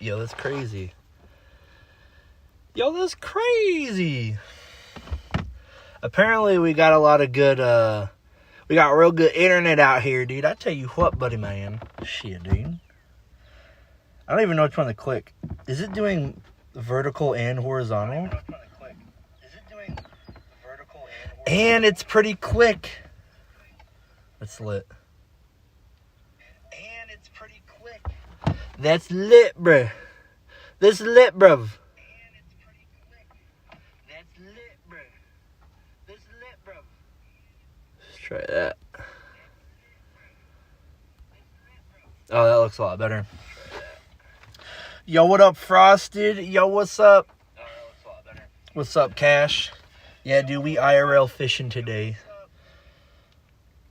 Yo, that's crazy. Yo, that's crazy. Apparently, we got a lot of good, we got real good internet out here, dude. I tell you what, buddy man. Shit, dude. I don't even know which one to click. Is it doing vertical and horizontal? And it's pretty quick. That's lit. And it's pretty quick. That's lit, bruh. That's lit, bruv. And it's pretty quick. That's lit, bruh. That's lit, bruv. Let's try that. Oh, that looks a lot better. Yo, what up, Frosted? Yo, what's up? Oh, that looks a lot better. What's up, Cash? Yeah, dude, we IRL fishing today.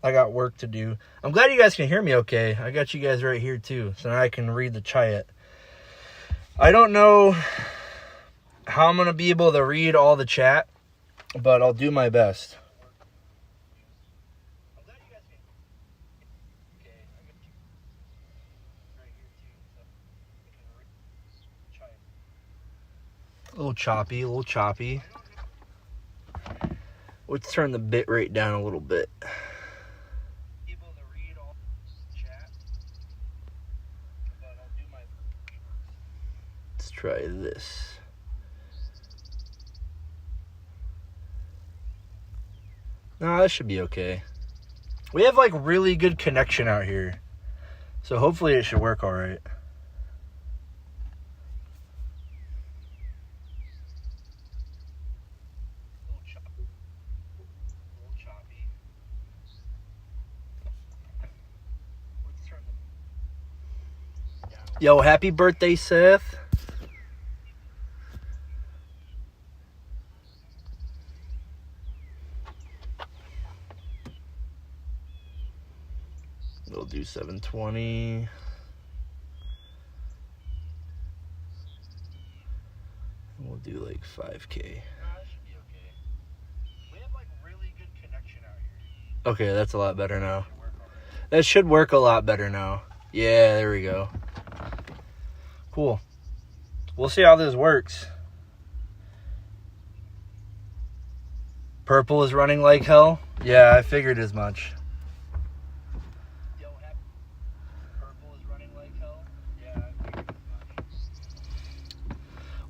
I got work to do. I'm glad you guys can hear me okay. I got you guys right here, too, so now I can read the chat. I don't know how I'm going to be able to read all the chat, but I'll do my best. A little choppy, a little choppy. Let's turn the bit rate down a little bit. Let's try this. No, that should be okay. We have like really good connection out here, so hopefully it should work all right. Yo, happy birthday, Seth. We'll do 720. We'll do like 5K. Okay, that's a lot better now. That should work a lot better now. Yeah, there we go. Cool. We'll see how this works. Purple is running like hell? Yeah, I figured as much.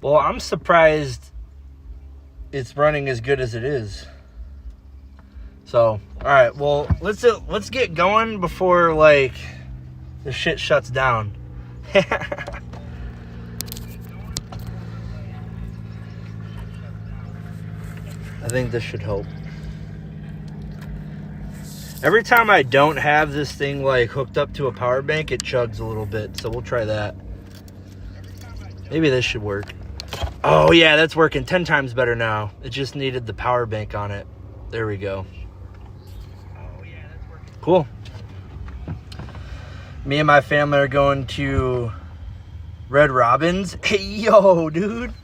Well, I'm surprised it's running as good as it is. So, alright, well, let's get going before, like, the shit shuts down. I think this should help. Every time I don't have this thing like hooked up to a power bank, it chugs a little bit. So we'll try that. Maybe this should work. Oh yeah, that's working 10 times better now. It just needed the power bank on it. There we go. Cool. Me and my family are going to Red Robin's. Hey, yo, dude.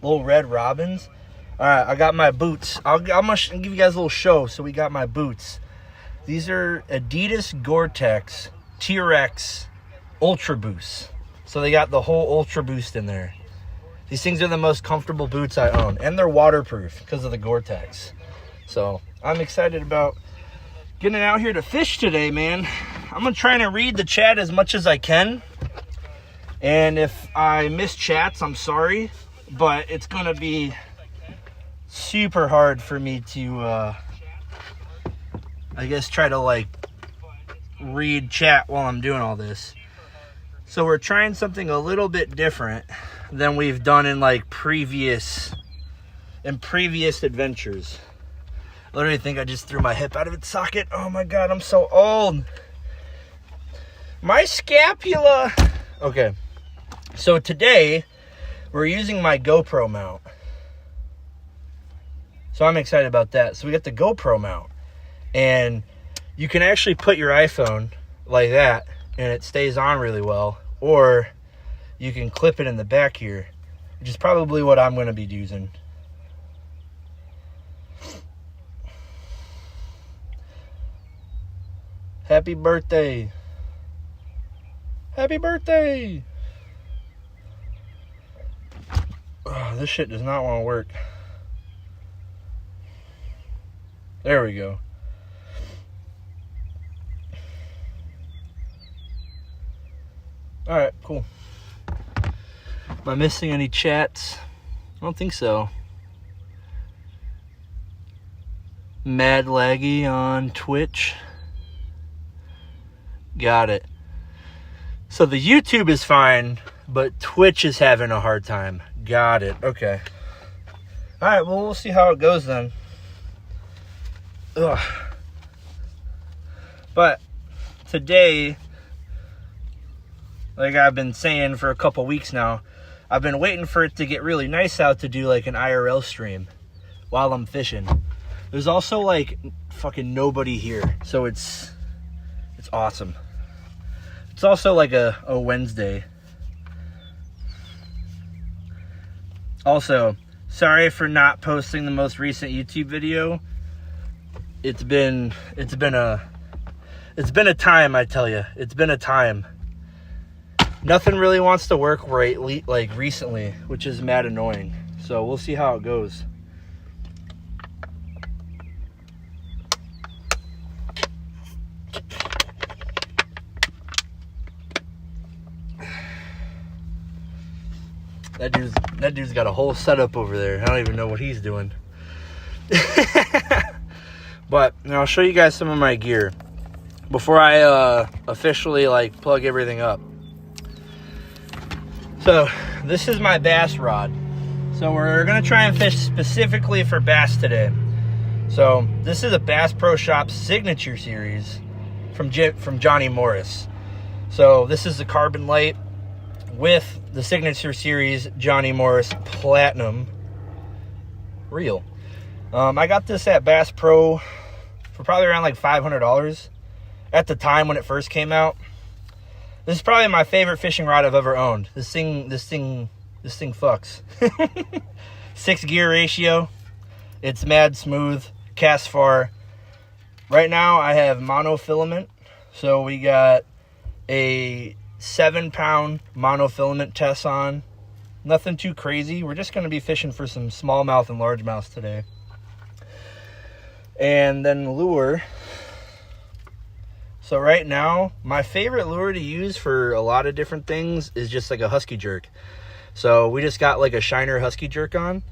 Little Red Robin's. All right, I got my boots. I'm going to give you guys a little show. So we got my boots. These are Adidas Gore-Tex T-Rex Ultra Boost. So they got the whole Ultra Boost in there. These things are the most comfortable boots I own. And they're waterproof because of the Gore-Tex. So I'm excited about getting out here to fish today, man. I'm going to try to read the chat as much as I can. And if I miss chats, I'm sorry. But it's going to be super hard for me to, I guess, try to, like, read chat while I'm doing all this. So we're trying something a little bit different than we've done in, like, previous adventures. I literally think I just threw my hip out of its socket. Oh, my God, I'm so old. My scapula. Okay, so today we're using my GoPro mount. So I'm excited about that. So we got the GoPro mount. And you can actually put your iPhone like that, and it stays on really well. Or you can clip it in the back here, which is probably what I'm going to be using. Happy birthday. Happy birthday. this shit does not want to work. There we go. Alright, cool. Am I missing any chats? I don't think so. Mad Laggy on Twitch. Got it. So the YouTube is fine, but Twitch is having a hard time. Got it. Okay. Alright, well, we'll see how it goes then. Ugh. But today, like I've been saying for a couple weeks now, I've been waiting for it to get really nice out to do like an IRL stream while I'm fishing. There's also like fucking nobody here, so it's awesome. It's also like a Wednesday. Also, sorry for not posting the most recent YouTube video. It's been a time, I tell you. It's been a time. Nothing really wants to work right like recently, which is mad annoying. So we'll see how it goes. That dude's got a whole setup over there. I don't even know what he's doing. But I'll show you guys some of my gear before I officially like plug everything up. So this is my bass rod. So we're gonna try and fish specifically for bass today. So this is a Bass Pro Shops Signature Series from Johnny Morris. So this is the Carbon Light with the Signature Series Johnny Morris Platinum reel. I got this at Bass Pro for probably around like $500 at the time when it first came out. This is probably my favorite fishing rod I've ever owned. This thing fucks. 6 gear ratio. It's mad smooth. Casts far. Right now I have monofilament. So we got a 7-pound monofilament test on. Nothing too crazy. We're just going to be fishing for some smallmouth and largemouth today. And then lure. So right now, my favorite lure to use for a lot of different things is just like a husky jerk. So we just got like a Shiner husky jerk on,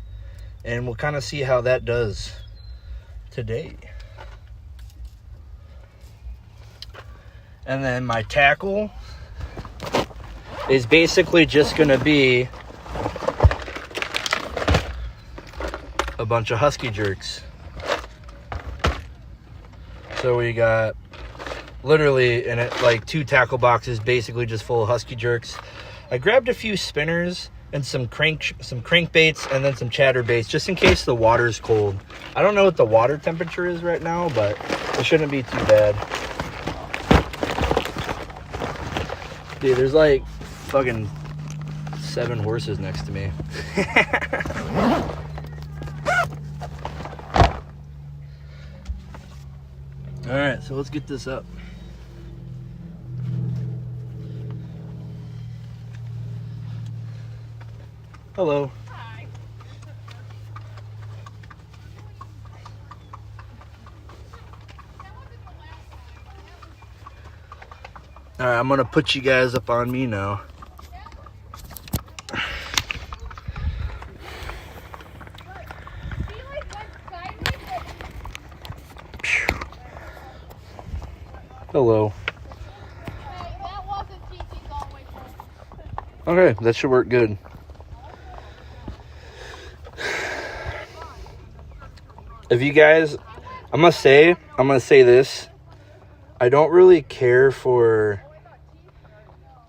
and we'll kind of see how that does today. And then my tackle is basically just going to be a bunch of husky jerks. So we got literally in it like 2 tackle boxes basically just full of husky jerks. I grabbed a few spinners and some crankbaits and then some chatterbaits just in case the water's cold. I don't know what the water temperature is right now, but it shouldn't be too bad. Dude, there's like fucking 7 horses next to me. All right, so let's get this up. Hello. Hi. All right, I'm gonna put you guys up on me now. Hello. Hey, that wasn't TT's all the way full. Okay, that should work good. If you guys, I'm gonna say this. I don't really care for.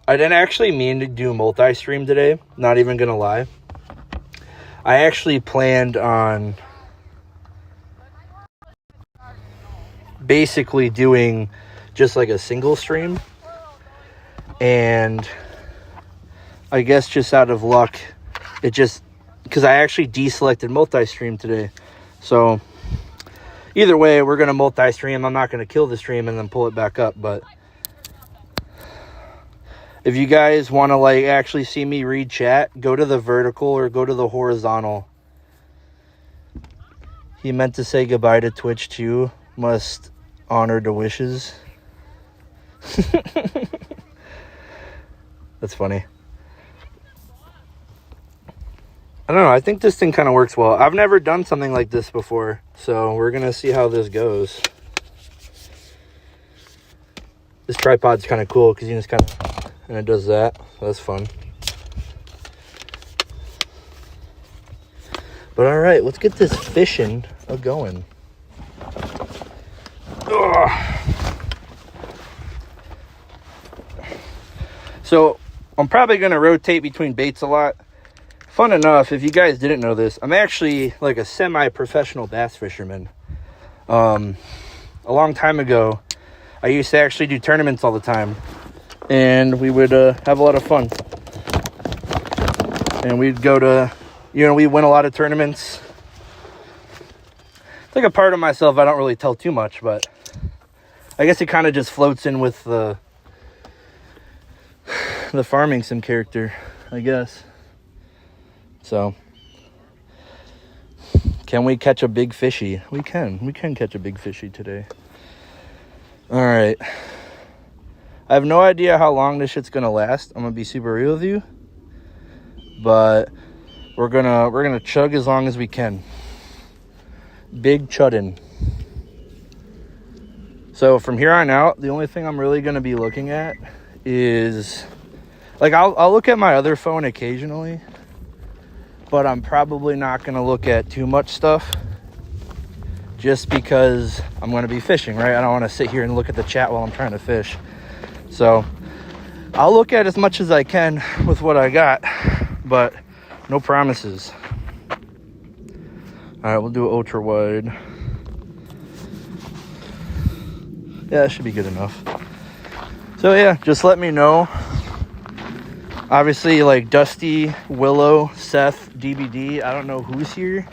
I didn't actually mean to do multi-stream today. Not even gonna lie. I actually planned on basically doing just like a single stream, and I guess just out of luck, it just, because I actually deselected multi-stream today. So either way, we're gonna multi-stream. I'm not gonna kill the stream and then pull it back up, but If you guys want to like actually see me read chat, go to the vertical or go to the horizontal. He meant to say goodbye to Twitch too. Must honor the wishes. That's funny. I don't know. I think this thing kind of works well. I've never done something like this before, so we're going to see how this goes. This tripod's kind of cool because you just kind of, and it does that. So that's fun. But all right, let's get this fishing going. Ugh. So I'm probably going to rotate between baits a lot. Fun enough, if you guys didn't know this, I'm actually like a semi-professional bass fisherman. A long time ago, I used to actually do tournaments all the time. And we would have a lot of fun. And we'd go to, we win a lot of tournaments. It's like a part of myself I don't really tell too much, but I guess it kind of just floats in with the farming sim character, I guess. So, can we catch a big fishy? We can catch a big fishy today. All right. I have no idea how long this shit's gonna last. I'm gonna be super real with you, but we're gonna chug as long as we can. Big chuddin'. So from here on out, the only thing I'm really gonna be looking at is, like, I'll look at my other phone occasionally, but I'm probably not gonna look at too much stuff just because I'm gonna be fishing, right? I don't wanna sit here and look at the chat while I'm trying to fish. So I'll look at as much as I can with what I got, but no promises. All right, we'll do ultra wide. Yeah, that should be good enough. So yeah, just let me know. Obviously, like Dusty, Willow, Seth, DBD, I don't know who's here,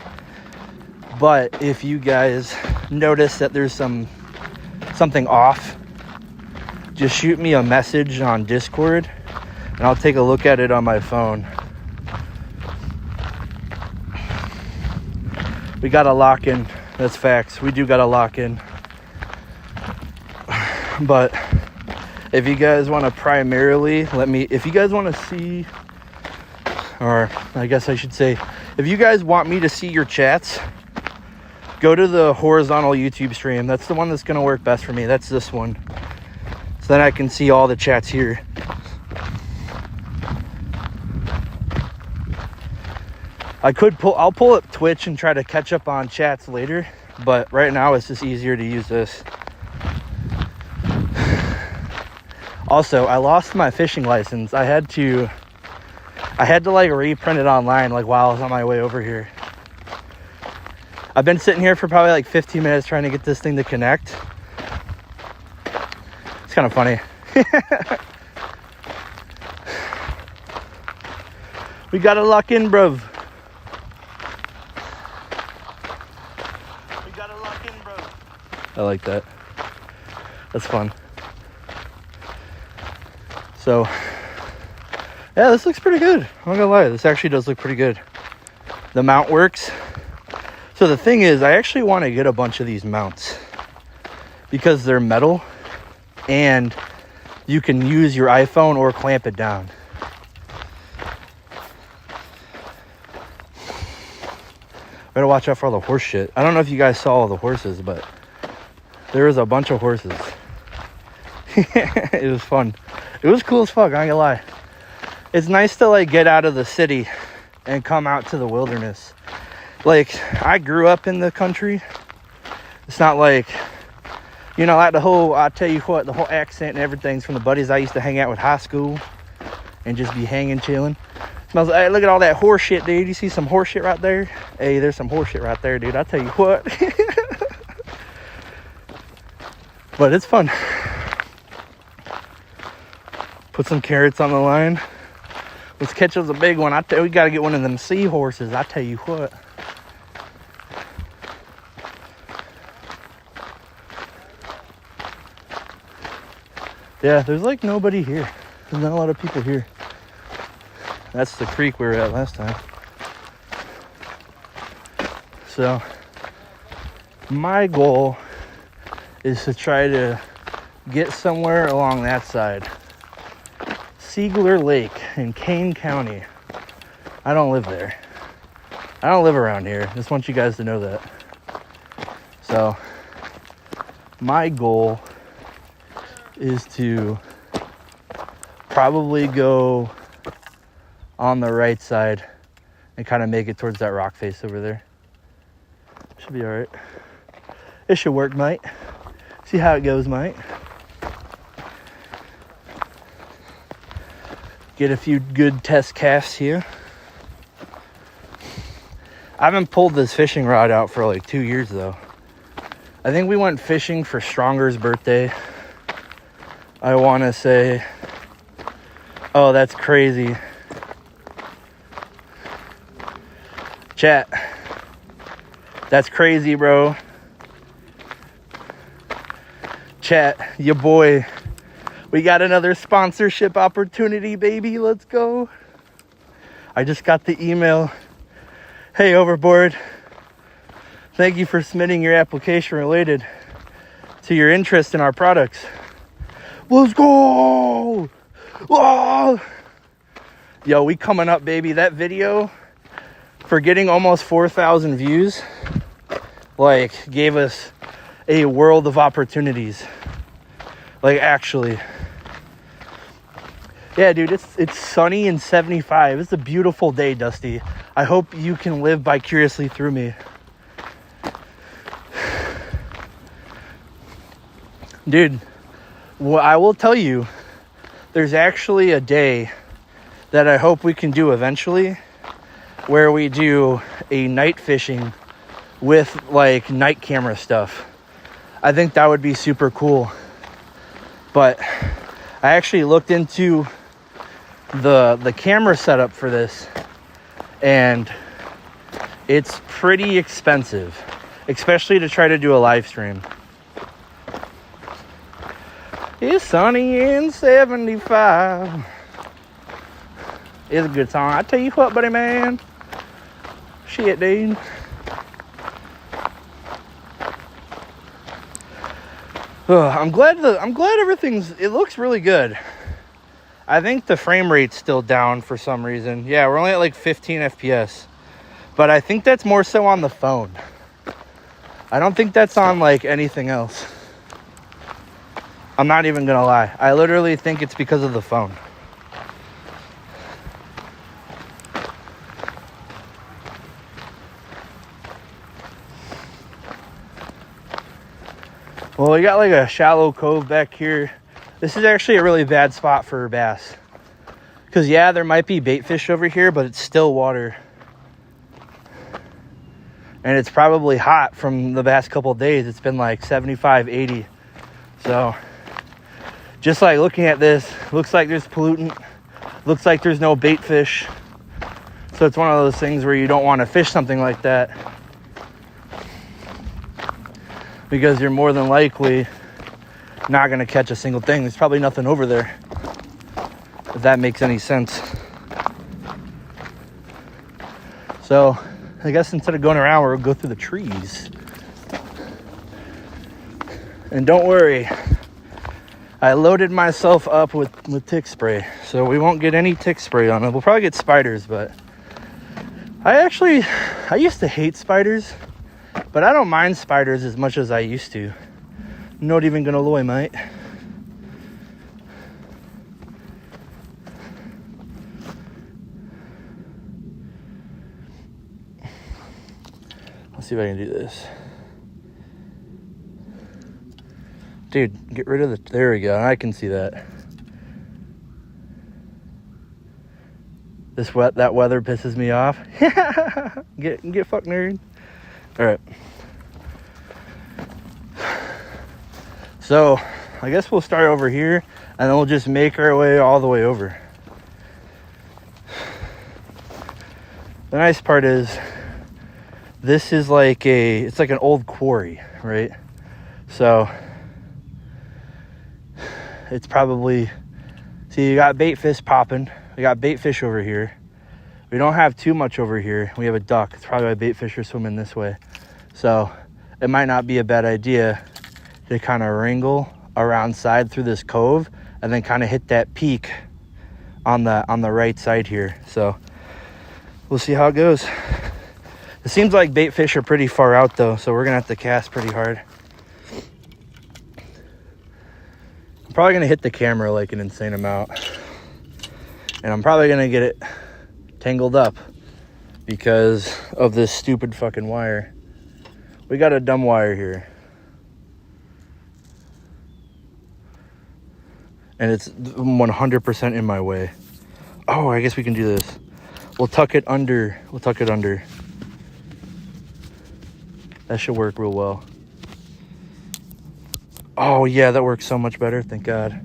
but if you guys notice that there's something off, just shoot me a message on Discord and I'll take a look at it on my phone. We gotta lock in. That's facts. We do gotta lock in. But if you guys want to primarily if you guys want to see, or I guess I should say, if you guys want me to see your chats, go to the horizontal YouTube stream. That's the one that's going to work best for me. That's this one. So then I can see all the chats here. I'll pull up Twitch and try to catch up on chats later, but right now it's just easier to use this. Also, I lost my fishing license. I had to like reprint it online like while I was on my way over here. I've been sitting here for probably like 15 minutes trying to get this thing to connect. It's kind of funny. We gotta lock in, bruv. We gotta lock in, bruv. I like that. That's fun. So, yeah, this looks pretty good. I'm not gonna lie, this actually does look pretty good. The mount works. So the thing is, I actually want to get a bunch of these mounts because they're metal and you can use your iPhone or clamp it down. Better watch out for all the horse shit. I don't know if you guys saw all the horses, but there was a bunch of horses. It was fun. It was cool as fuck, I ain't gonna lie. It's nice to like get out of the city and come out to the wilderness. Like, I grew up in the country. It's not like, like the whole, I tell you what, the whole accent and everything's from the buddies I used to hang out with high school and just be hanging, chilling. Smells like, hey, look at all that horse shit, dude. You see some horse shit right there? Hey, there's some horse shit right there, dude. I tell you what. But it's fun. Put some carrots on the line. Let's catch us a big one. We got to get one of them seahorses. I tell you what. Yeah, there's like nobody here. There's not a lot of people here. That's the creek we were at last time. So my goal is to try to get somewhere along that side. Siegler Lake in Kane County. I don't live there. I don't live around here. Just want you guys to know that. So my goal is to probably go on the right side and kind of make it towards that rock face over there. Should be all right. It should work, mate. See how it goes, mate. Get a few good test casts here. I haven't pulled this fishing rod out for like 2 years though. I think we went fishing for Stronger's birthday. I want to say, oh, that's crazy. Chat. That's crazy, bro. Chat, your boy. We got another sponsorship opportunity, baby. Let's go. I just got the email. Hey, Overboard. Thank you for submitting your application related to your interest in our products. Let's go! Whoa! Yo, we coming up, baby. That video, for getting almost 4,000 views, like, gave us a world of opportunities. Like, actually. Yeah, dude, it's sunny and 75. It's a beautiful day, Dusty. I hope you can live vicariously through me. Dude, well, I will tell you, there's actually a day that I hope we can do eventually where we do a night fishing with like night camera stuff. I think that would be super cool. But I actually looked into the camera setup for this, and it's pretty expensive, especially to try to do a live stream. It's sunny and 75. It's a good song. I tell you what, buddy, man. Shit, dude. I'm glad everything's. It looks really good. I think the frame rate's still down for some reason. Yeah, we're only at like 15 FPS, but I think that's more so on the phone. I don't think that's on like anything else. I'm not even gonna lie. I literally think it's because of the phone. Well, we got like a shallow cove back here. This is actually a really bad spot for bass. Because yeah, there might be bait fish over here, but it's still water. And it's probably hot from the past couple of days. It's been like 75, 80. So just like looking at this, looks like there's pollutant. Looks like there's no bait fish. So it's one of those things where you don't want to fish something like that, because you're more than likely not going to catch a single thing. There's probably nothing over there, if that makes any sense. So I guess instead of going around, we'll go through the trees. And don't worry, I loaded myself up with tick spray, so we won't get any tick spray on it. We'll probably get spiders, but I used to hate spiders, but I don't mind spiders as much as I used to. Not even gonna lie, mate. Let's see if I can do this. Dude, get rid of the... There we go. I can see that. That weather pisses me off. Get fucked, nerd. All right. So, I guess we'll start over here, and then we'll just make our way all the way over. The nice part is, this is like it's like an old quarry, right? So, it's probably See, you got bait fish popping. We got bait fish over here. We don't have too much over here. We have a duck. It's probably why bait fish are swimming this way. So it might not be a bad idea to kind of wrangle around side through this cove and then kind of hit that peak on the right side here. So we'll see how it goes. It seems like bait fish are pretty far out though, so we're gonna have to cast pretty hard. I'm probably gonna hit the camera like an insane amount, and I'm probably gonna get it tangled up because of this stupid fucking wire. We got a dumb wire here, and it's 100% in my way. Oh, I guess we can do this. We'll tuck it under. That should work real well. Oh yeah, that works so much better. Thank God.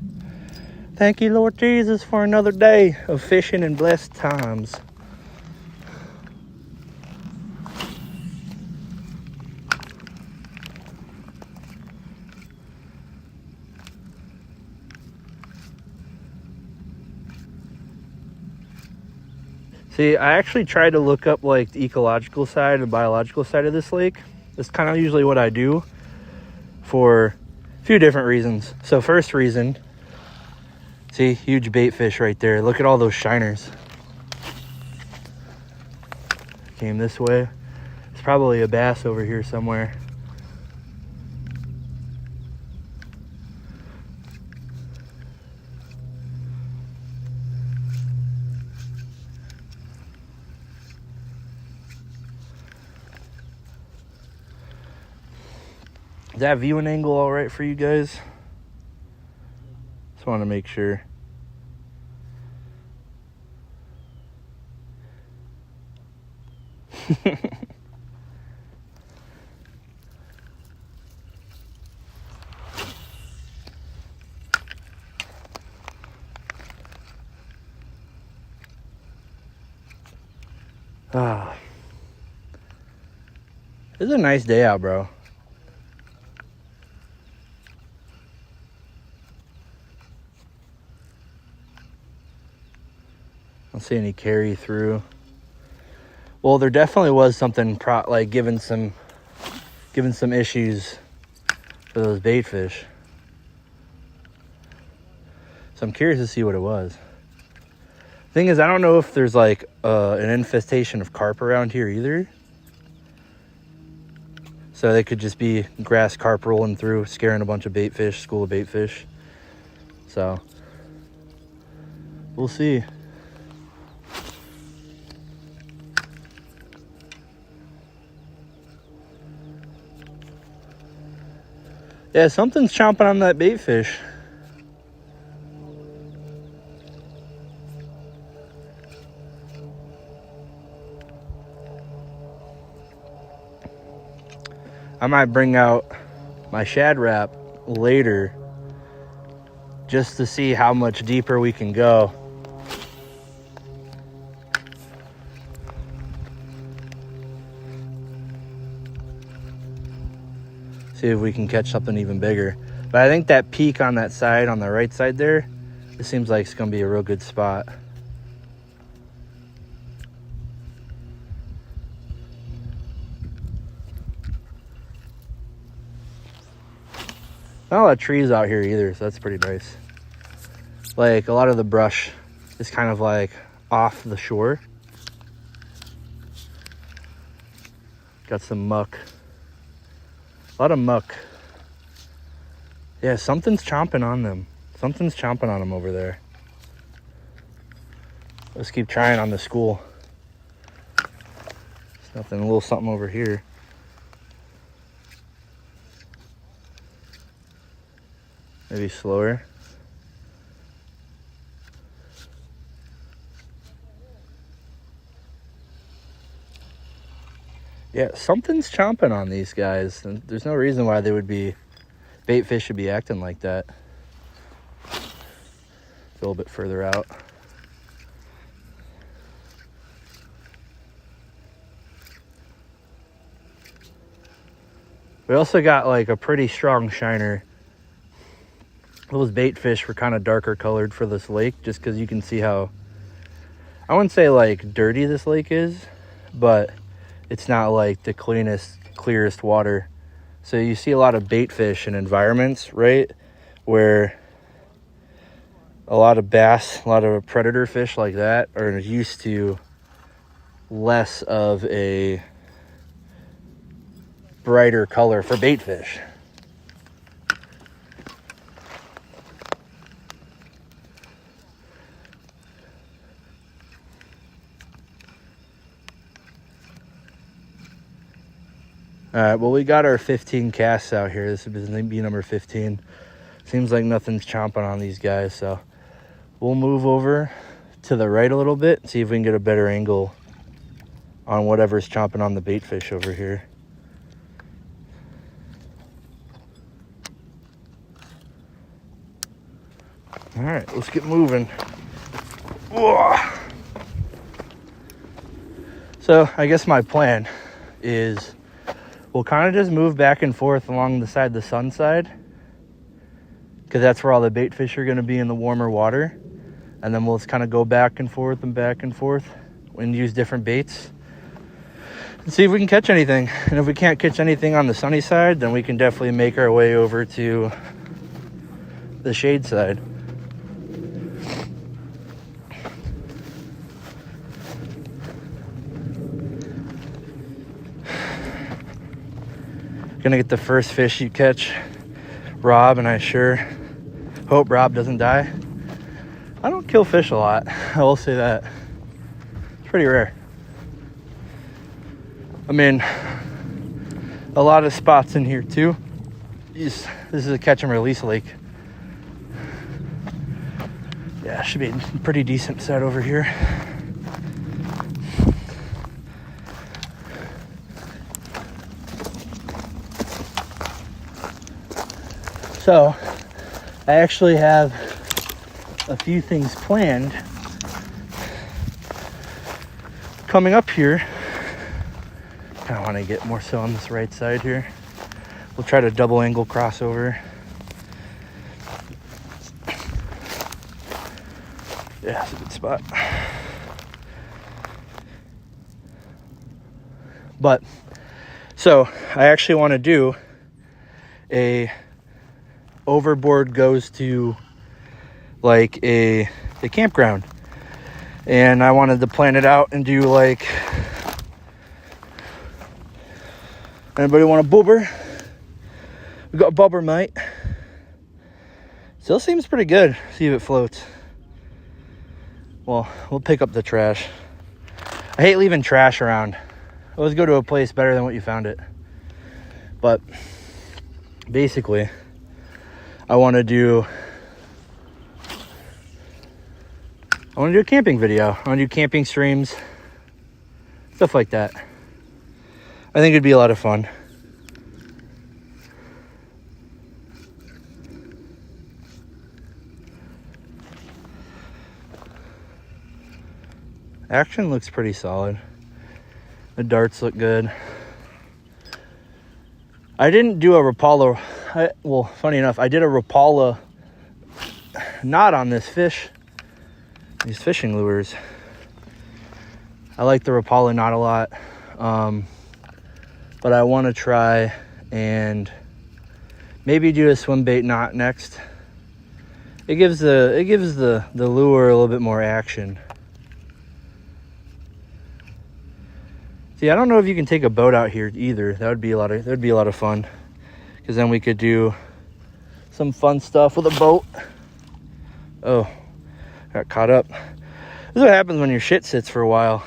Thank you, Lord Jesus, for another day of fishing and blessed times. See, I actually tried to look up like the ecological side and biological side of this lake. That's kind of usually what I do for a few different reasons. So first reason, see, huge bait fish right there. Look at all those shiners. Came this way. It's probably a bass over here somewhere. Is that viewing angle all right for you guys? Just want to make sure. Ah, it's a nice day out, bro. I don't see any carry through. Well, there definitely was something like giving some issues for those bait fish. So I'm curious to see what it was. Thing is, I don't know if there's like an infestation of carp around here either. So they could just be grass carp rolling through, scaring a bunch of bait fish, school of bait fish. So we'll see. Yeah, something's chomping on that bait fish. I might bring out my Shad Rap later just to see how much deeper we can go. See if we can catch something even bigger. But I think that peak on that side, on the right side there, it seems like it's gonna be a real good spot. Not a lot of trees out here either, so that's pretty nice. Like a lot of the brush is kind of like off the shore. Got some muck. A lot of muck. Yeah, something's chomping on them. Something's chomping on them over there. Let's keep trying on the school. There's nothing, a little something over here. Maybe slower. Yeah, something's chomping on these guys. And there's no reason why they would be, bait fish should be acting like that. A little bit further out. We also got like a pretty strong shiner those bait fish were kind of darker colored for this lake, just because you can see how, I wouldn't say like dirty this lake is, but it's not like the clearest water. So you see a lot of bait fish in environments, right, where a lot of bass, a lot of predator fish like that are used to less of a brighter color for bait fish. All right, well, we got our 15 casts out here. This is be number 15. Seems like nothing's chomping on these guys, so we'll move over to the right a little bit and see if we can get a better angle on whatever's chomping on the bait fish over here. All right, let's get moving. Whoa. So I guess my plan is we'll kind of just move back and forth along the side, the sun side, because that's where all the bait fish are going to be in the warmer water. And then we'll just kind of go back and forth and use different baits and see if we can catch anything. And if we can't catch anything on the sunny side, then we can definitely make our way over to the shade side. Gonna get the first fish you catch, Rob, and I sure hope Rob doesn't die. I don't kill fish a lot, I will say that. It's pretty rare. I mean, a lot of spots in here too. This is a catch and release lake. Yeah, should be a pretty decent set over here. So, I actually have a few things planned coming up here. Kind of want to get more so on this right side here. We'll try to double angle crossover. Yeah, it's a good spot. But, so, I actually want to do a overboard goes to like a campground, and I wanted to plan it out and do like, anybody want a bobber? We got a bobber, mate. Still seems pretty good. See if it floats. Well, we'll pick up the trash. I hate leaving trash around. Always go to a place better than what you found it. But basically, I want to do a camping video. I want to do camping streams, stuff like that. I think it'd be a lot of fun. Action looks pretty solid. The darts look good. I didn't do a Rapala. Well, funny enough, I did a Rapala knot on this fish. These fishing lures. I like the Rapala knot a lot. But I want to try and maybe do a swim bait knot next. It gives the lure a little bit more action. See, I don't know if you can take a boat out here either. That'd be a lot of fun, because then we could do some fun stuff with a boat. Oh, got caught up. This is what happens when your shit sits for a while.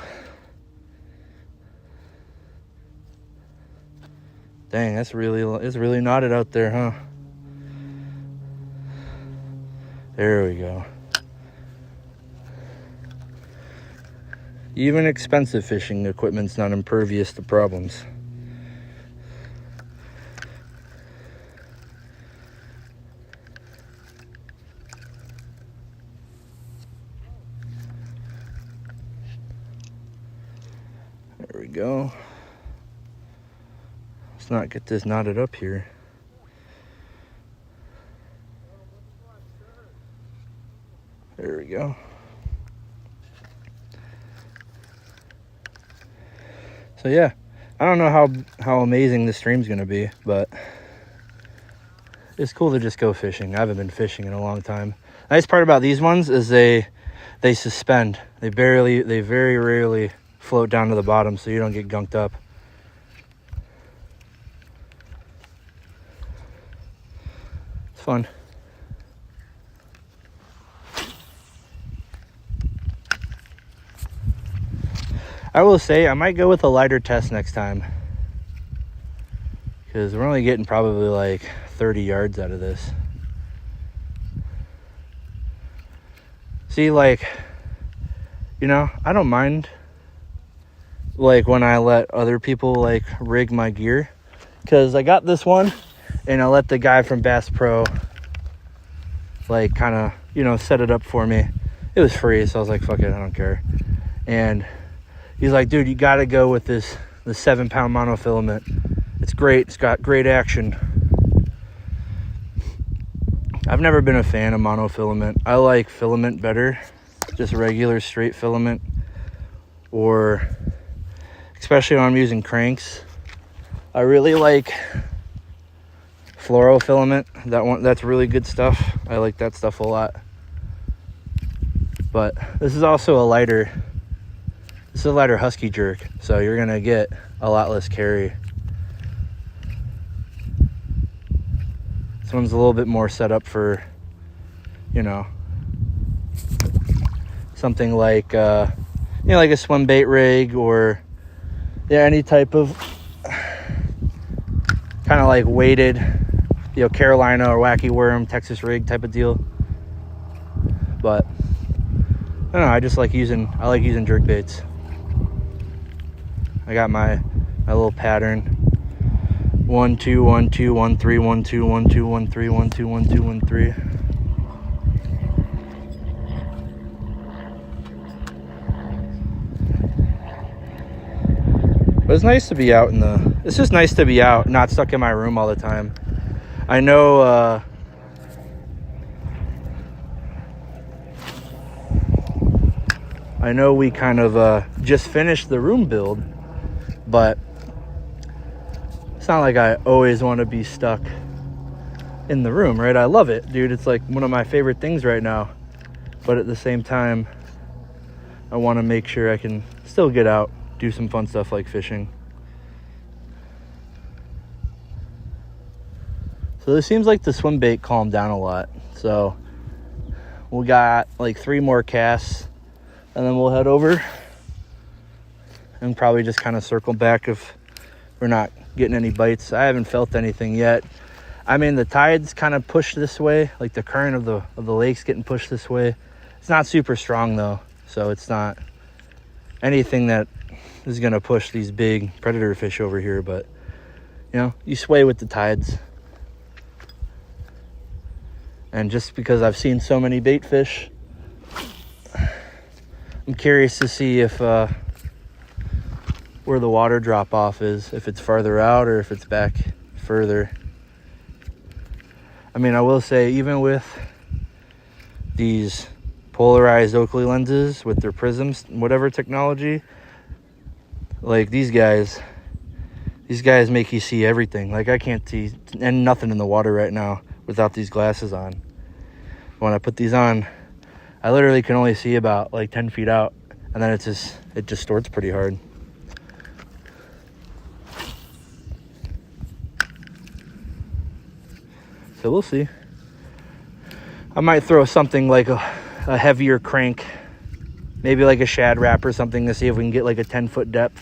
Dang, it's really knotted out there, huh? There we go. Even expensive fishing equipment's not impervious to problems. There we go. Let's not get this knotted up here. we go. So yeah, I don't know how amazing this stream's gonna be, but it's cool to just go fishing. I haven't been fishing in a long time. Nice part about these ones is they suspend. They very rarely float down to the bottom, so you don't get gunked up. It's fun. I will say I might go with a lighter test next time, because we're only getting probably like 30 yards out of this. See, like, you know, I don't mind like when I let other people like rig my gear, because I got this one and I let the guy from Bass Pro like kind of, you know, set it up for me. It was free, so I was like, fuck it, I don't care. And he's like, dude, you gotta go with the 7-pound monofilament. It's great. It's got great action. I've never been a fan of monofilament. I like filament better, just regular straight filament, or especially when I'm using cranks. I really like fluorofilament. That's really good stuff. I like that stuff a lot. But this is also a lighter husky jerk, so you're gonna get a lot less carry. This one's a little bit more set up for, you know, something like, you know, like a swim bait rig, or yeah, any type of kind of like weighted, you know, Carolina or Wacky Worm, Texas rig type of deal. But I don't know, I like using jerk baits. I got my little pattern. 1 2 1 2 1 3 1 2 1 2 1 3 1 2 1 2 1 3. But it's nice to be out it's just nice to be out, not stuck in my room all the time. I know we kind of just finished the room build, but it's not like I always want to be stuck in the room, right? I love it, dude. It's like one of my favorite things right now. But at the same time, I want to make sure I can still get out, do some fun stuff like fishing. So it seems like the swim bait calmed down a lot. So we got like 3 more casts, and then we'll head over and probably just kind of circle back if we're not getting any bites. I haven't felt anything yet. I mean, the tide's kind of pushed this way, like the current of the lake's getting pushed this way. It's not super strong though, so it's not anything that is gonna push these big predator fish over here, but you know, you sway with the tides. And just because I've seen so many bait fish, I'm curious to see if where the water drop off is, if it's farther out or if it's back further. I mean, I will say, even with these polarized Oakley lenses with their prisms, whatever technology, like these guys make you see everything. Like I can't see and nothing in the water right now without these glasses on. When I put these on, I literally can only see about like 10 feet out, and then it just distorts pretty hard. So we'll see. I might throw something like a heavier crank, maybe like a Shad Rap or something, to see if we can get like a 10-foot depth.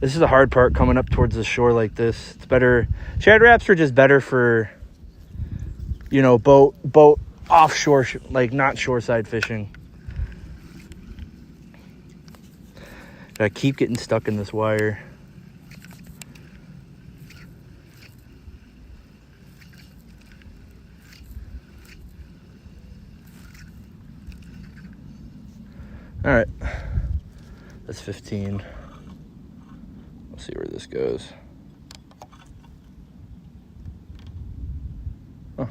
This is the hard part, coming up towards the shore like this. It's better. Shad Raps are just better for, you know, boat offshore, like not shoreside fishing. I keep getting stuck in this wire. All right, that's 15. We'll see where this goes. Oh.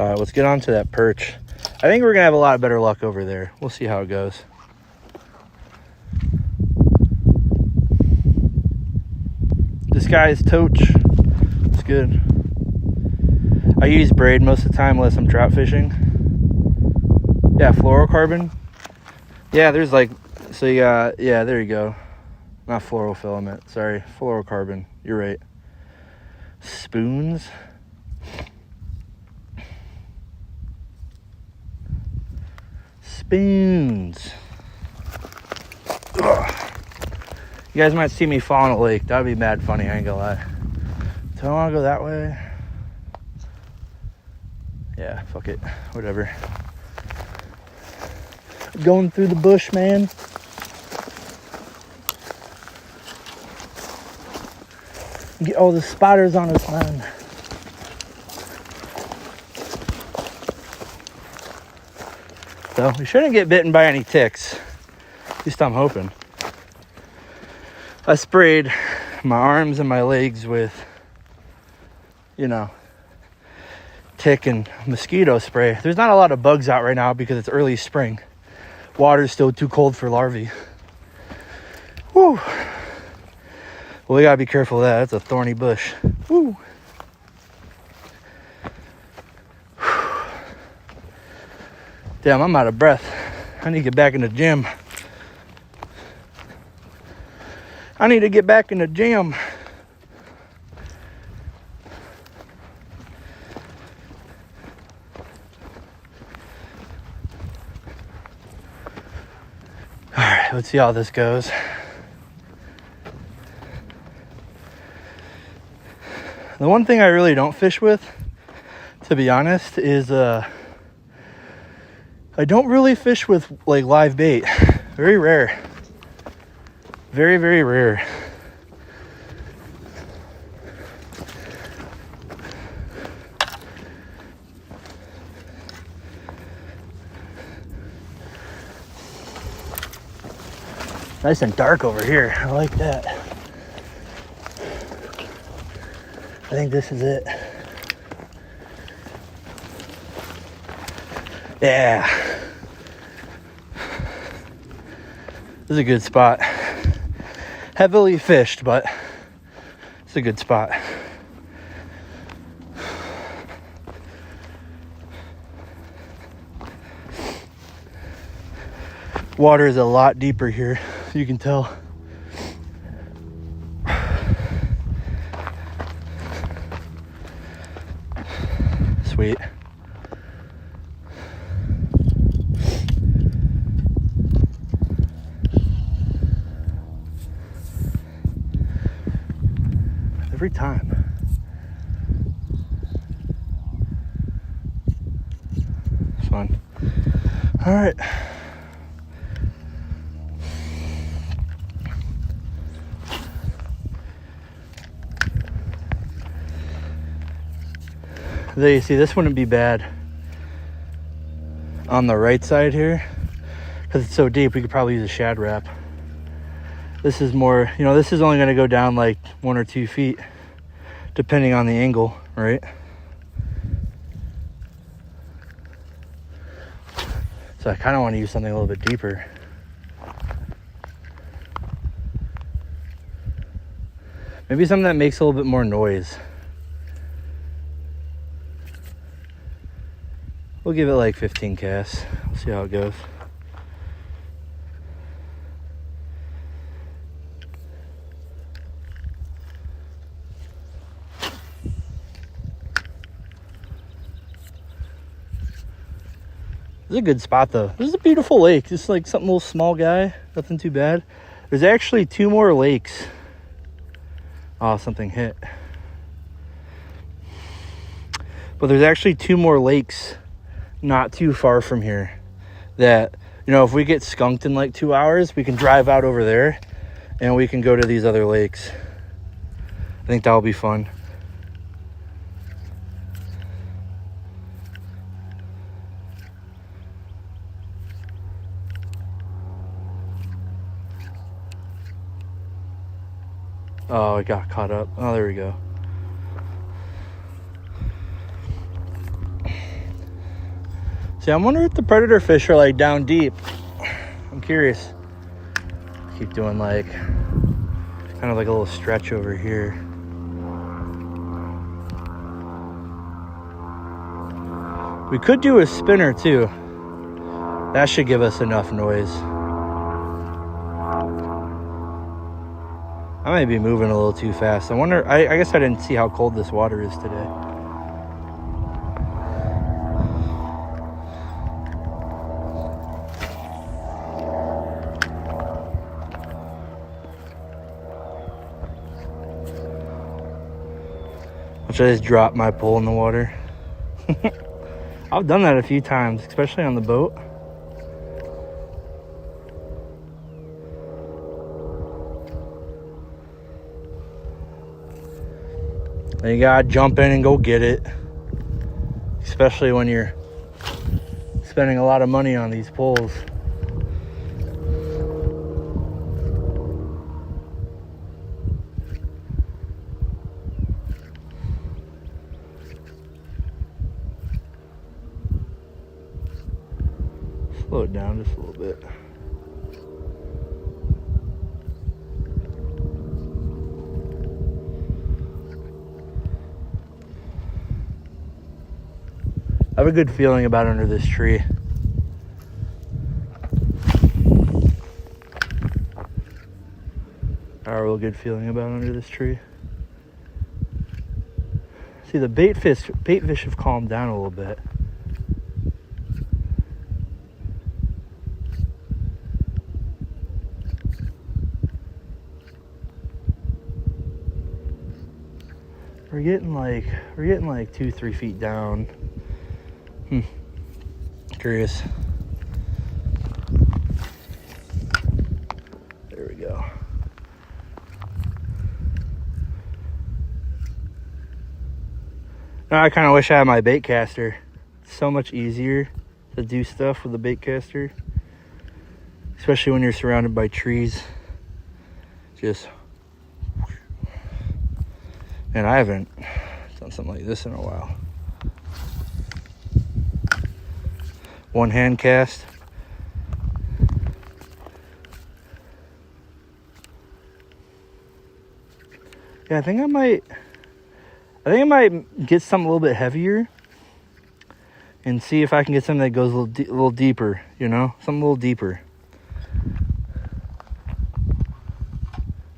All right, let's get on to that perch. I think we're gonna have a lot better luck over there. We'll see how it goes. This guy's Toch. It's good. I use braid most of the time unless I'm trout fishing. Yeah, fluorocarbon. Yeah, there's like, so you got, yeah, there you go. Not fluorofilament, sorry, fluorocarbon. You're right. Spoons. Spoons. Ugh. You guys might see me fall in a lake. That'd be mad funny, I ain't gonna lie. Do I wanna go that way? Yeah, fuck it. Whatever. Going through the bush, man. Get all the spiders on us, man. So we shouldn't get bitten by any ticks. At least I'm hoping. I sprayed my arms and my legs with, you know, tick and mosquito spray. There's not a lot of bugs out right now because it's early spring. Water's still too cold for larvae. Whew. Well, we gotta be careful of that. That's a thorny bush. Woo. Damn, I'm out of breath. I need to get back in the gym. I need to get back in the gym. All right, let's see how this goes. The one thing I really don't fish with, to be honest, is I don't really fish with like live bait. Very rare. Very, very rare. Nice and dark over here. I like that. I think this is it. Yeah. This is a good spot. Heavily fished, but it's a good spot. Water is a lot deeper here, you can tell. Sweet. Every time. It's fun. All right. There you see, this wouldn't be bad on the right side here because it's so deep. We could probably use a shad wrap. This is more, you know, this is only going to go down like 1 or 2 feet depending on the angle, right? So I kind of want to use something a little bit deeper. Maybe something that makes a little bit more noise. We'll give it like 15 casts. We'll see how it goes. This is a good spot though. This is a beautiful lake. Just like something little small guy. Nothing too bad. There's actually 2 more lakes. Oh, something hit. But there's actually 2 more lakes not too far from here that, you know, if we get skunked in like 2 hours, we can drive out over there and we can go to these other lakes. I think that'll be fun. Oh, it got caught up. Oh, there we go. See, I wonder if the predator fish are like down deep. I'm curious. Keep doing like kind of like a little stretch over here. We could do a spinner too. That should give us enough noise. I might be moving a little too fast. I wonder, I guess I didn't see how cold this water is today. Should I just drop my pole in the water? I've done that a few times, especially on the boat. Then you gotta jump in and go get it. Especially when you're spending a lot of money on these poles. Slow it down just a little bit. I have a good feeling about under this tree. I have a real good feeling about under this tree. See, the bait fish have calmed down a little bit. We're getting like 2-3 feet down. Curious. There we go. Now I kind of wish I had my bait caster. It's so much easier to do stuff with a bait caster, especially when you're surrounded by trees. Just, and I haven't done something like this in a while. One hand cast. Yeah, I think I might get something a little bit heavier and see if I can get something that goes a little deeper, you know? Something a little deeper.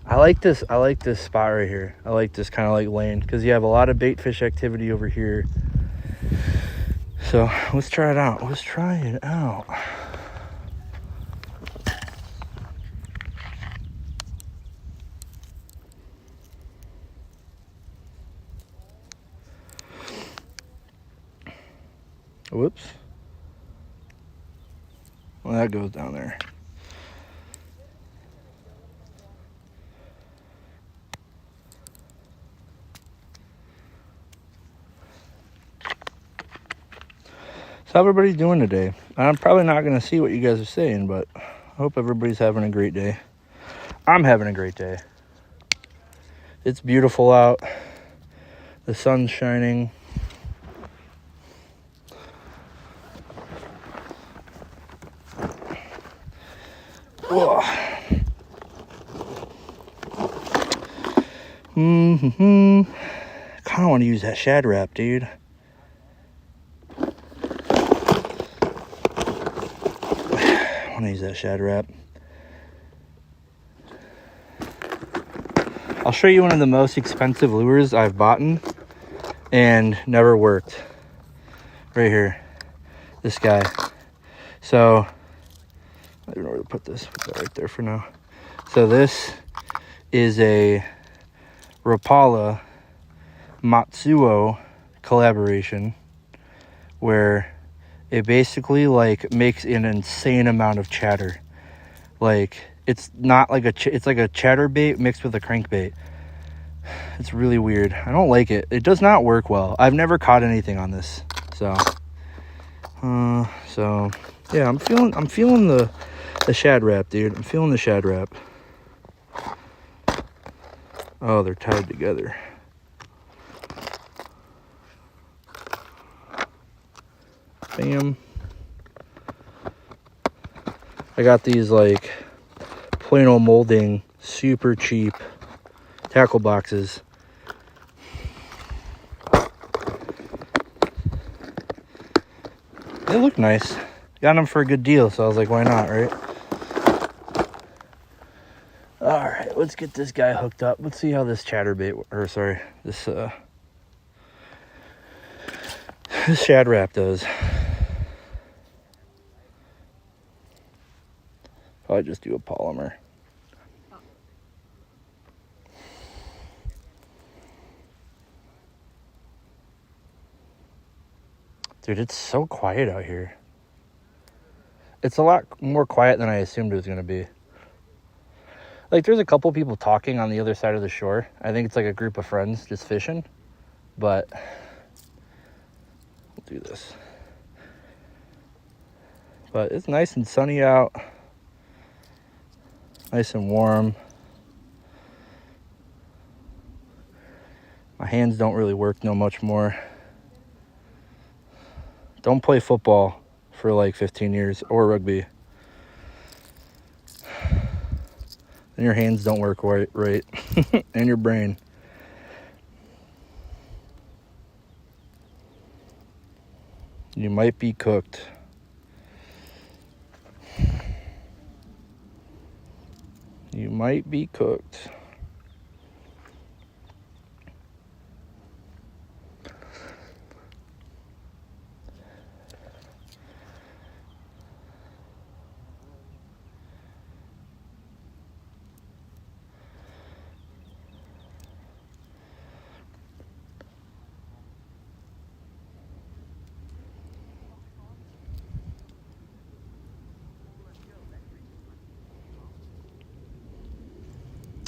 I like this spot right here. I like this kind of like lane because you have a lot of bait fish activity over here. So let's try it out. Whoops. Well, that goes down there. So how everybody's doing today? I'm probably not going to see what you guys are saying, but I hope everybody's having a great day. I'm having a great day. It's beautiful out. The sun's shining. Whoa. Kind of want to use that Shad Rap, dude. I want to use that Shad Rap. I'll show you one of the most expensive lures I've bought and never worked. Right here. This guy. So, I don't know where to put this. Put that right there for now. So this is a Rapala Matsuo collaboration where it basically like makes an insane amount of chatter. Like it's not like it's like a chatterbait mixed with a crankbait. It's really weird. I don't like it. It does not work well. I've never caught anything on this. So yeah, I'm feeling the Shad Rap, dude. I'm feeling the Shad Rap. Oh, they're tied together. Bam. I got these like Plano Molding, super cheap tackle boxes. They look nice. Got them for a good deal, so I was like, why not, right? All right, let's get this guy hooked up. Let's see how this chatterbait, or sorry, this Shad Rap does. Probably just do a polymer. Dude, it's so quiet out here. It's a lot more quiet than I assumed it was going to be. Like, there's a couple people talking on the other side of the shore. I think it's like a group of friends just fishing. But we'll do this. But it's nice and sunny out. Nice and warm. My hands don't really work no much more. Don't play football for like 15 years or rugby. And your hands don't work right. And your brain. You might be cooked. You might be cooked.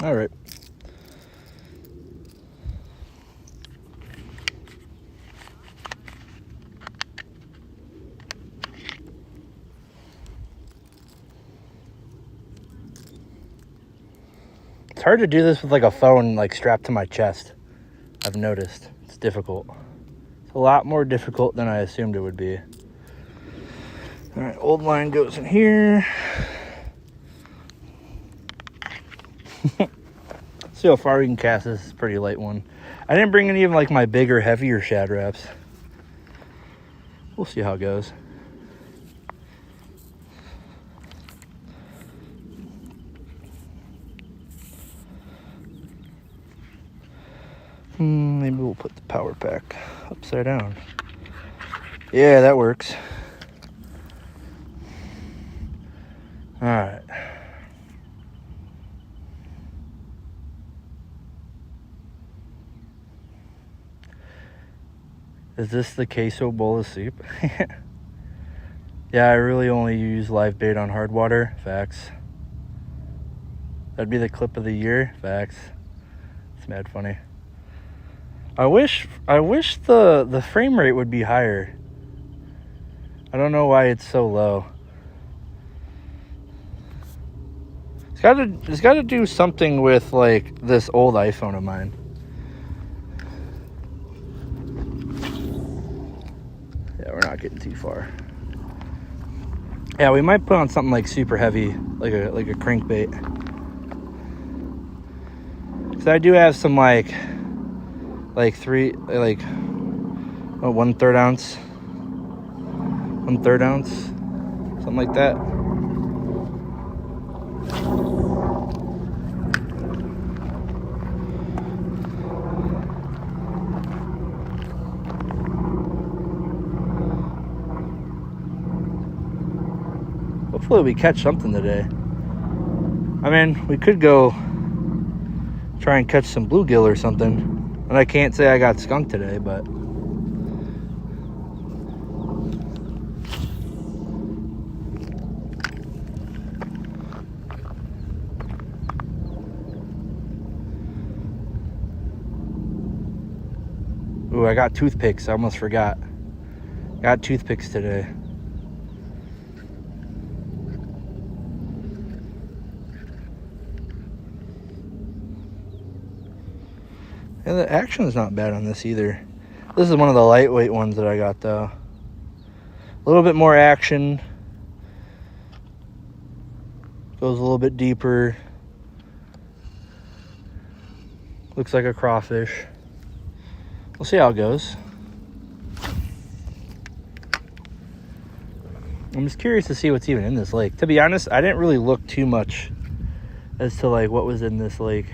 All right. It's hard to do this with like a phone like strapped to my chest. I've noticed. It's difficult. It's a lot more difficult than I assumed it would be. All right, old line goes in here. See how far we can cast this. It's a pretty light one. I didn't bring any of like my bigger, heavier Shad Raps. We'll see how it goes. Maybe we'll put the power pack upside down. Yeah, that works. All right. Is this the queso bowl of soup? Yeah, I really only use live bait on hard water. Facts. That'd be the clip of the year. Facts. It's mad funny. I wish the frame rate would be higher. I don't know why it's so low. It's gotta do something with like this old iPhone of mine. Yeah, we're not getting too far. Yeah, we might put on something like super heavy, like a crankbait. So I do have some like 1/3 ounce, 1/3 ounce, something like that. Hopefully we catch something today. I mean, we could go try and catch some bluegill or something. And I can't say I got skunked today, but ooh, I got toothpicks. I almost forgot. Got toothpicks today. And the action is not bad on this either. This is one of the lightweight ones that I got though. A little bit more action. Goes a little bit deeper. Looks like a crawfish. We'll see how it goes. I'm just curious to see what's even in this lake. To be honest, I didn't really look too much as to like what was in this lake.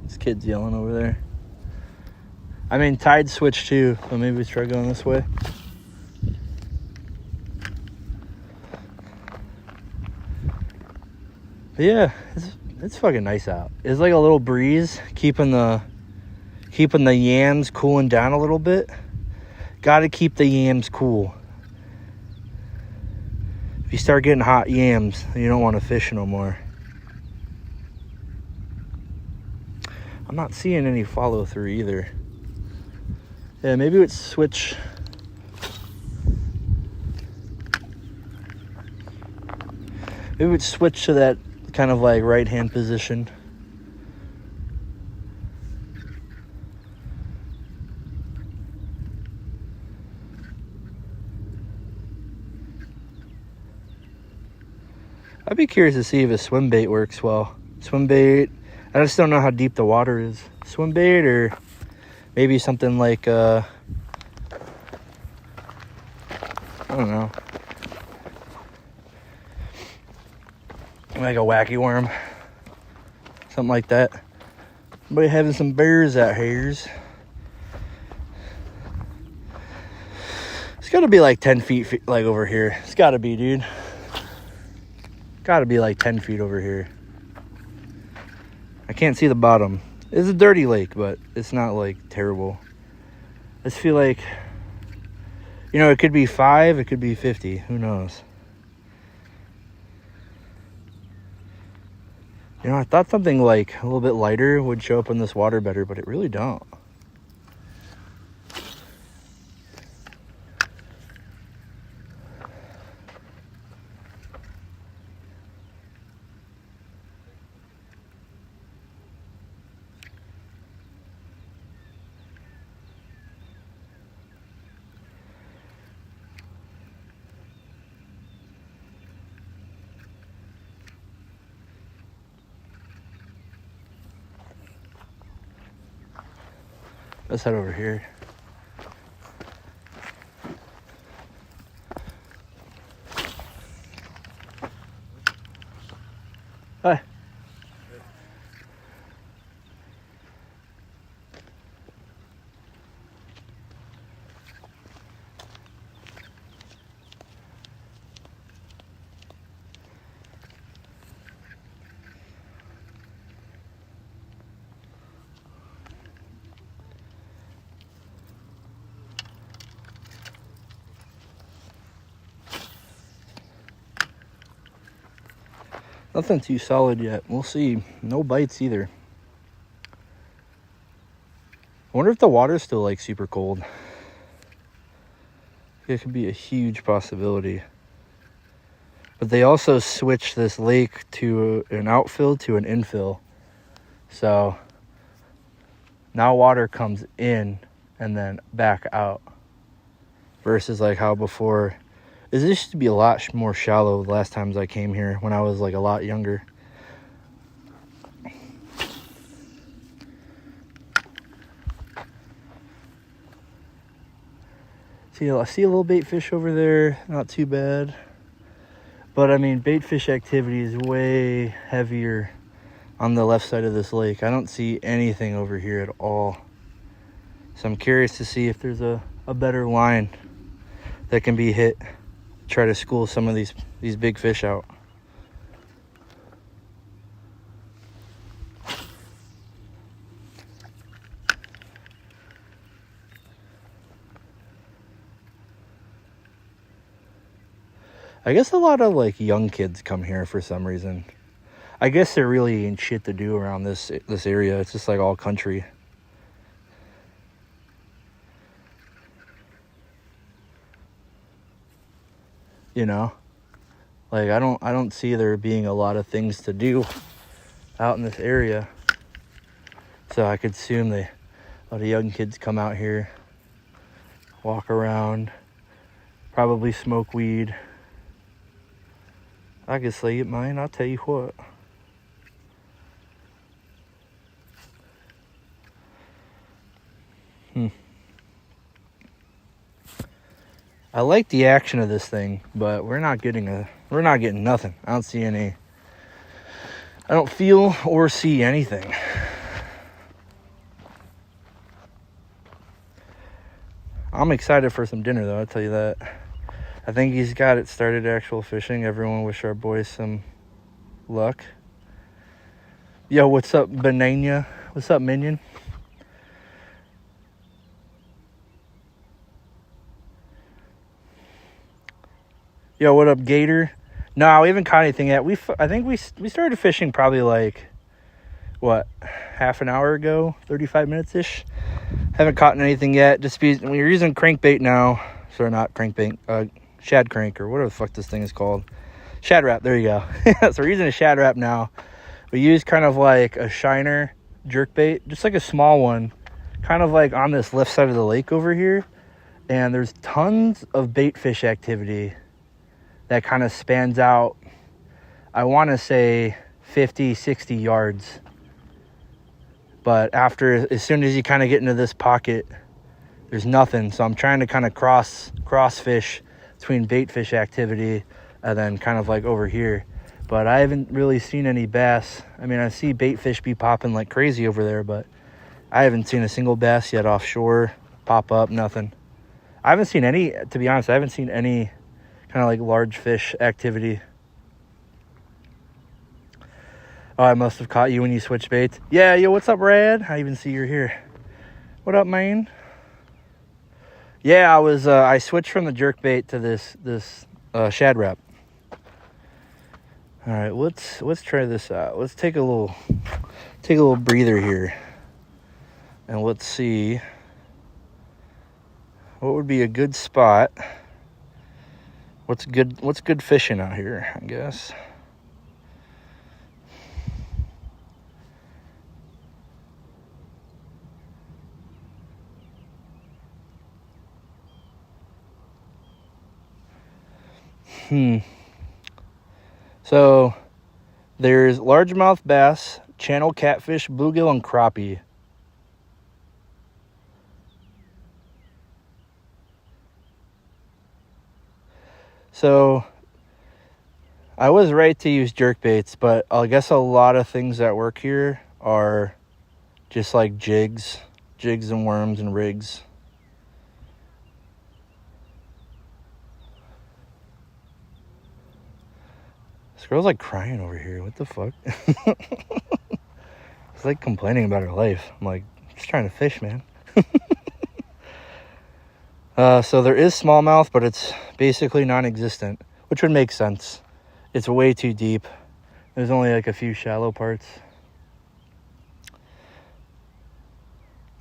This kid's yelling over there. I mean, tide switched too, so maybe we try going this way. But yeah, it's fucking nice out. It's like a little breeze, keeping the yams cooling down a little bit. Gotta keep the yams cool. If you start getting hot yams, you don't want to fish no more. I'm not seeing any follow through either. Yeah, maybe it's switch. Maybe it's switch to that kind of like right hand position. I'd be curious to see if a swim bait works well. Swim bait, I just don't know how deep the water is. Swim bait or maybe something like, I don't know. Like a wacky worm. Something like that. Somebody having some bears out here. It's gotta be like 10 feet like over here. It's gotta be, dude. Gotta be like 10 feet over here. I can't see the bottom. It's a dirty lake, but it's not like terrible. I just feel like, you know, it could be 5, it could be 50. Who knows? You know, I thought something like a little bit lighter would show up in this water better, but it really don't. Let's head over here. Hi. Nothing too solid yet. We'll see. No bites either. I wonder if the water's still like super cold. It could be a huge possibility. But they also switched this lake to an outfill to an infill. So now water comes in and then back out. Versus like how before. This used to be a lot more shallow the last times I came here when I was like a lot younger. See, I see a little bait fish over there, not too bad. But I mean, bait fish activity is way heavier on the left side of this lake. I don't see anything over here at all. So I'm curious to see if there's a better line that can be hit. Try to school some of these big fish out. I guess a lot of like young kids come here for some reason. I guess there really ain't shit to do around this area. It's just like all country. You know, like I don't see there being a lot of things to do out in this area. So I could assume a lot of young kids come out here, walk around, probably smoke weed. I can slay it, mine. I'll tell you what. I like the action of this thing, but we're not getting nothing. I don't see any. I don't feel or see anything. I'm excited for some dinner, though, I'll tell you that. I think he's got it started, actual fishing. Everyone wish our boys some luck. Yo, what's up, Benania? What's up, Minion? Yo, what up, Gator? No, we haven't caught anything yet. I think we started fishing probably like, what, half an hour ago? 35 minutes-ish? Haven't caught anything yet. Just we're using crankbait now. Sorry, not crankbait. Shad crank, or whatever the fuck this thing is called. Shad Rap, there you go. So we're using a Shad Rap now. We use kind of like a Shiner jerkbait, just like a small one, kind of like on this left side of the lake over here. And there's tons of bait fish activity that kind of spans out, I want to say 50, 60 yards. But as soon as you kind of get into this pocket, there's nothing. So I'm trying to kind of cross fish between bait fish activity and then kind of like over here. But I haven't really seen any bass. I mean, I see bait fish be popping like crazy over there, but I haven't seen a single bass yet offshore pop up, nothing. I haven't seen any, to be honest, I haven't seen any kind of like large fish activity. Oh, I must have caught you when you switched baits. Yeah, yo, what's up, Rad? I even see you're here. What up, man? Yeah, I switched from the jerkbait to this Shad Rap. All right, let's try this out. Let's take a little breather here, and let's see what would be a good spot. What's good fishing out here, I guess. So there's largemouth bass, channel catfish, bluegill, and crappie. So I was right to use jerkbaits, but I guess a lot of things that work here are just like jigs and worms and rigs. This girl's like crying over here. What the fuck? It's like complaining about her life. I'm like, just trying to fish, man. So there is smallmouth, but it's basically non-existent, which would make sense. It's way too deep. There's only like a few shallow parts.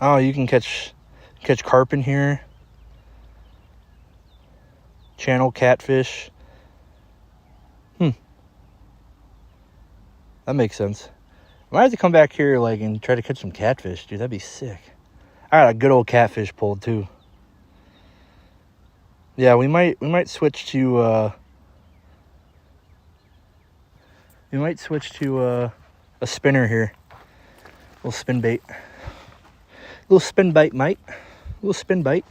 Oh, you can catch carp in here. Channel catfish. That makes sense. I might have to come back here and try to catch some catfish, dude. That'd be sick. I got a good old catfish pulled too. Yeah, we might switch to a spinner here. Little spin bait. Little spin bait, mate. Little spin bait.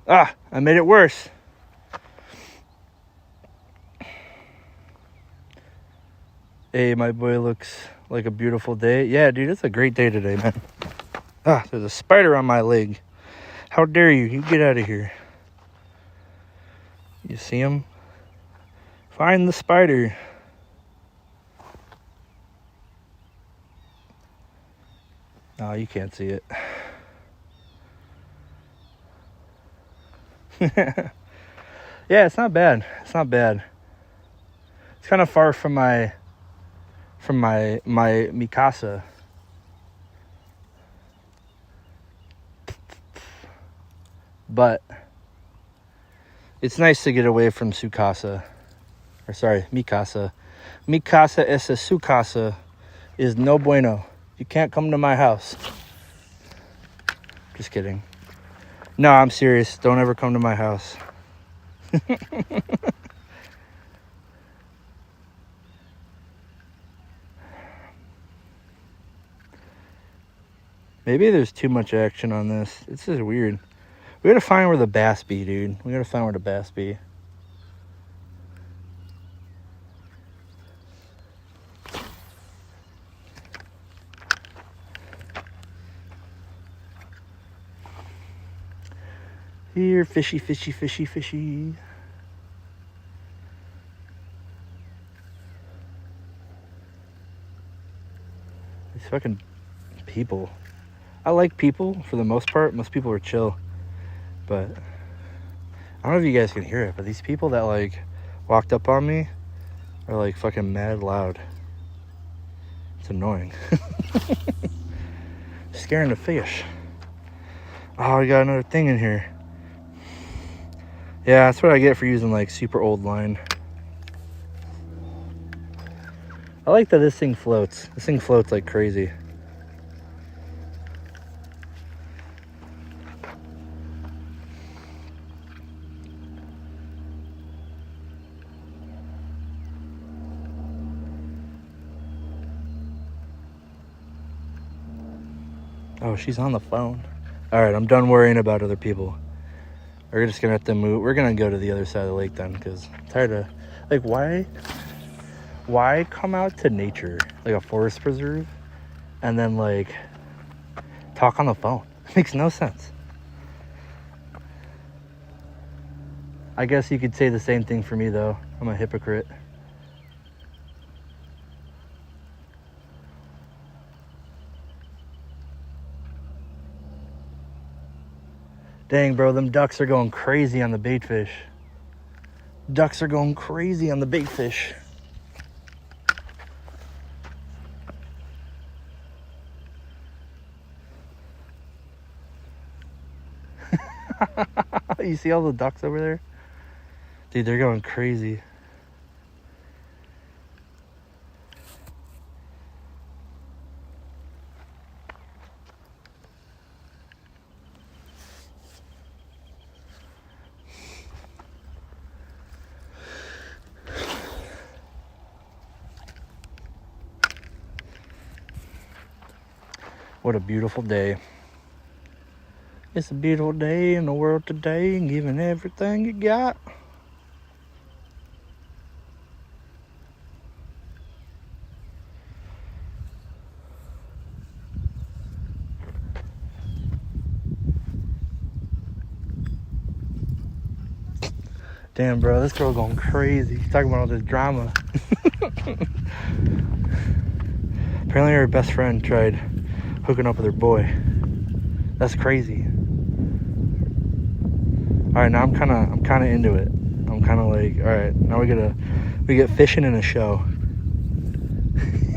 I made it worse. Hey, my boy looks like a beautiful day. Yeah, dude, it's a great day today, man. There's a spider on my leg. How dare you? You get out of here. You see him? Find the spider. No, you can't see it. Yeah, it's not bad. It's not bad. It's kind of far from my Mikasa. But it's nice to get away from Sukasa. Or sorry, mi casa. Mi casa esa su casa is no bueno. You can't come to my house. Just kidding. No, I'm serious. Don't ever come to my house. Maybe there's too much action on this. This is weird. We gotta find where the bass be, dude. We gotta find where the bass be. Here, fishy, fishy, fishy, fishy. These fucking people. I like people for the most part. Most people are chill. But I don't know if you guys can hear it, but these people that like walked up on me are like fucking mad loud. It's annoying. Scaring the fish. Oh, we got another thing in here. Yeah, that's what I get for using like super old line. I like that this thing floats. This thing floats like crazy. Oh, she's on the phone. All right, I'm done worrying about other people. We're just gonna have to move. We're gonna go to the other side of the lake then, because I'm tired of, like, why come out to nature, like a forest preserve, and then like talk on the phone? It makes no sense. I guess you could say the same thing for me though. I'm a hypocrite. Dang, bro, them ducks are going crazy on the bait fish. Ducks are going crazy on the bait fish. You see all the ducks over there? Dude, they're going crazy. What a beautiful day. It's a beautiful day in the world today, and giving everything you got. Damn, bro, this girl going crazy. She's talking about all this drama. Apparently her best friend tried hooking up with her boy. That's crazy. All right, now I'm kind of into it. I'm kind of like, all right, now we get fishing in a show.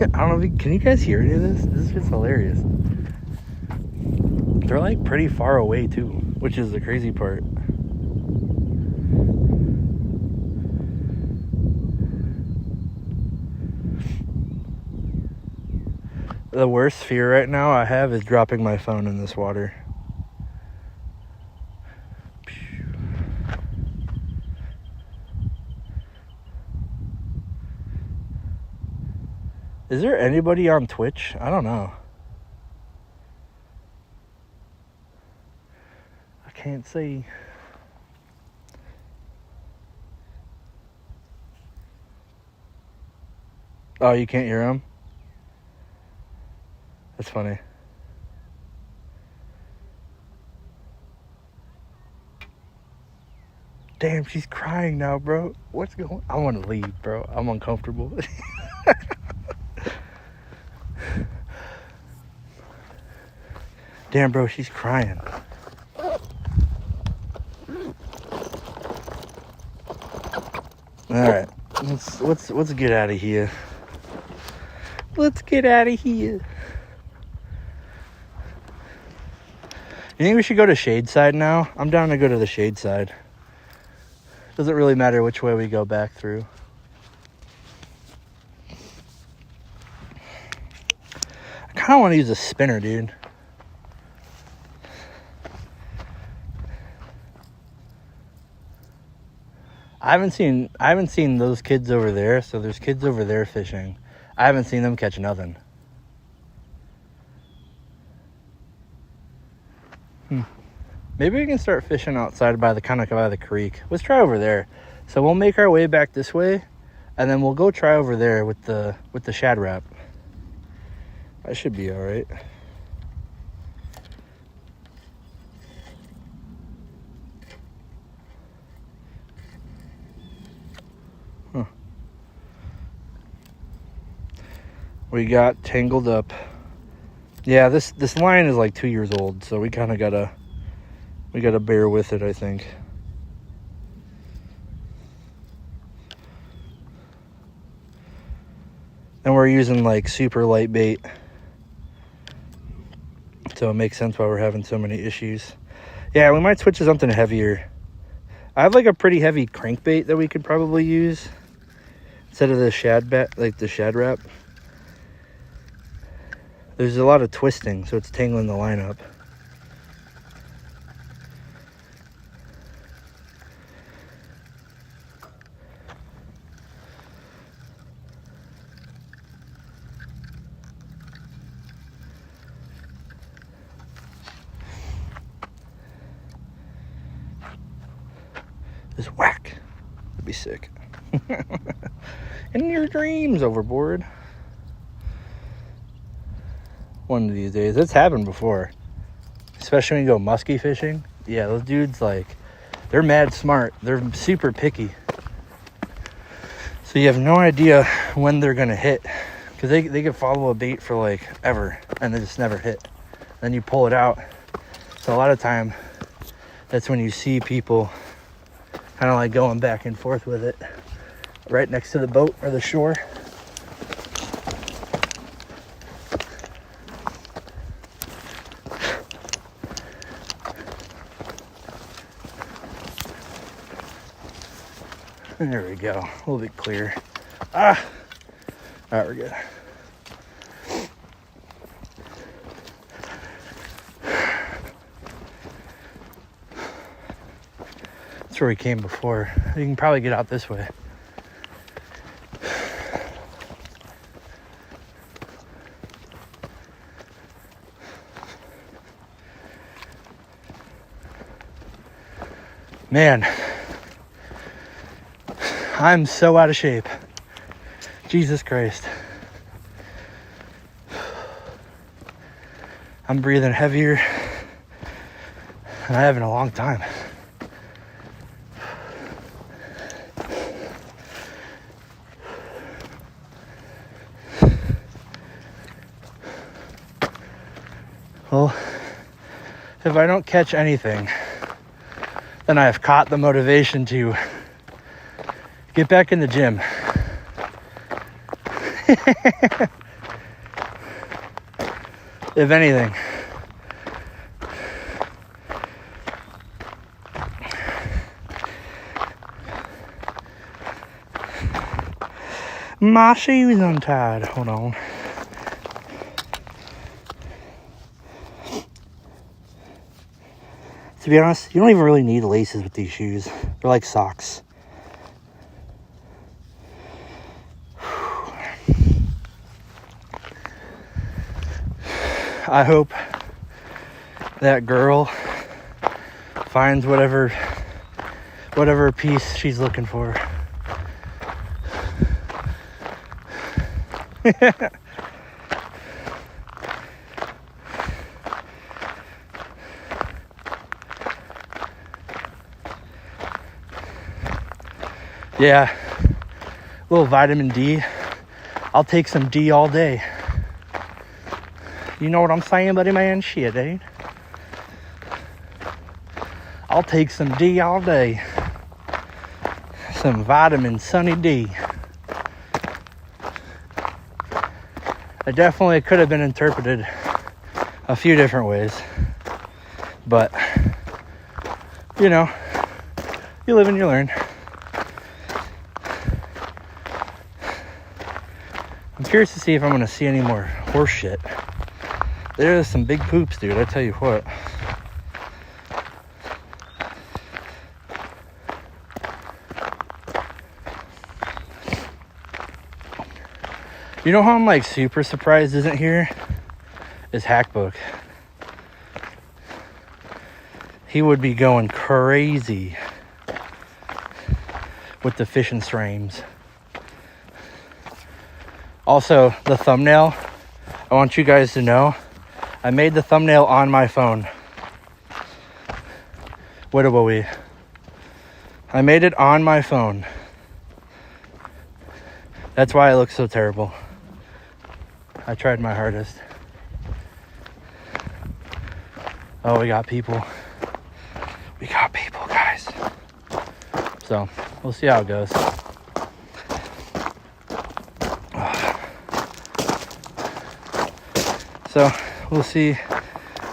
I don't know can you guys hear any of this? This is just hilarious. They're like pretty far away too, which is the crazy part. The worst fear right now I have is dropping my phone in this water. Is there anybody on Twitch? I don't know. I can't see. Oh, you can't hear him? That's funny. Damn, she's crying now, bro. What's going on? I want to leave, bro. I'm uncomfortable. Damn, bro, she's crying. All right, let's get out of here. Let's get out of here. You think we should go to Shade Side now? I'm down to go to the Shade Side. Doesn't really matter which way we go back through. kind of want to use a spinner, dude. I haven't seen those kids over there. So there's kids over there fishing. I haven't seen them catch nothing. Maybe we can start fishing outside by the creek. Let's try over there. So we'll make our way back this way, and then we'll go try over there with the Shad Rap. That should be all right. We got tangled up. Yeah, this line is like 2 years old, so we kind of gotta bear with it, I think. And we're using like super light bait, so it makes sense why we're having so many issues. Yeah, we might switch to something heavier. I have like a pretty heavy crankbait that we could probably use instead of the Shad Rap. There's a lot of twisting, so it's tangling the line up. Just whack. That'd be sick. In your dreams, overboard. One of these days. It's happened before. Especially when you go muskie fishing. Yeah, those dudes, like, they're mad smart. They're super picky. So you have no idea when they're going to hit. Because they can follow a bait for, like, ever. And they just never hit. Then you pull it out. So a lot of time, that's when you see people kind of like going back and forth with it. Right next to the boat or the shore. There we go. A little bit clearer. All right, we're good. That's where we came before. You can probably get out this way. Man, I'm so out of shape. Jesus Christ. I'm breathing heavier than I have in a long time. Well, if I don't catch anything, then I have caught the motivation to get back in the gym. If anything. My shoes untied. Hold on. To be honest, you don't even really need laces with these shoes. They're like socks. I hope that girl finds whatever piece she's looking for. Yeah, a little vitamin D. I'll take some D all day. You know what I'm saying, buddy man? Shit, dude. I'll take some D all day. Some vitamin Sunny D. It definitely could have been interpreted a few different ways. But, you know, you live and you learn. I'm curious to see if I'm going to see any more horse shit. There's some big poops, dude. I tell you what. You know how I'm like super surprised isn't here? Is Hackbook. He would be going crazy with the fishing streams. Also, the thumbnail, I want you guys to know, I made the thumbnail on my phone. Widowbowie. I made it on my phone. That's why it looks so terrible. I tried my hardest. Oh, we got people. We got people, guys. So, we'll see how it goes. So, we'll see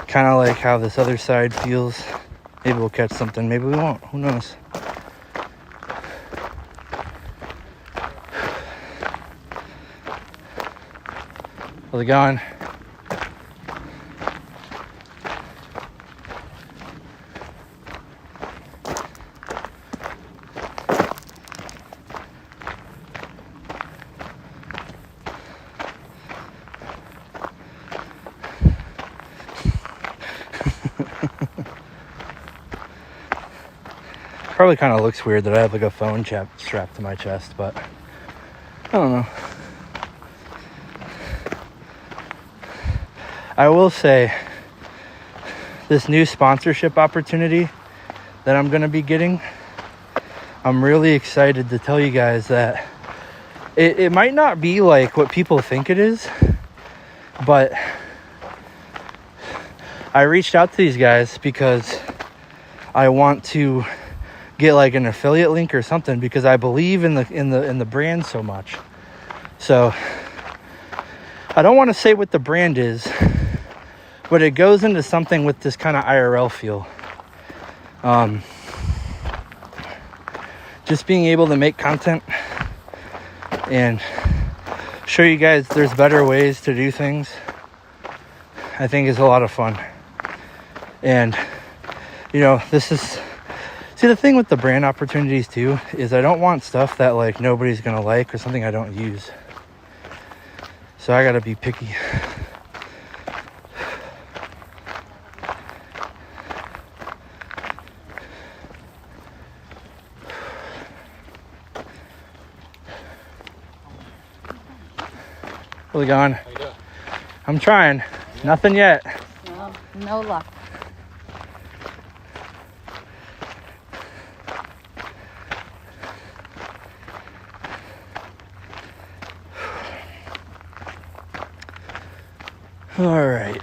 kind of like how this other side feels. Maybe we'll catch something. Maybe we won't. Who knows? How's it going? Probably kind of looks weird that I have like a phone strapped to my chest, but I don't know. I will say this new sponsorship opportunity that I'm going to be getting, I'm really excited to tell you guys that it might not be like what people think it is, but I reached out to these guys because I want to get like an affiliate link or something because I believe in the brand so much. So I don't want to say what the brand is, but it goes into something with this kind of IRL feel. Just being able to make content and show you guys there's better ways to do things, I think is a lot of fun. And you know, see, the thing with the brand opportunities too is I don't want stuff that like nobody's gonna like or something I don't use. So I gotta be picky. How's it going? How you doing? I'm trying. Nothing yet. No luck. All right.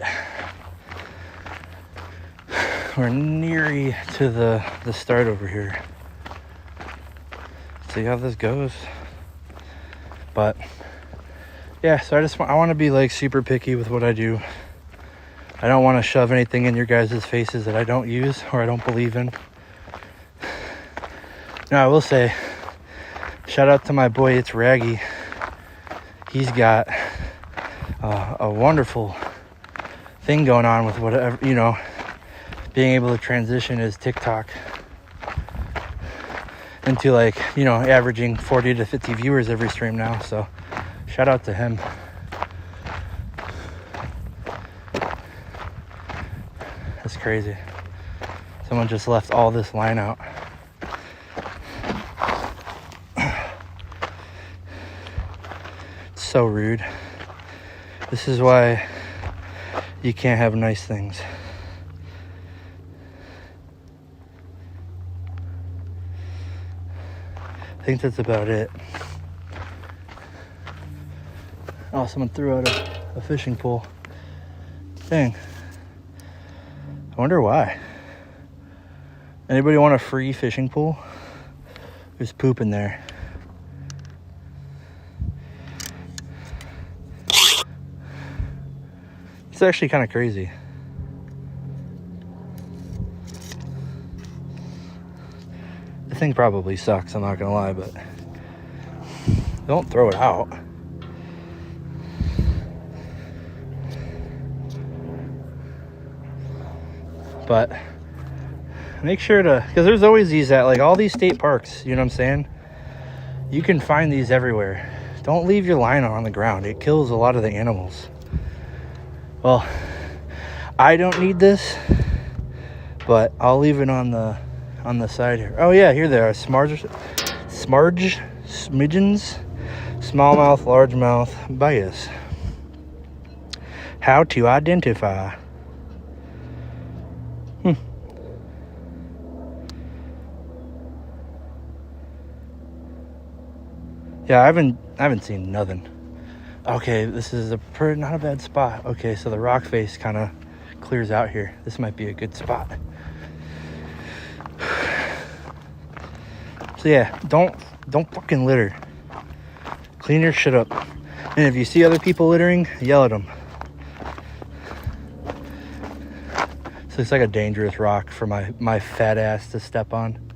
We're near to the start over here. See how this goes. But yeah, so I want to be like super picky with what I do. I don't want to shove anything in your guys' faces that I don't use or I don't believe in. Now I will say, shout out to my boy, it's Raggy. He's got a wonderful thing going on with whatever, you know, being able to transition his TikTok into like, you know, averaging 40 to 50 viewers every stream now. So shout out to him. That's crazy. Someone just left all this line out. It's so rude. This is why you can't have nice things. I think that's about it. Oh, someone threw out a fishing pole. Dang. I wonder why. Anybody want a free fishing pole? There's poop in there. It's actually kind of crazy. The thing probably sucks, I'm not gonna lie, but don't throw it out. But make sure to, because there's always these at like all these state parks, you know what I'm saying? You can find these everywhere. Don't leave your line on the ground. It kills a lot of the animals. Well, I don't need this, but I'll leave it on the side here. Oh yeah, here they are. Smidgens, smallmouth, largemouth bias. How to identify. Yeah, I haven't seen nothing. Okay, this is not a bad spot. Okay, so the rock face kind of clears out here. This might be a good spot. So yeah, don't fucking litter. Clean your shit up. And if you see other people littering, yell at them. So it's like a dangerous rock for my fat ass to step on.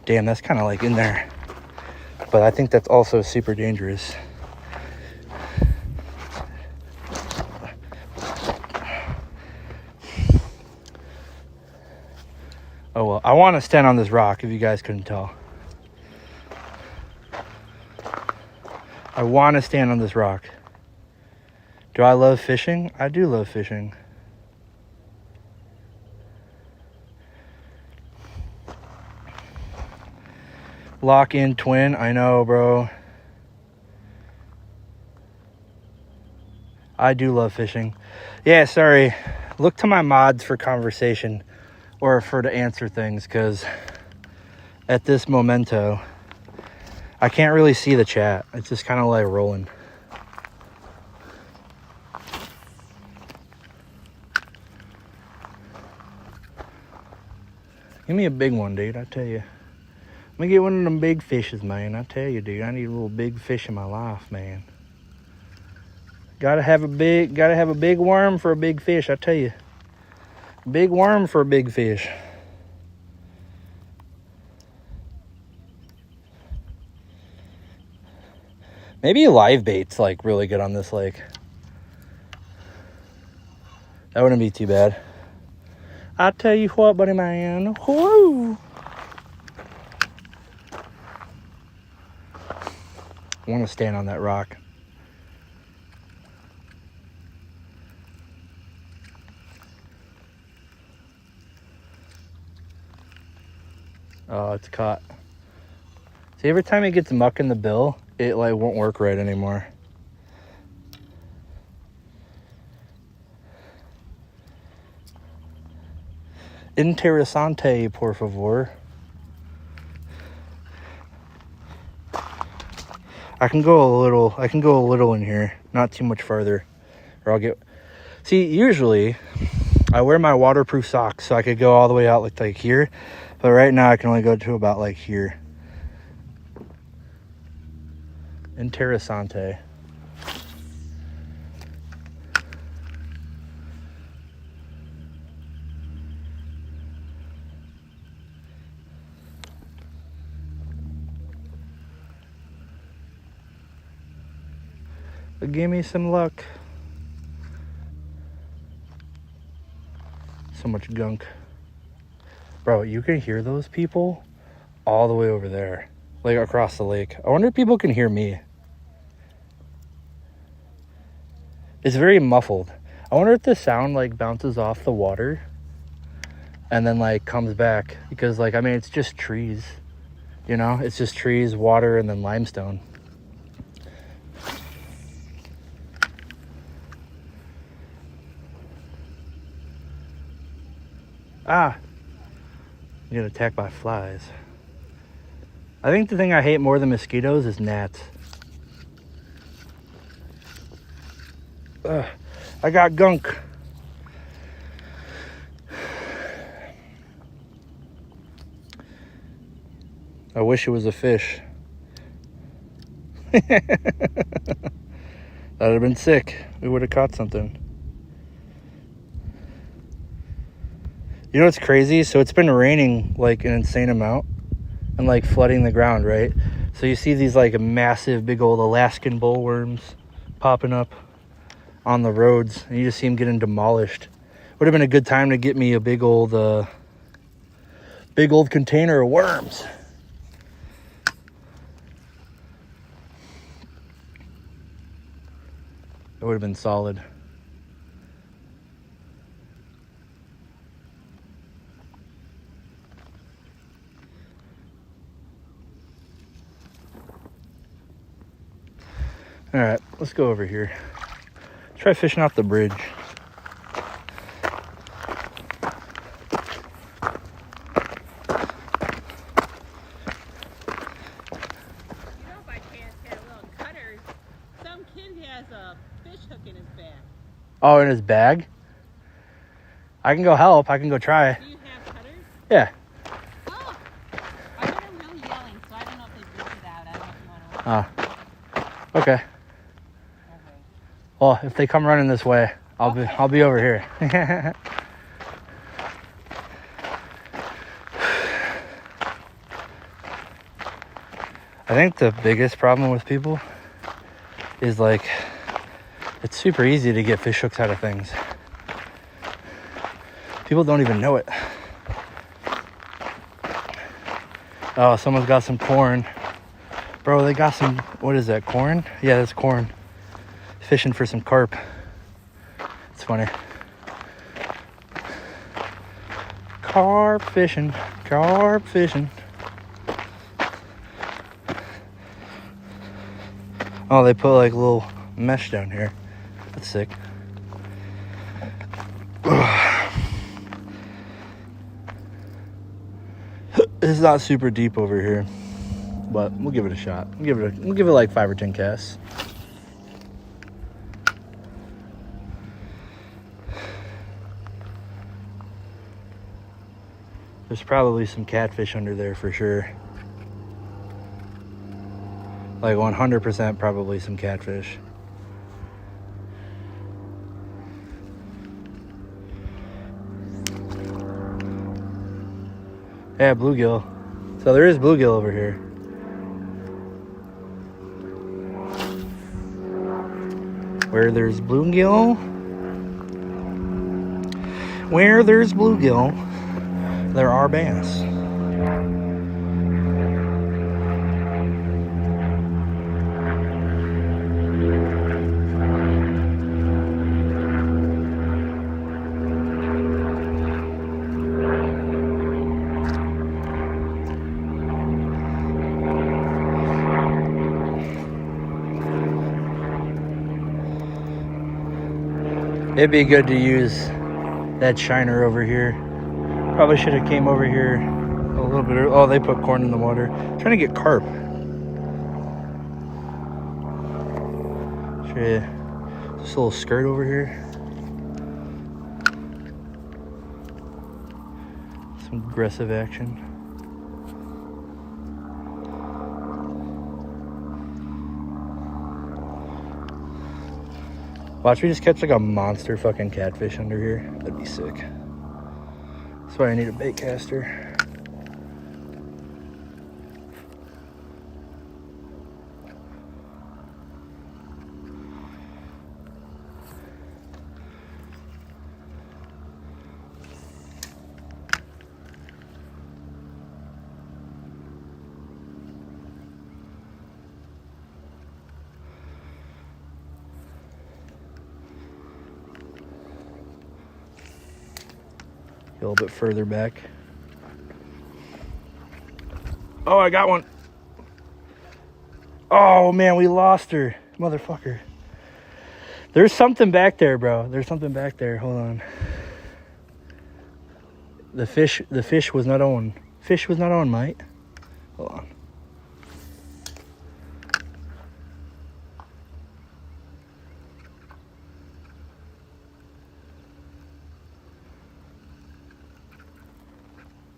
Damn, that's kind of like in there. But I think that's also super dangerous. Oh well, I want to stand on this rock if you guys couldn't tell. I want to stand on this rock. Do I love fishing? I do love fishing. Lock in twin. I know, bro. I do love fishing. Yeah, sorry. Look to my mods for conversation or for to answer things, because at this momento, I can't really see the chat. It's just kind of like rolling. Give me a big one, dude. I tell you. Let me get one of them big fishes, man. I tell you, dude, I need a little big fish in my life, man. Gotta have a big worm for a big fish, I tell you. Big worm for a big fish. Maybe live bait's like really good on this lake. That wouldn't be too bad. I tell you what, buddy man. Whoo! I want to stand on that rock. Oh, it's caught. See, every time it gets muck in the bill, it like won't work right anymore. Interesante, por favor. I can go a little in here, not too much farther, or I'll get. See, usually I wear my waterproof socks so I could go all the way out like here, but right now I can only go to about like here. Interessante. But give me some luck. So much gunk. Bro, you can hear those people all the way over there, like across the lake. I wonder if people can hear me. It's very muffled. I wonder if the sound like bounces off the water and then like comes back, because like, I mean, it's just trees, you know, it's just trees, water, and then limestone. Ah, you get attacked by flies. I think the thing I hate more than mosquitoes is gnats. Ugh, I got gunk. I wish it was a fish. That'd have been sick. We would have caught something. You know what's crazy? So it's been raining like an insane amount and like flooding the ground, right? So you see these like massive big old Alaskan bullworms popping up. on the roads, and you just see them getting demolished. Would have been a good time to get me a big old container of worms. It would have been solid. All right, let's go over here. Try fishing off the bridge. You know, if I can't have little cutters, some kid has a fish hook in his bag. Oh, in his bag? I can go help. I can go try. Do you have cutters? Yeah. Oh, I heard them really yelling, so I don't know if they blew it out. I don't know if you want to. Okay. Well, if they come running this way, I'll be over here. I think the biggest problem with people is like it's super easy to get fish hooks out of things. People don't even know it. Oh, someone's got some corn. Bro, they got some, what is that, corn? Yeah, that's corn. Fishing for some carp. It's funny. Carp fishing, carp fishing. Oh, they put like a little mesh down here. That's sick. It's not super deep over here, but we'll give it a shot. We'll give it like 5 or 10 casts. There's probably some catfish under there for sure. Like 100% probably some catfish. Yeah, bluegill. So there is bluegill over here. Where there's bluegill, there are bass. It'd be good to use that shiner over here. Probably should have came over here a little bit. Oh, they put corn in the water. Trying to get carp. Show you this little skirt over here. Some aggressive action. Watch me just catch like a monster fucking catfish under here. That'd be sick. That's why I need a bait caster. A little bit further back. Oh, I got one. Oh man, we lost her, motherfucker. There's something back there, bro. There's something back there. Hold on. The fish was not on. Fish was not on, mate. Hold on.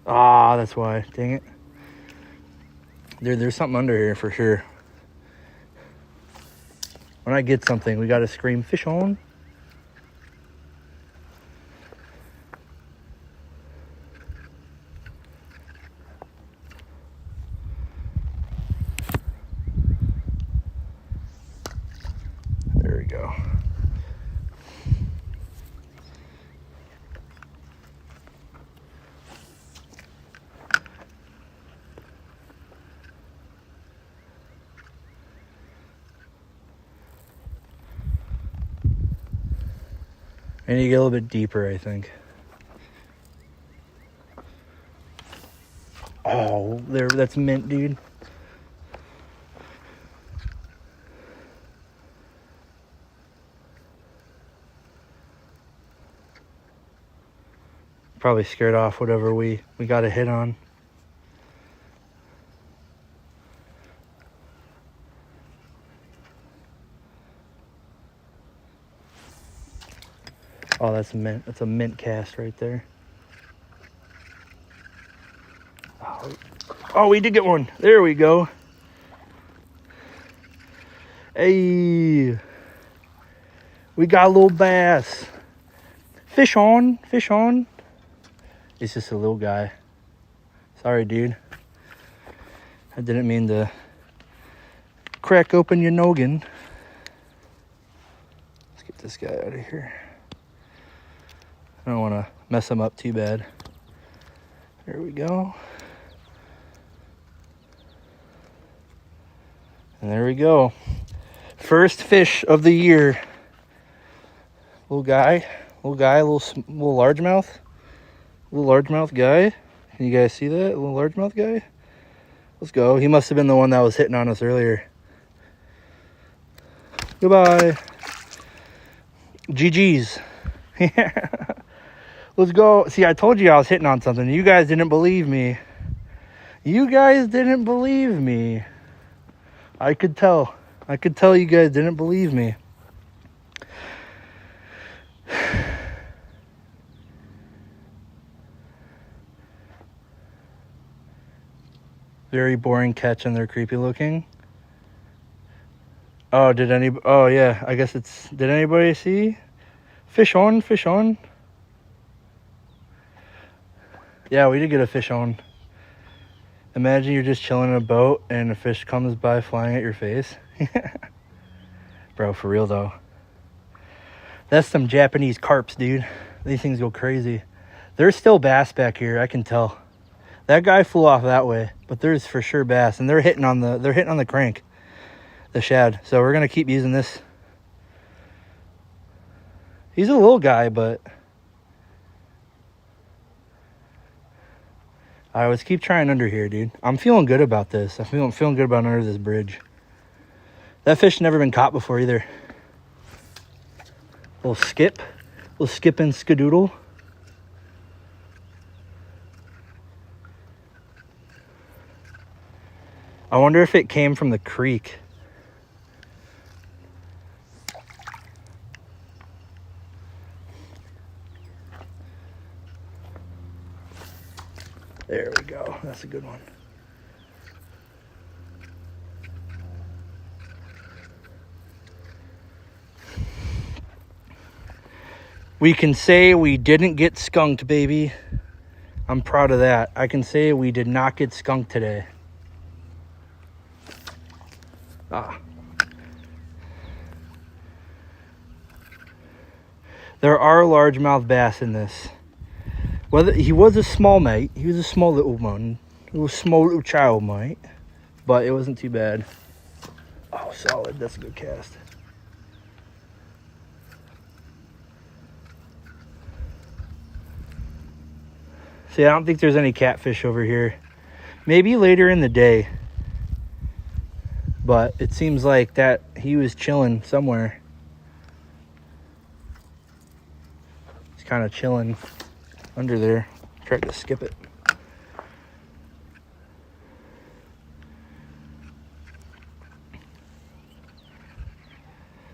Ah, that's why. Dang it. There's something under here for sure. When I get something, we gotta scream, fish on. There we go. I need to get a little bit deeper, I think. Oh, there, that's mint, dude. Probably scared off whatever we got a hit on. Oh, that's mint. That's a mint cast right there. Oh, we did get one. There we go. Hey, we got a little bass. Fish on, fish on. It's just a little guy. Sorry, dude. I didn't mean to crack open your noggin. Let's get this guy out of here. I don't want to mess him up too bad. There we go. And there we go. First fish of the year. Little guy, little largemouth. Little largemouth guy. Can you guys see that? Little largemouth guy. Let's go. He must have been the one that was hitting on us earlier. Goodbye. GG's. Let's go. See, I told you I was hitting on something. You guys didn't believe me. You guys didn't believe me. I could tell. I could tell you guys didn't believe me. Very boring catch and they're creepy looking. Oh, oh yeah, I guess it's, did anybody see? Fish on, fish on. Yeah, we did get a fish on. Imagine you're just chilling in a boat and a fish comes by flying at your face. Bro, for real though. That's some Japanese carps, dude. These things go crazy. There's still bass back here, I can tell. That guy flew off that way, but there's for sure bass, and they're hitting on the crank, the shad. So we're gonna keep using this. He's a little guy, but I always keep trying under here, dude. I'm feeling good about this. I'm feeling good about under this bridge. That fish never been caught before either. Little skip and skadoodle. I wonder if it came from the creek. There we go. That's a good one. We can say we didn't get skunked, baby. I'm proud of that. I can say we did not get skunked today. There are largemouth bass in this. Whether he was a small mate, he was a small little one, it was a small little child mate, but it wasn't too bad. Oh, solid. That's a good cast. See, I don't think there's any catfish over here. Maybe later in the day. But it seems like that he was chilling somewhere. He's kind of chilling under there. Tried to skip it.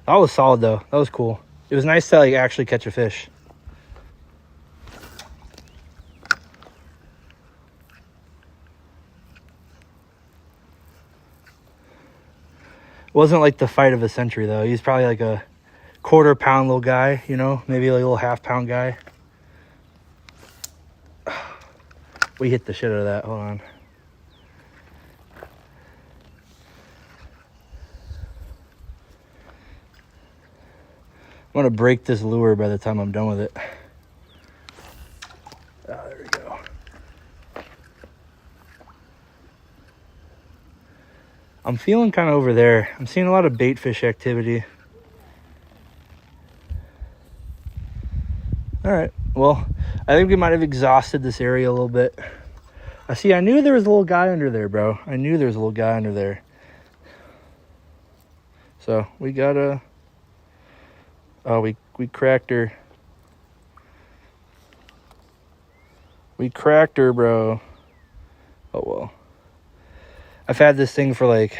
That was solid though. That was cool. It was nice to like actually catch a fish. Wasn't like the fight of a century though. He's probably like a quarter-pound little guy, you know, maybe like a little half-pound guy. We hit the shit out of that. Hold on. I'm gonna break this lure by the time I'm done with it. Ah, there we go. I'm feeling kind of over there. I'm seeing a lot of bait fish activity. All right. Well, I think we might have exhausted this area a little bit. I knew there was a little guy under there, bro. I knew there was a little guy under there. So we gotta. Oh, we cracked her. We cracked her, bro. Oh well. I've had this thing for like.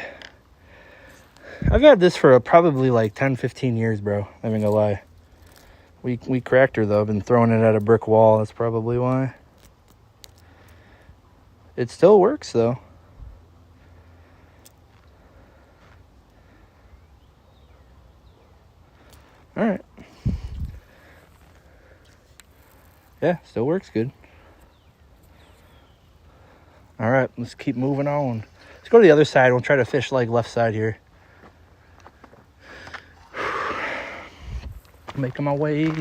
I've had this for probably like 10, 15 years, bro. I ain't gonna lie. We cracked her though. I've been throwing it at a brick wall. That's probably why. It still works though. All right. Yeah, still works good. All right, let's keep moving on. Let's go to the other side. We'll try to fish like left side here. Making my way.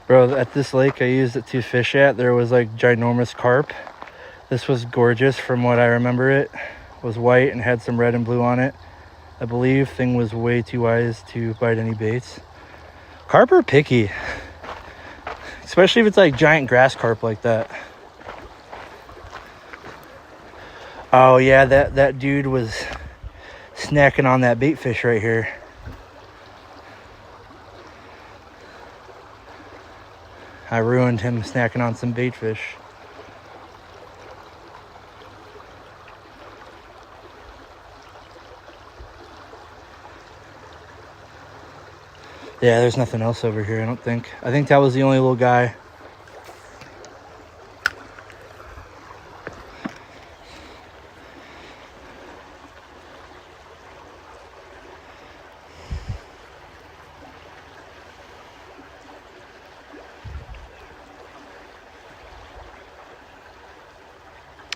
Bro, at this lake I used it to fish at, there was like ginormous carp. This was gorgeous from what I remember. It was white and had some red and blue on it. I believe thing was way too wise to bite any baits. Carp are picky, especially if it's like giant grass carp like that. Oh yeah, that dude was snacking on that bait fish right here. I ruined him snacking on some bait fish. Yeah, there's nothing else over here, I don't think. I think that was the only little guy.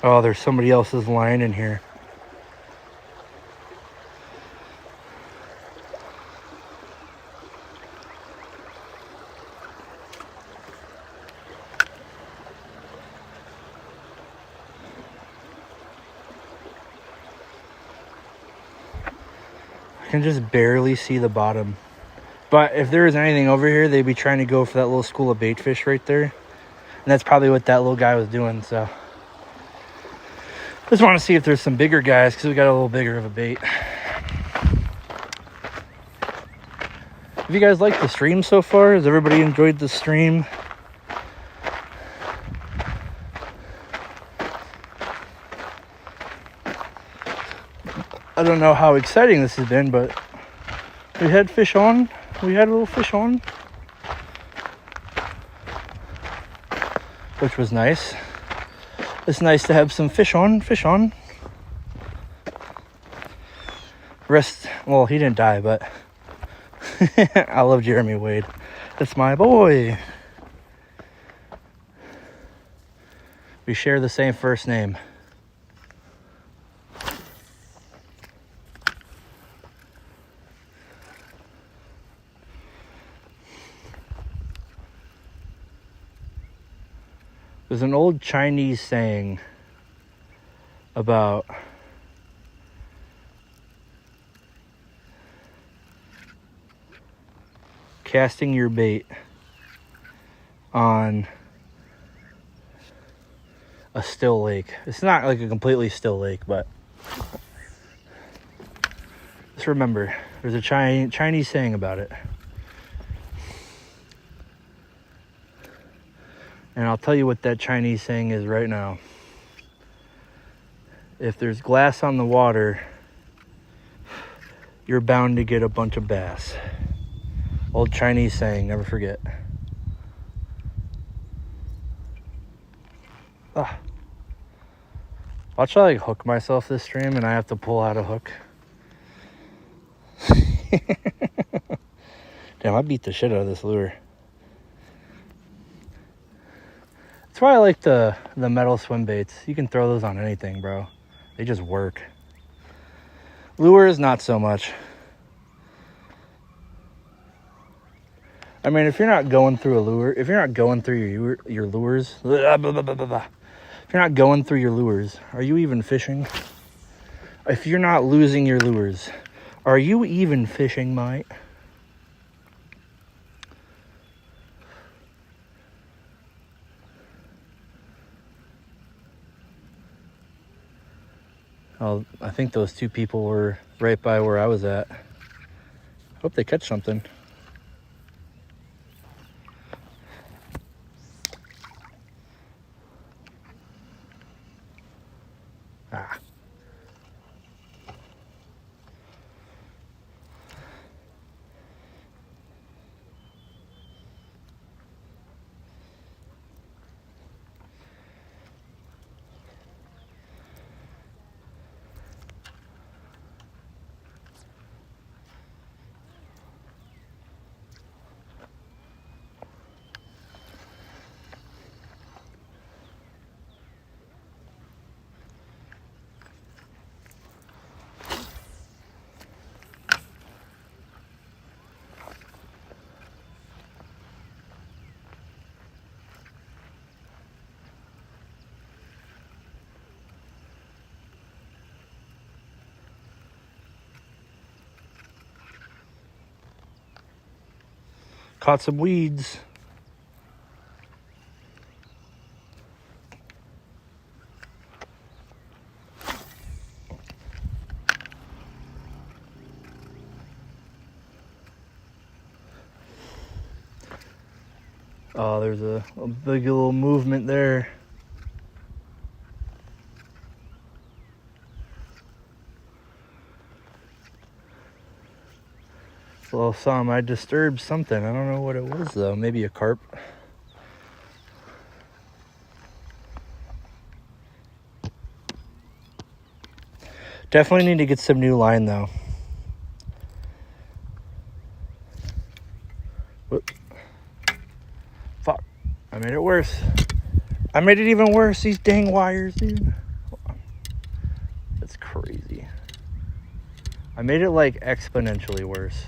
Oh, there's somebody else's line in here. I can just barely see the bottom. But if there was anything over here, they'd be trying to go for that little school of bait fish right there. And that's probably what that little guy was doing, so. Just want to see if there's some bigger guys because we got a little bigger of a bait. Have you guys liked the stream so far? Has everybody enjoyed the stream? I don't know how exciting this has been, but we had fish on. We had a little fish on, which was nice. It's nice to have some fish on. Rest, well, he didn't die, but I love Jeremy Wade. That's my boy. We share the same first name. There's an old Chinese saying about casting your bait on a still lake. It's not like a completely still lake, but just remember, there's a Chinese saying about it. And I'll tell you what that Chinese saying is right now. If there's glass on the water, you're bound to get a bunch of bass. Old Chinese saying, never forget. Ah. Watch I like hook myself this stream and I have to pull out a hook. Damn, I beat the shit out of this lure. That's why I like the metal swim baits. You can throw those on anything, bro. They just work. Lures, not so much. I mean, if you're not going through a lure, if you're not going through your lures, if If you're not going through your lures, are you even fishing? If you're not losing your lures, are you even fishing, mate? Oh, I think those two people were right by where I was at. Hope they catch something. Ah. Caught some weeds. Oh, there's a big little movement there. Well, some I disturbed something. I don't know what it was though. Maybe a carp. Definitely need to get some new line though. Whoop. Fuck. I made it worse. I made it even worse. These dang wires, dude. That's crazy. I made it like exponentially worse.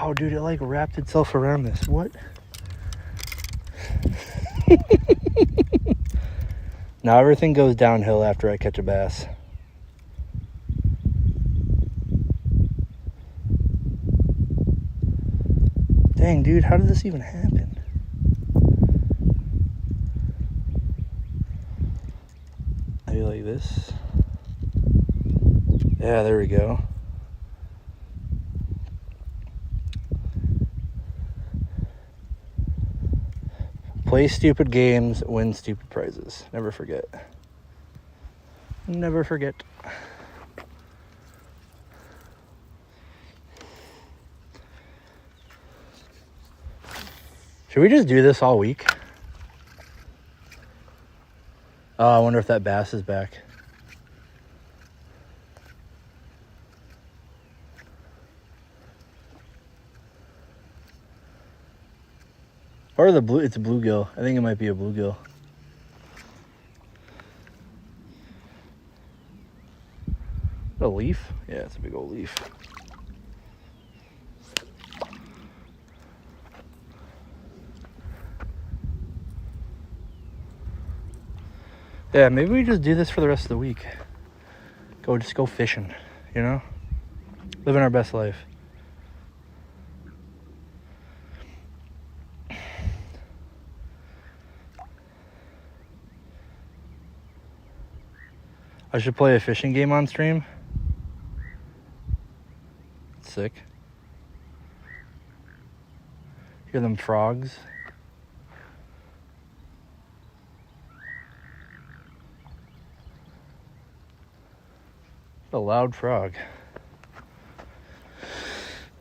Oh, dude, it like wrapped itself around this. What? Now everything goes downhill after I catch a bass. Dang, dude, how did this even happen? Maybe like this. Yeah, there we go. Play stupid games, win stupid prizes. Never forget. Never forget. Should we just do this all week? Oh, I wonder if that bass is back. Or the blue, it's a bluegill. I think it might be a bluegill. A leaf? Yeah, it's a big old leaf. Yeah, maybe we just do this for the rest of the week. Just go fishing, you know? Living our best life. I should play a fishing game on stream. Sick. Hear them frogs. A loud frog.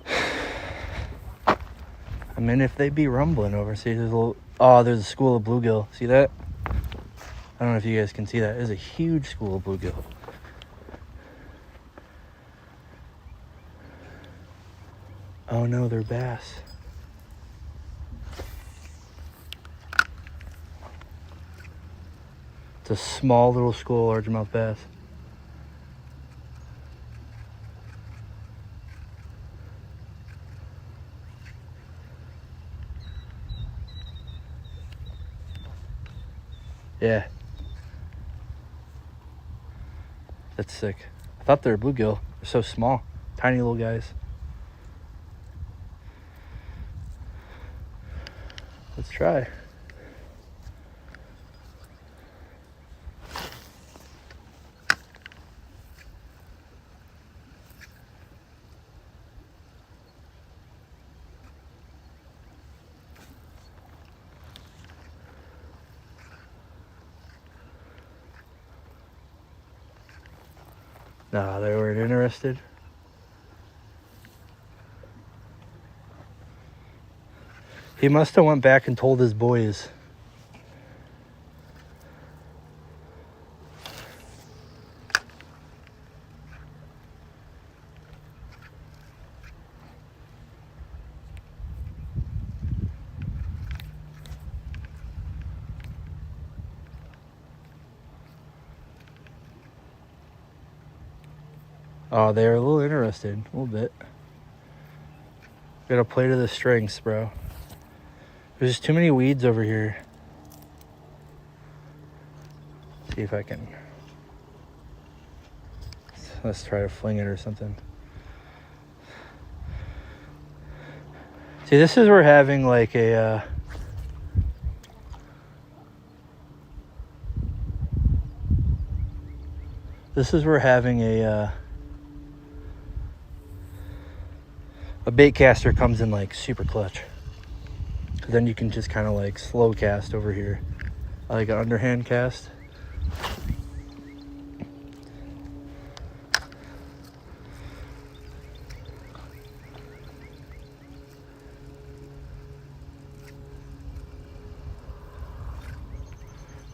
I mean, if they be rumbling over, see, there's a little. Oh, there's a school of bluegill. See that? I don't know if you guys can see that. There's a huge school of bluegill. Oh no, they're bass. It's a small little school of largemouth bass. Yeah. That's sick. I thought they were bluegill. They're so small. Tiny little guys. Let's try. Nah, they weren't interested. He must have went back and told his boys. Oh, they were a little interested. A little bit. Gotta play to the strengths, bro. There's just too many weeds over here. See if I can. Let's try to fling it or something. See, this is where having like a bait caster comes in like super clutch. 'Cause then you can just kind of like slow cast over here. I like an underhand cast.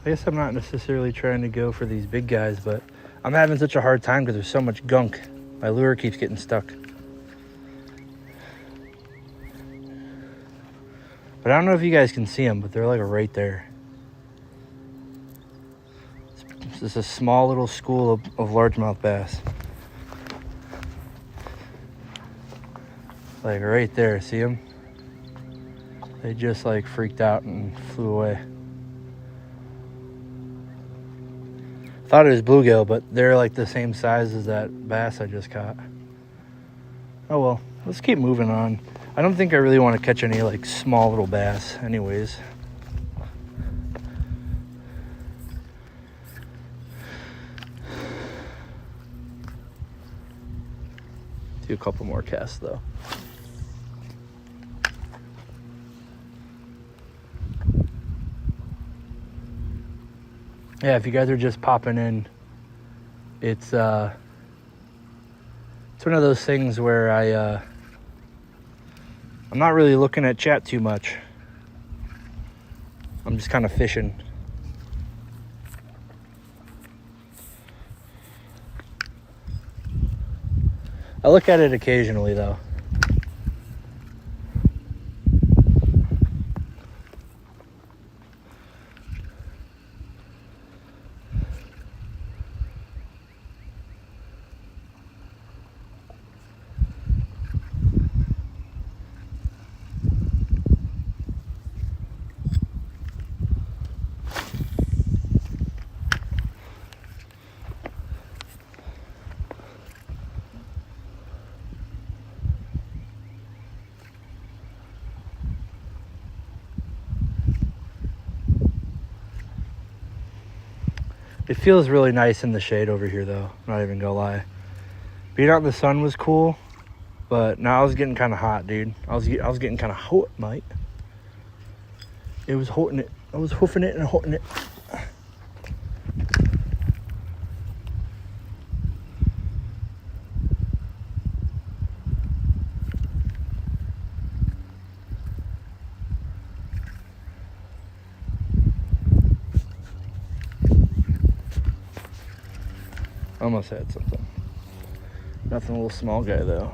I guess I'm not necessarily trying to go for these big guys, but I'm having such a hard time because there's so much gunk. My lure keeps getting stuck. But I don't know if you guys can see them, but they're like right there. This is a small little school of largemouth bass. Like right there, see them? They just like freaked out and flew away. Thought it was bluegill, but they're like the same size as that bass I just caught. Oh well, let's keep moving on. I don't think I really want to catch any like small little bass anyways. Do a couple more casts though. Yeah, if you guys are just popping in, it's one of those things where I'm not really looking at chat too much. I'm just kind of fishing. I look at it occasionally though. It feels really nice in the shade over here though, not even gonna lie. Being out in the sun was cool, but now I was getting kind of hot, dude. I was getting kind of hot, mate. It was hoting it. I was hoofing it and hoting it. Almost had something. Nothing, a little small guy though.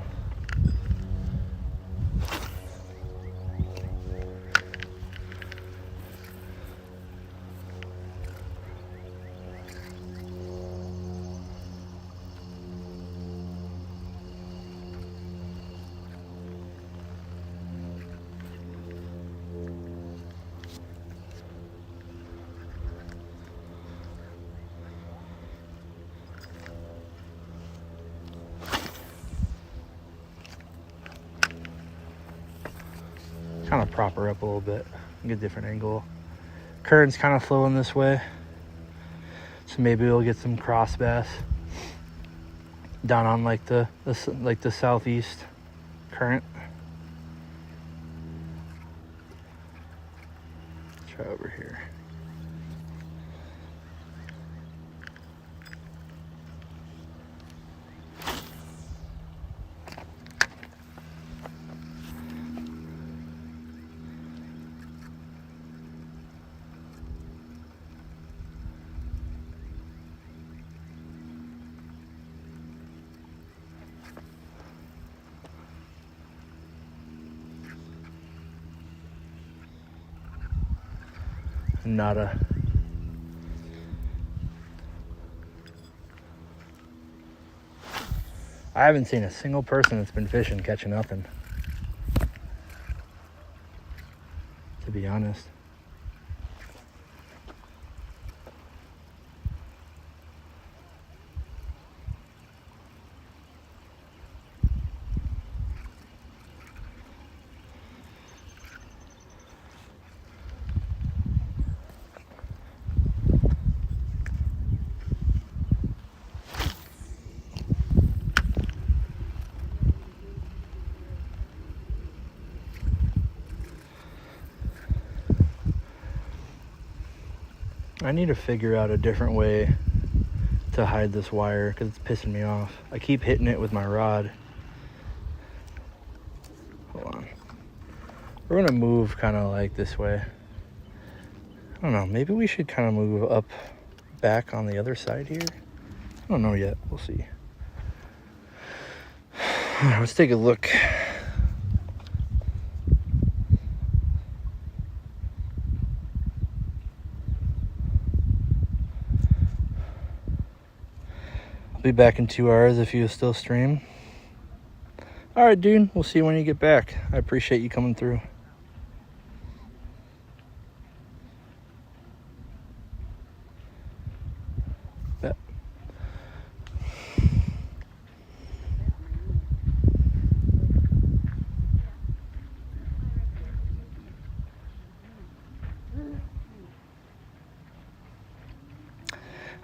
prop her up a little bit, get a different angle. Current's kind of flowing this way, so maybe we'll get some cross bass down on like the southeast current. Let's try over here. Nada. I haven't seen a single person that's been fishing catching nothing, to be honest. I need to figure out a different way to hide this wire because it's pissing me off. I keep hitting it with my rod. Hold on. We're gonna move kind of like this way. I don't know, maybe we should kind of move up back on the other side here. I don't know yet, we'll see. Let's take a look. I'll be back in 2 hours if you still stream. All right, dude, we'll see you when you get back. I appreciate you coming through. Bet.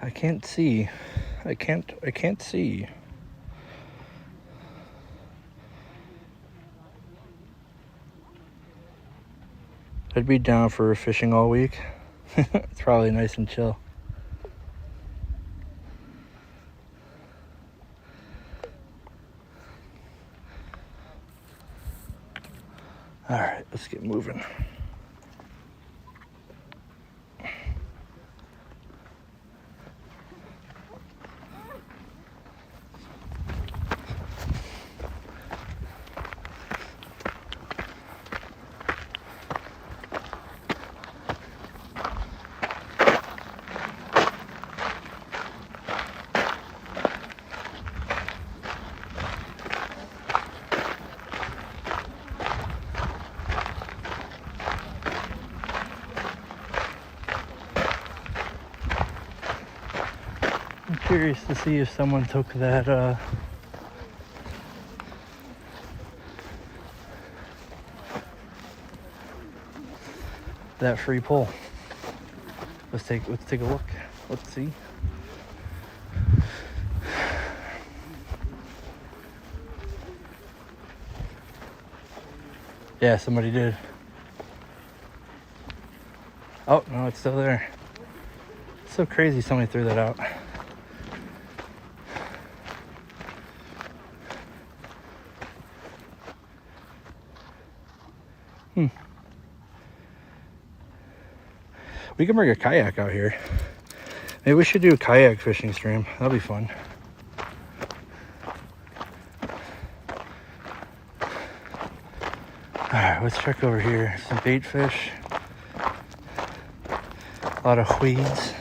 I can't see. I can't see. I'd be down for fishing all week. It's probably nice and chill. All right, let's get moving. I'm curious to see if someone took that that free pull. Let's take a look. Let's see. Yeah, somebody did. Oh, no, it's still there. It's so crazy somebody threw that out. We can bring a kayak out here. Maybe we should do a kayak fishing stream. That'll be fun. Alright, let's check over here. Some bait fish. A lot of weeds.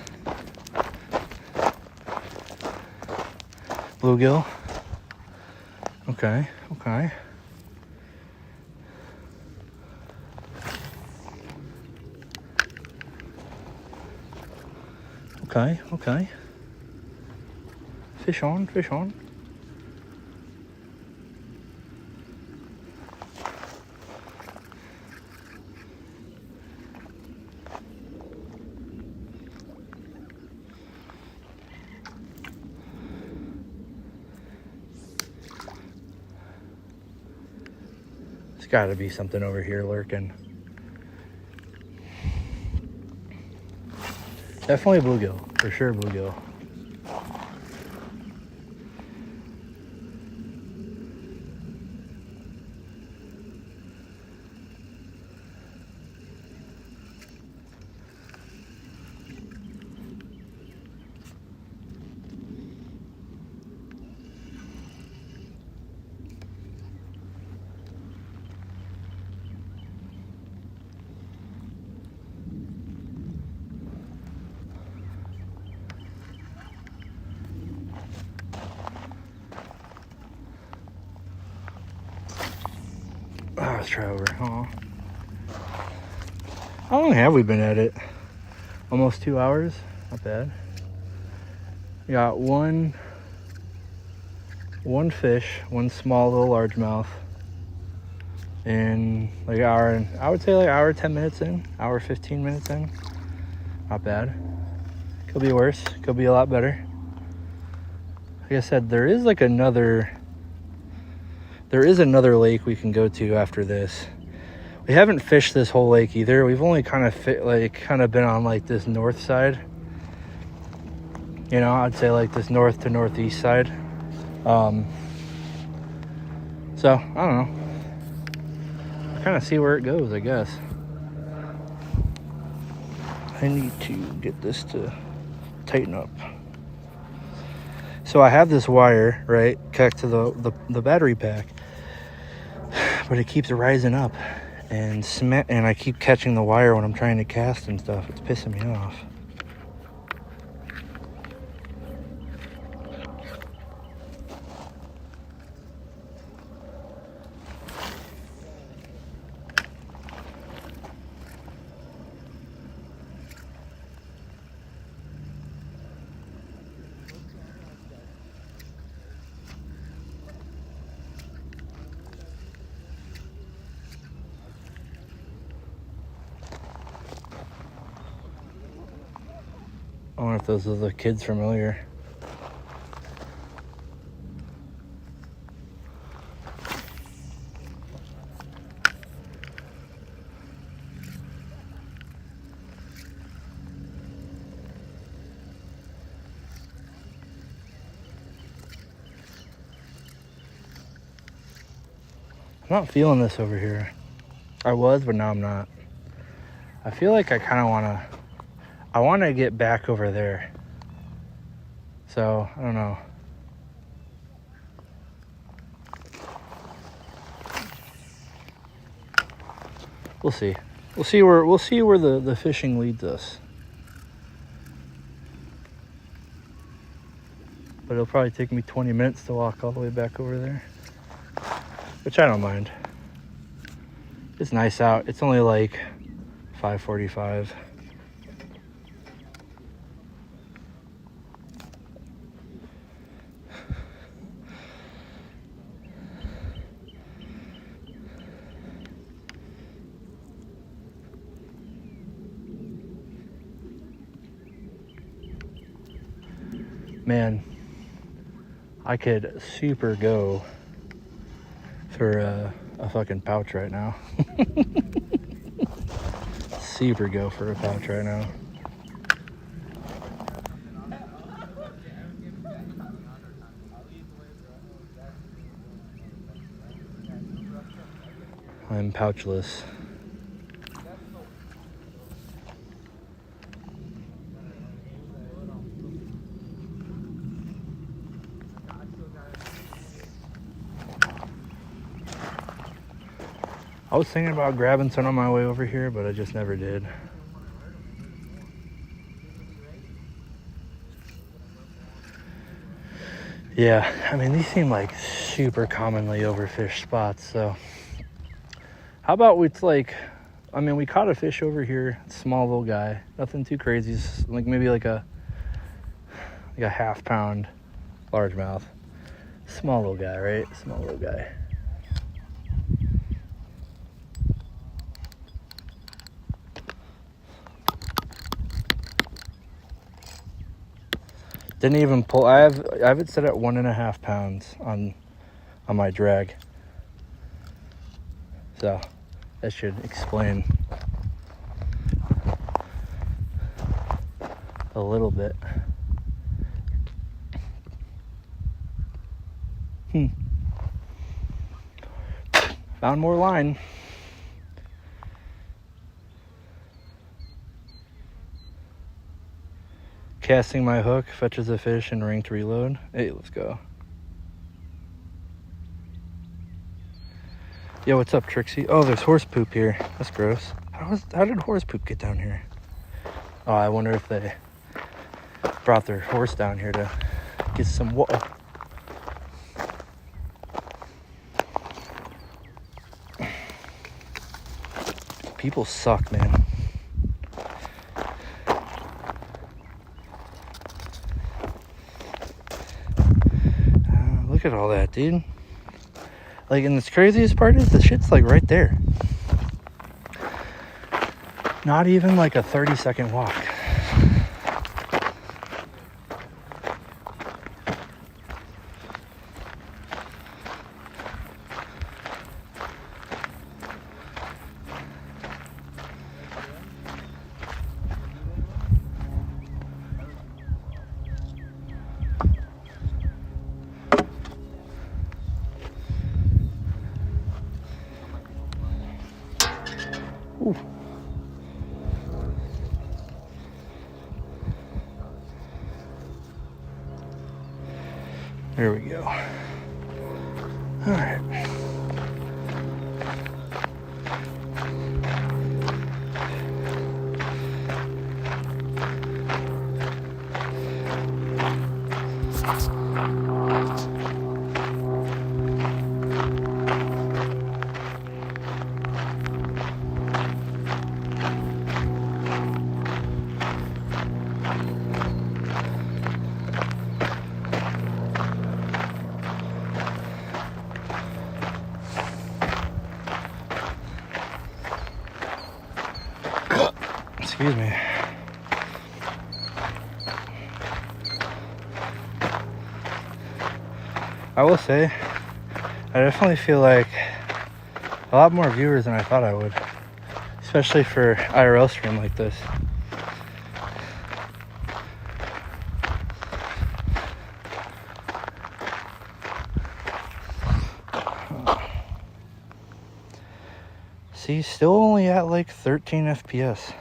Bluegill. Okay, okay. Okay, okay. Fish on, fish on. There's got to be something over here lurking. Definitely bluegill, for sure bluegill. Let's try over. Oh. How long have we been at it? Almost 2 hours. Not bad. We got one fish, one small little largemouth, and like hour. I would say like hour 10 minutes in, hour 15 minutes in. Not bad. Could be worse. Could be a lot better. Like I said, there is another lake we can go to after this. We haven't fished this whole lake either. We've only kind of been on like this north side. You know, I'd say like this north to northeast side. So I don't know. Kind of see where it goes, I guess. I need to get this to tighten up. So I have this wire, right, connected to the battery pack, but it keeps rising up and I keep catching the wire when I'm trying to cast and stuff. It's pissing me off. I wonder if those are the kids from earlier. I'm not feeling this over here. I was, but now I'm not. I feel like I kind of want to get back over there. So, I don't know. We'll see. We'll see where the fishing leads us. But it'll probably take me 20 minutes to walk all the way back over there. Which I don't mind. It's nice out. It's only like 5:45. Man, I could super go for a fucking pouch right now. Super go for a pouch right now. I'm pouchless. I was thinking about grabbing some on my way over here, but I just never did. Yeah, I mean, these seem like super commonly overfished spots, so. How about we we caught a fish over here, small little guy, nothing too crazy, just like maybe like a half-pound largemouth. Small little guy, right? Small little guy. Didn't even pull. I have it set at 1.5 pounds on my drag. So that should explain a little bit. Found more line. Casting my hook, fetches a fish, and ring to reload. Hey, let's go. Yo, what's up, Trixie? Oh, there's horse poop here. That's gross. How did horse poop get down here? Oh, I wonder if they brought their horse down here to get some water. People suck, man. Look at all that, dude. Like, and the craziest part is the shit's like right there. Not even like a 30-second walk. Ooh. There we go. All right. Excuse me. I will say, I definitely feel like a lot more viewers than I thought I would, especially for IRL stream like this. See, still only at like 13 FPS.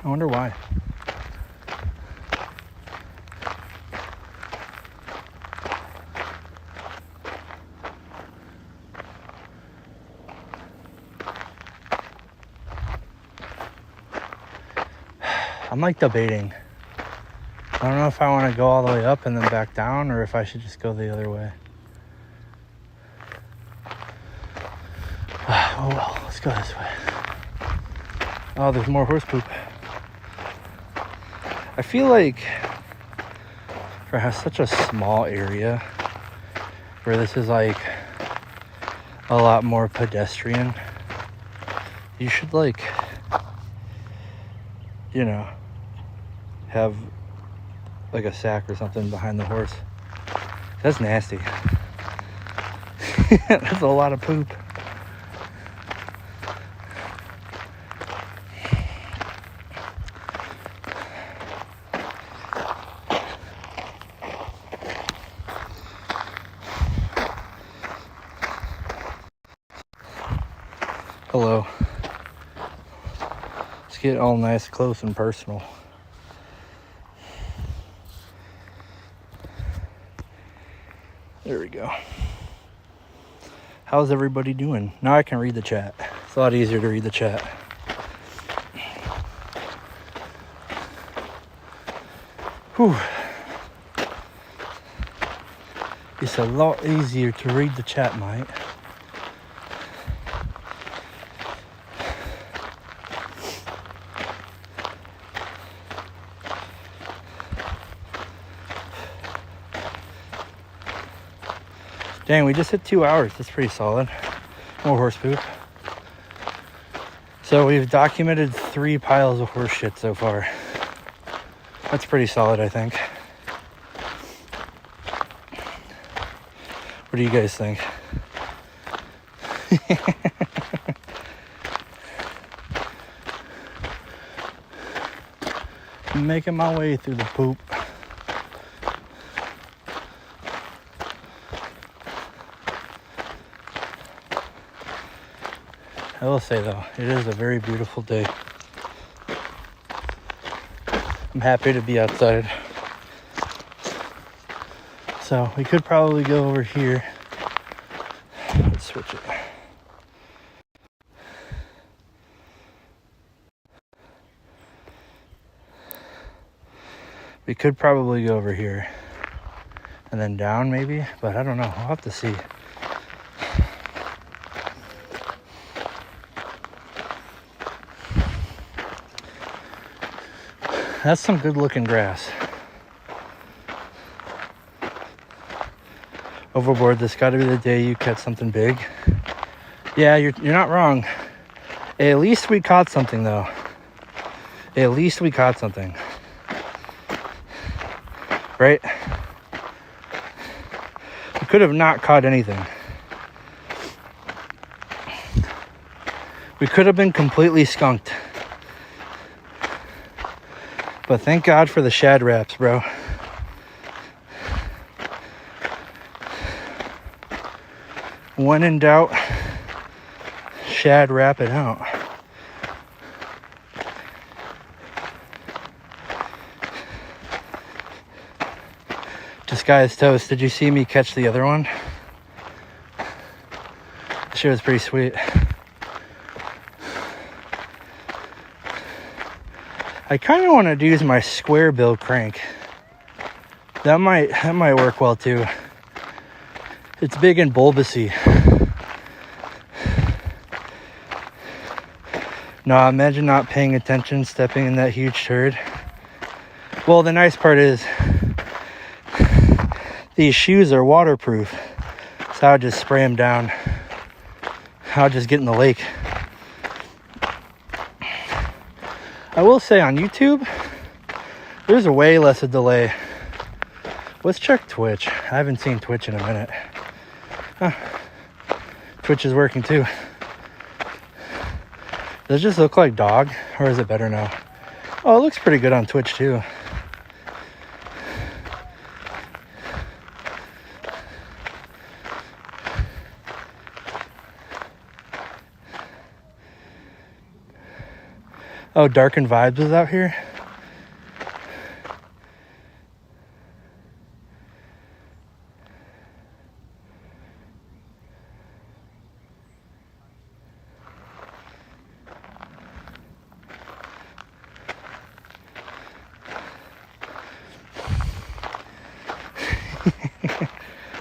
I wonder why. I'm like debating. I don't know if I want to go all the way up and then back down, or if I should just go the other way. Oh well, let's go this way. Oh, there's more horse poop. I feel like for such a small area where this is like a lot more pedestrian, you should, like, you know, have like a sack or something behind the horse. That's nasty. That's a lot of poop. Hello. Let's get all nice, close, and personal. There we go. How's everybody doing? Now I can read the chat. It's a lot easier to read the chat. Whew. It's a lot easier to read the chat, mate. Dang, we just hit 2 hours. That's pretty solid. More horse poop. So we've documented 3 piles of horse shit so far. That's pretty solid, I think. What do you guys think? I'm making my way through the poop. I will say though, it is a very beautiful day. I'm happy to be outside. So we could probably go over here. Let's switch it. We could probably go over here and then down maybe, but I don't know. We'll have to see. That's some good looking grass. Overboard, this got to be the day you catch something big. Yeah, you're not wrong. At least we caught something though. At least we caught something. Right? We could have not caught anything. We could have been completely skunked. But thank God for the shad wraps, bro. When in doubt, shad wrap it out. Disguised toast. Did you see me catch the other one? That shit was pretty sweet. I kind of want to use my square bill crank. That might work well too. It's big and bulbousy. No, imagine not paying attention, stepping in that huge turd. Well, the nice part is these shoes are waterproof, so I'll just spray them down. I'll just get in the lake. I will say on YouTube, there's a way less a delay. Let's check Twitch. I haven't seen Twitch in a minute. Huh. Twitch is working too. Does it just look like dog, or is it better now? Oh, it looks pretty good on Twitch too. Oh, Darkened Vibes is out here.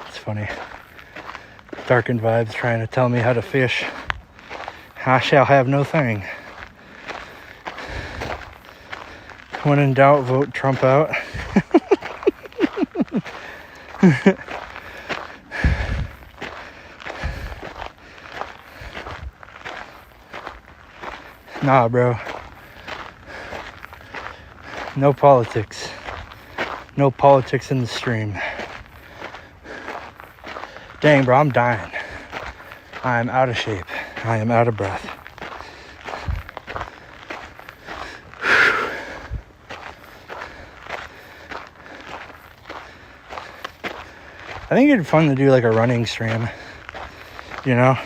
It's funny. Darkened Vibes trying to tell me how to fish. I shall have no thing. When in doubt, vote Trump out. Nah, bro. No politics. No politics in the stream. Dang, bro, I'm dying. I am out of shape. I am out of breath. I think it'd be fun to do like a running stream, you know?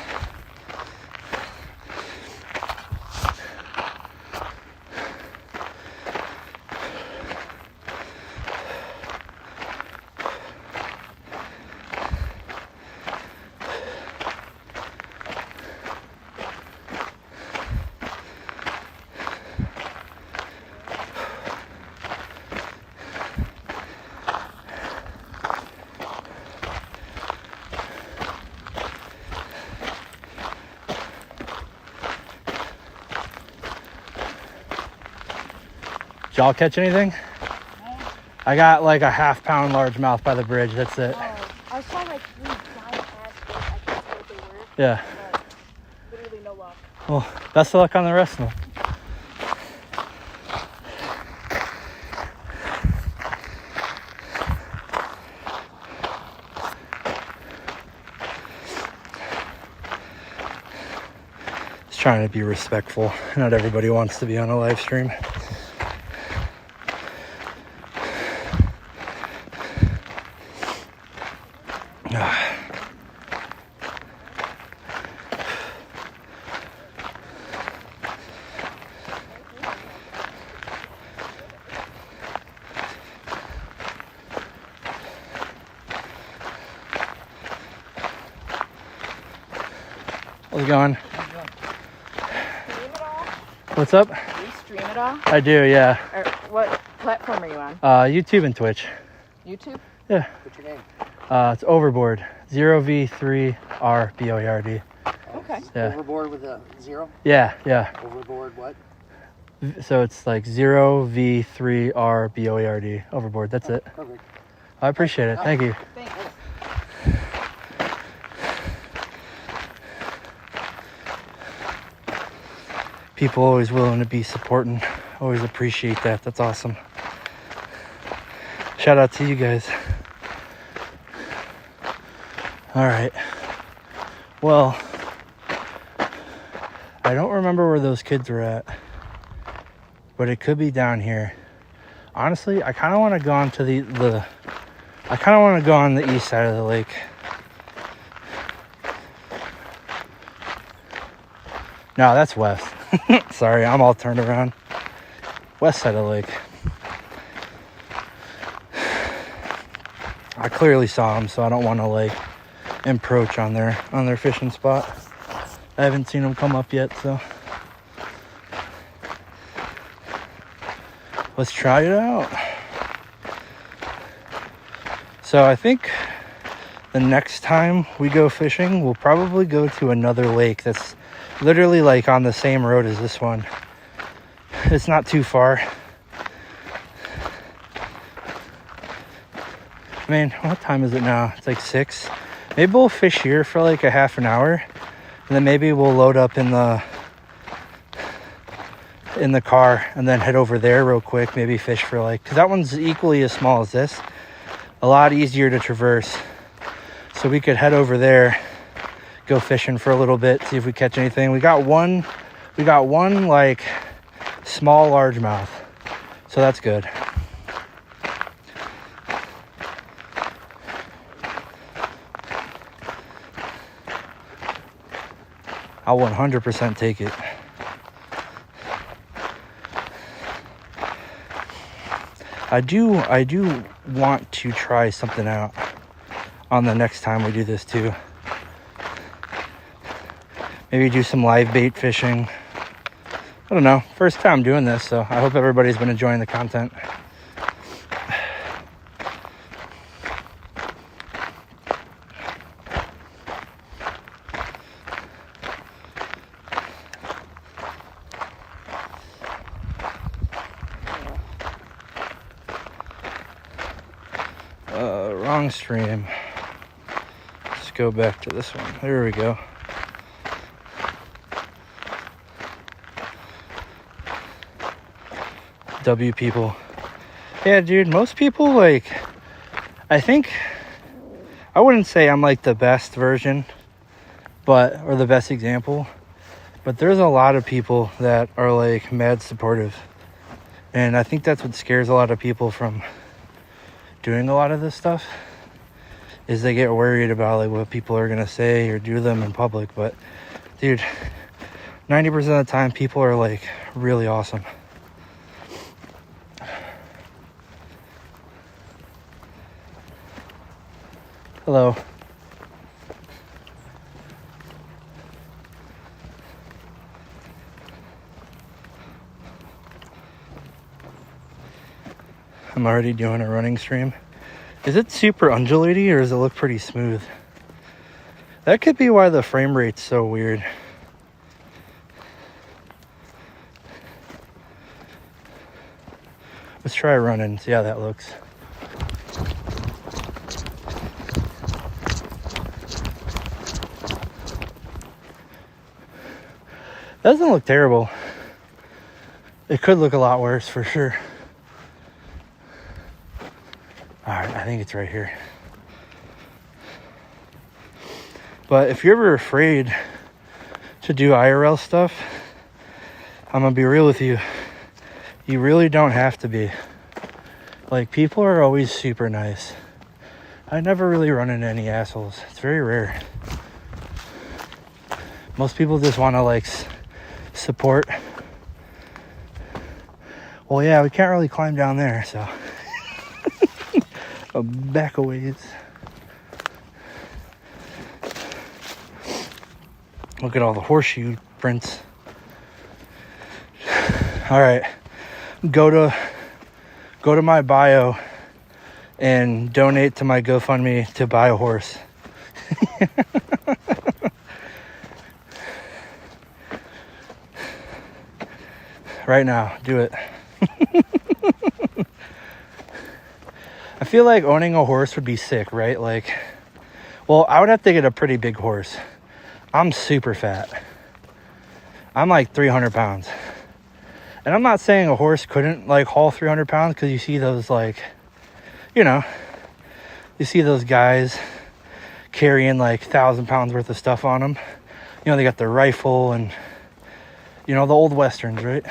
Did y'all catch anything? No. I got like a half-pound largemouth by the bridge. That's it. I saw like 3 giant ass fish. I can't tell what they were. Yeah. But literally no luck. Well, best of luck on the rest of them. trying to be respectful. Not everybody wants to be on a live stream. How's it going? Stream it all? What's up? Do you stream it all? I do, yeah. Or what platform are you on? YouTube and Twitch. YouTube? Yeah. What's your name? It's Overboard. 0v3rboerd. Okay. Yeah. Overboard with a 0? Yeah, yeah. Overboard what? So it's like 0v3rboerd. Overboard. That's it. Perfect. I appreciate it. Thank you. Thanks. People always willing to be supporting. Always appreciate that. That's awesome. Shout out to you guys. All right. Well, I don't remember where those kids were at, but it could be down here. Honestly, I kind of want to go on to I kind of want to go on the east side of the lake. No, that's west. Sorry, I'm all turned around. West side of the lake. I clearly saw them, so I don't want to like encroach on their fishing spot. I haven't seen them come up yet, so let's try it out. So I think the next time we go fishing, we'll probably go to another lake that's literally like on the same road as this one. It's not too far. I mean, what time is it now? It's like 6. Maybe we'll fish here for like a half an hour, and then maybe we'll load up in the car and then head over there real quick. Maybe fish for like, because that one's equally as small as this. A lot easier to traverse. So we could head over there, go fishing for a little bit, see if we catch anything. We got one like small largemouth, so that's good. I'll 100% take it. I do want to try something out on the next time we do this too. Maybe do some live bait fishing. I don't know. First time doing this, so I hope everybody's been enjoying the content. Wrong stream. Let's go back to this one. There we go. W people. Yeah, dude, most people, like, I think, I wouldn't say I'm like the best version, or the best example, but there's a lot of people that are like mad supportive. And I think that's what scares a lot of people from doing a lot of this stuff, is they get worried about like what people are gonna say or do them in public. But dude, 90% of the time people are like really awesome. Hello. I'm already doing a running stream. Is it super undulaty or does it look pretty smooth? That could be why the frame rate's so weird. Let's try running and see how that looks. That doesn't look terrible. It could look a lot worse for sure. All right, I think it's right here. But if you're ever afraid to do IRL stuff, I'm gonna be real with you. You really don't have to be. Like, people are always super nice. I never really run into any assholes. It's very rare. Most people just want to, like, support. Well, yeah, we can't really climb down there, so. Back a ways. Look at all the horseshoe prints. All right, go to my bio and donate to my GoFundMe to buy a horse. Right now, do it. I feel like owning a horse would be sick, right? Like, well, I would have to get a pretty big horse. I'm super fat. I'm like 300 pounds. And I'm not saying a horse couldn't, like, haul 300 pounds, because you see those, like, you know, you see those guys carrying, like, 1,000 pounds worth of stuff on them. You know, they got their rifle and, you know, the old Westerns, right?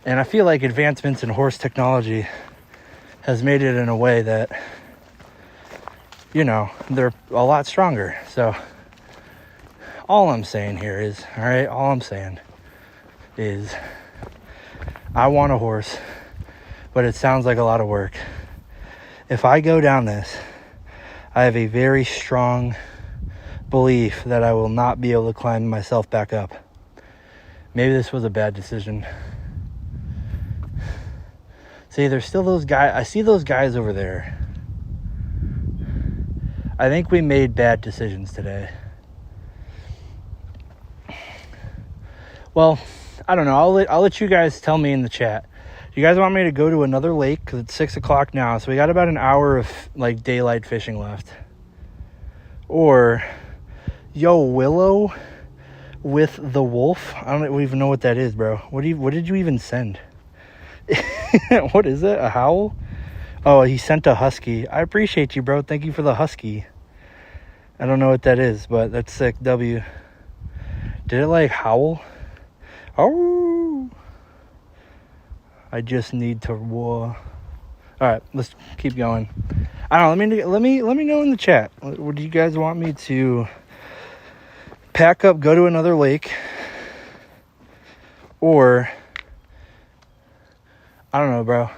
And I feel like advancements in horse technology has made it in a way that, you know, they're a lot stronger. So all I'm saying here is, all right, all I'm saying is I want a horse, but it sounds like a lot of work. If I go down this, I have a very strong belief that I will not be able to climb myself back up. Maybe this was a bad decision. See, there's still those guys. I see those guys over there. I think we made bad decisions today. Well, I don't know. I'll let you guys tell me in the chat. Do you guys want me to go to another lake? Because it's 6 o'clock now. So we got about an hour of, like, daylight fishing left. Or, yo, Willow with the wolf. I don't even know what that is, bro. What did you even send? What is it? A howl? Oh, he sent a husky. I appreciate you, bro. Thank you for the husky. I don't know what that is, but that's sick. W. Did it, like, howl? Oh, I just need to war. All right, let's keep going. I don't know. Let me know in the chat. Would you guys want me to pack up, go to another lake, or I don't know, bro.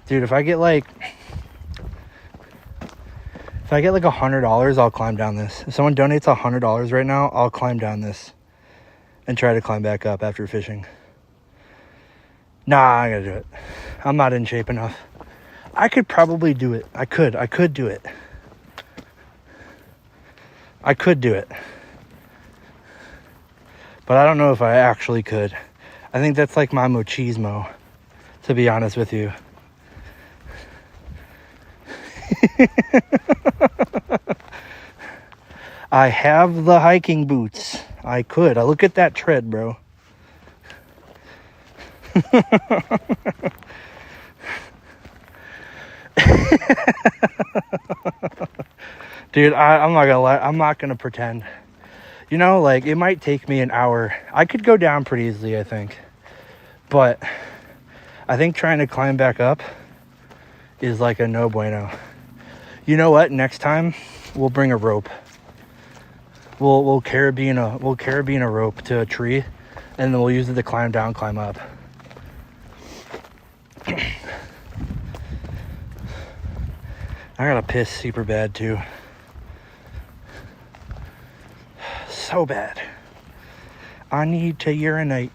Dude, if I get like $100, I'll climb down this. If someone donates $100 right now, I'll climb down this and try to climb back up after fishing. Nah, I gotta do it. I'm not in shape enough. I could probably do it. I could do it. I could do it. But I don't know if I actually could. I think that's like my machismo, to be honest with you. I have the hiking boots. I could. I look at that tread, bro. Dude, I'm not gonna lie. I'm not gonna pretend. You know, like, it might take me an hour. I could go down pretty easily, I think. But I think trying to climb back up is like a no bueno. You know what? Next time we'll bring a rope. We'll carabine a rope to a tree, and then we'll use it to climb down, climb up. I gotta piss super bad too. So bad. I need to urinate.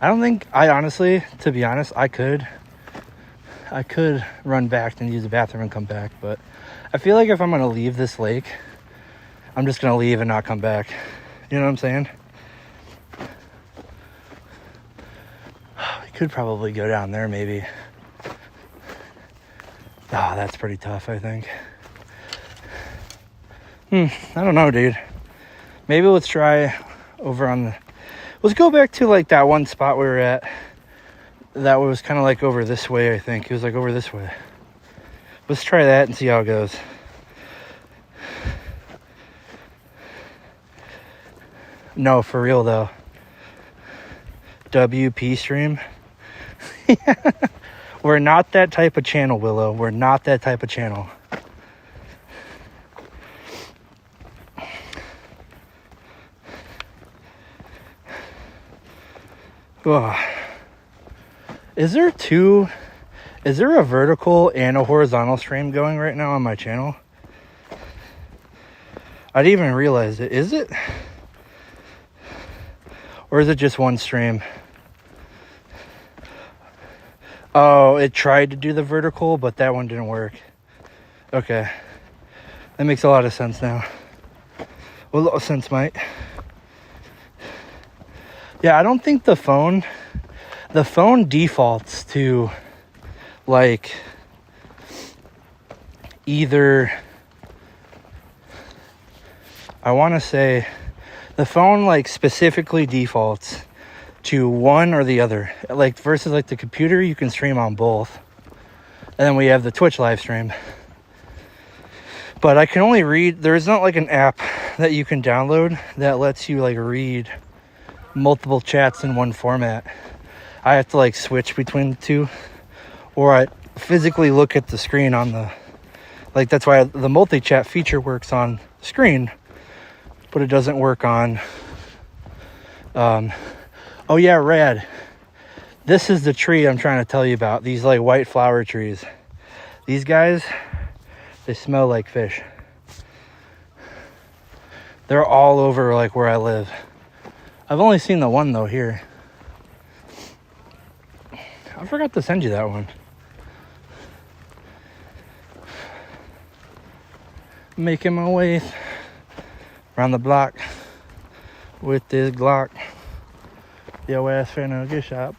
I honestly, to be honest, I could run back and use the bathroom and come back, but I feel like if I'm gonna leave this lake, I'm just gonna leave and not come back. You know what I'm saying? We could probably go down there, maybe. Ah, that's pretty tough, I think. I don't know, dude. Maybe let's try over on the... Let's go back to, like, that one spot we were at. That was kind of like over this way, I think. It was like over this way. Let's try that and see how it goes. No, for real though. WP stream. We're not that type of channel, Willow. We're not that type of channel. Ugh. Is there a vertical and a horizontal stream going right now on my channel? I didn't even realize it. Is it? Or is it just one stream? Oh, it tried to do the vertical, but that one didn't work. Okay. That makes a lot of sense now. A little sense, mate. Yeah, I don't think the phone defaults to like either, I want to say the phone like specifically defaults to one or the other, like versus like the computer, you can stream on both. And then we have the Twitch live stream, but I can only read, there's not like an app that you can download that lets you like read multiple chats in one format. I have to like switch between the two, or I physically look at the screen on the, like that's why the multi-chat feature works on screen, but it doesn't work on oh yeah, Rad, this is the tree I'm trying to tell you about. These like white flower trees, these guys, they smell like fish. They're all over like where I live. I've only seen the one though here. I forgot to send you that one. Making my way around the block with this Glock. Yo ass finna get shot.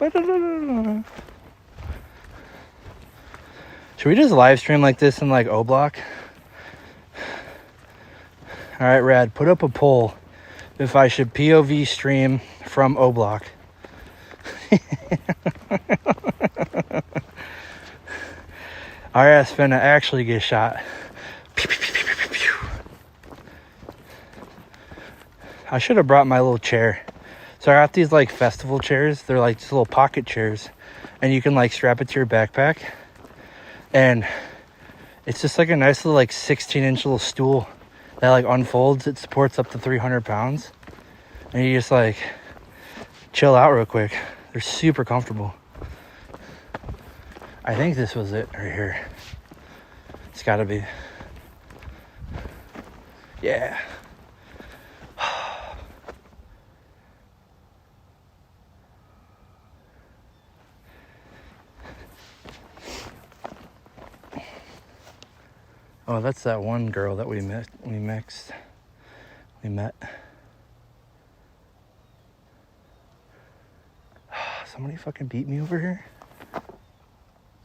Should we just live stream like this in like O Block? All right, Rad, put up a poll if I should POV stream from O Block. Our ass finna actually get shot. I should have brought my little chair. So I got these like festival chairs. They're like just little pocket chairs, and you can like strap it to your backpack, and it's just like a nice little like 16-inch little stool that like unfolds. It supports up to 300 pounds, and you just like chill out real quick. They're super comfortable. I think this was it right here. It's gotta be. Yeah. Oh, that's that one girl that we met. Somebody fucking beat me over here?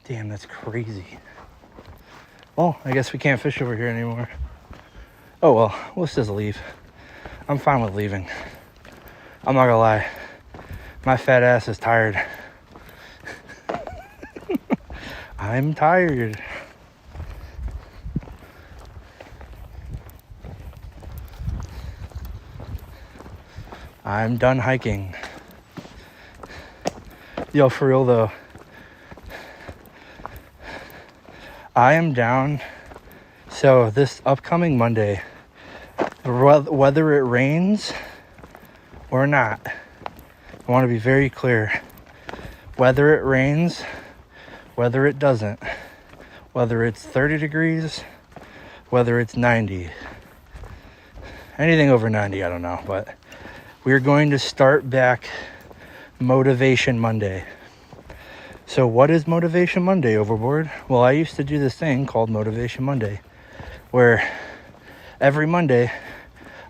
Damn, that's crazy. Well, I guess we can't fish over here anymore. Oh well, let's just leave. I'm fine with leaving. I'm not gonna lie. My fat ass is tired. I'm tired. I'm done hiking. Yo, for real though, I am down. So this upcoming Monday, whether it rains or not, I want to be very clear. Whether it rains, whether it doesn't, whether it's 30 degrees, whether it's 90, anything over 90, I don't know, but we're going to start back Motivation Monday. So what is Motivation Monday, Overboard? Well, I used to do this thing called Motivation Monday, where every Monday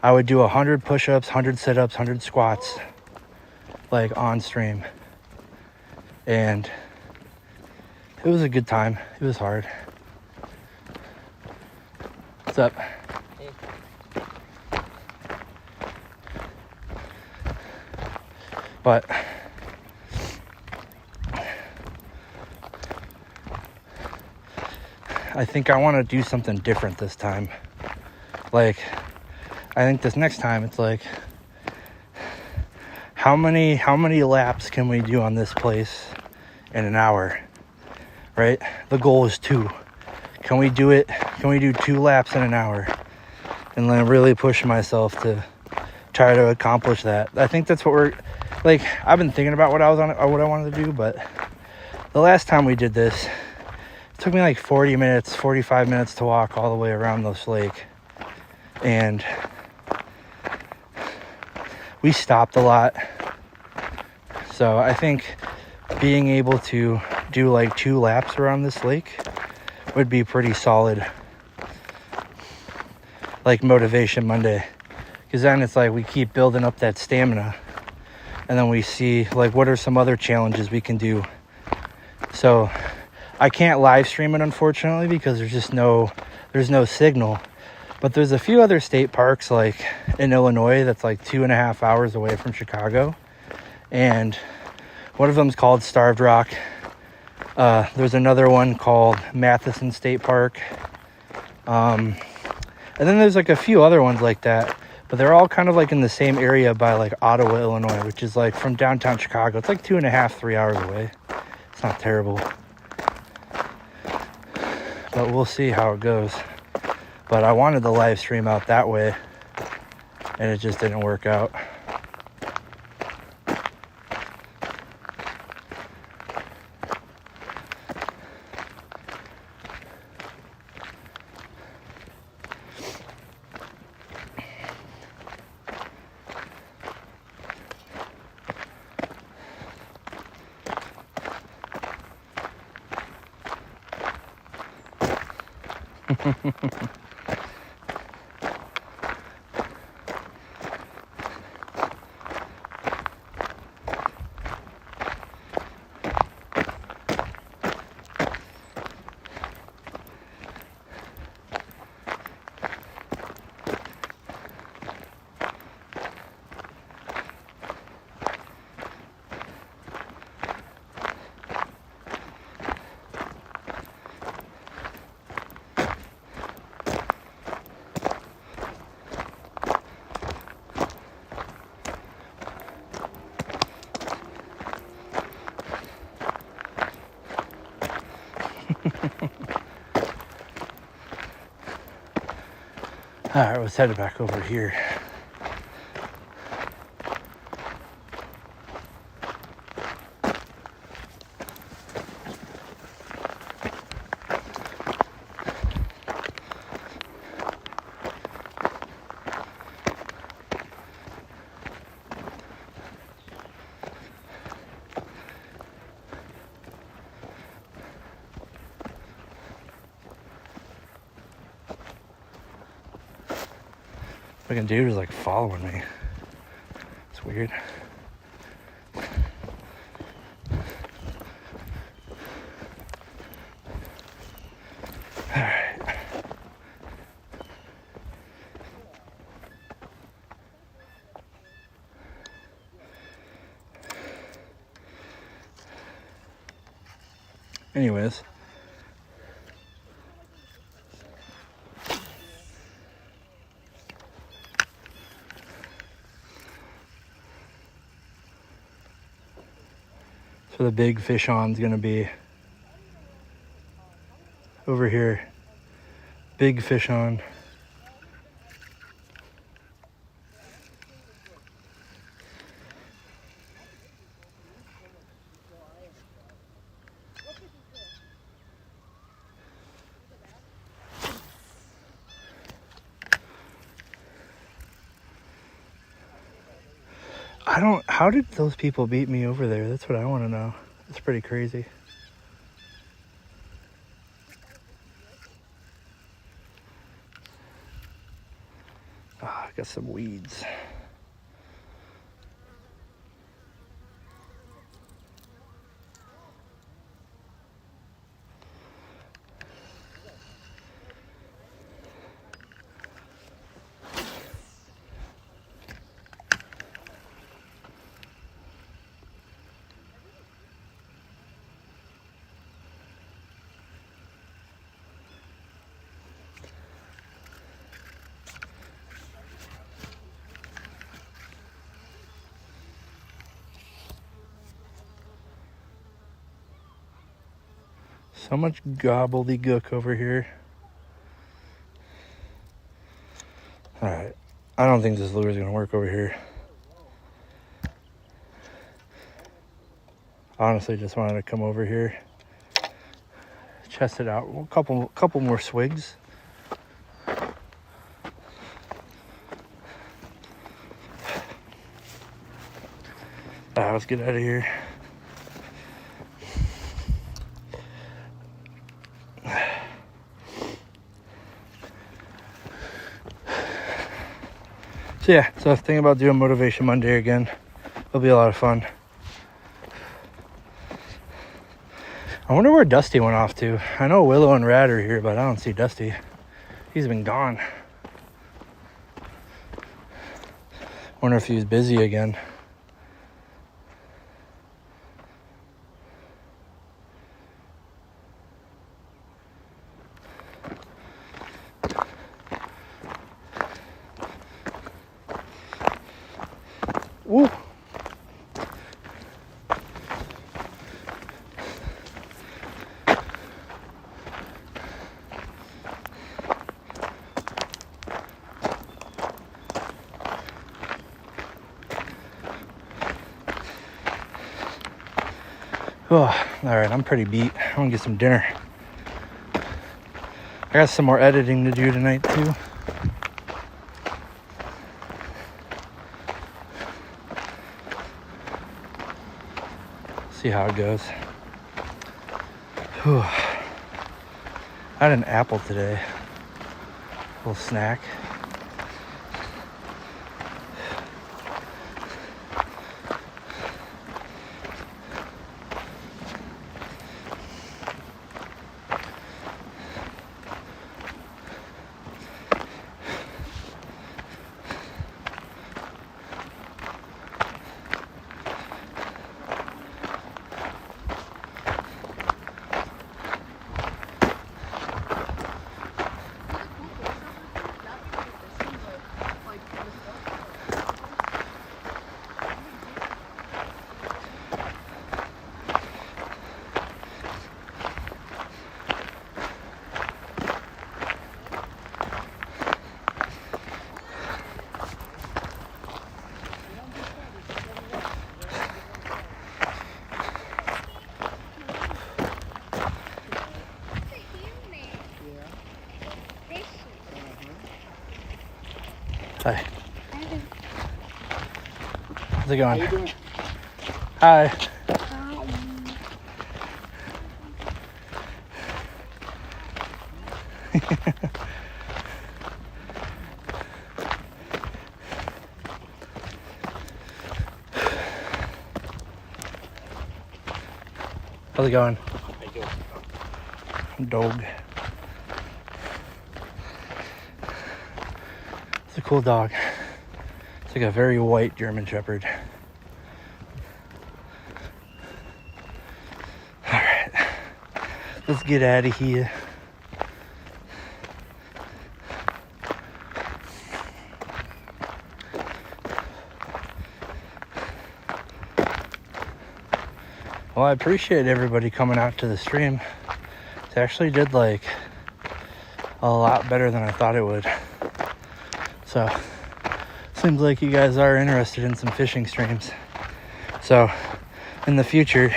I would do 100 push-ups, 100 sit-ups, 100 squats, like on stream. And it was a good time. It was hard. What's up? But I think I want to do something different this time. Like, I think this next time it's like how many laps can we do on this place in an hour, right? The goal is 2. Can we do it? Can we do 2 laps in an hour? And then really push myself to try to accomplish that. I think that's what we're, like, I've been thinking about what I wanted to do, but the last time we did this, it took me like 45 minutes to walk all the way around this lake. And we stopped a lot. So I think being able to do like 2 laps around this lake would be pretty solid, like Motivation Monday, because then it's like we keep building up that stamina, and then we see like what are some other challenges we can do. So I can't live stream it, unfortunately, because there's no signal, but there's a few other state parks like in Illinois that's like 2.5 hours away from Chicago, and one of them's called Starved Rock. There's another one called Matheson State Park. And then there's like a few other ones like that, but they're all kind of like in the same area by like Ottawa, Illinois, which is like from downtown Chicago. It's like 2.5, 3 hours away. It's not terrible, but we'll see how it goes. But I wanted the live stream out that way, and it just didn't work out. All right, let's head back over here. Fucking dude is like following me. It's weird. Alright. Anyways. So the big fish on is going to be over here. Big fish on. How did those people beat me over there? That's what I want to know. It's pretty crazy. Ah, I got some weeds. So much gobbledygook over here. Alright. I don't think this lure is going to work over here. Honestly, just wanted to come over here, chest it out. A couple more swigs. Let's get out of here. So yeah, so thinking about doing Motivation Monday again. It'll be a lot of fun. I wonder where Dusty went off to. I know Willow and Rad are here, but I don't see Dusty. He's been gone. Wonder if he was busy again. Woo! Oh, all right, I'm pretty beat. I'm gonna get some dinner. I got some more editing to do tonight too. See how it goes. Whew. I had an apple today. A little snack. Hi. How's it going? How you doing? Hi. How's it going? How you doing? Dog. It's a cool dog. It's like a very white German Shepherd. Alright. Let's get out of here. Well, I appreciate everybody coming out to the stream. It actually did like a lot better than I thought it would. So, seems like you guys are interested in some fishing streams. So, in the future,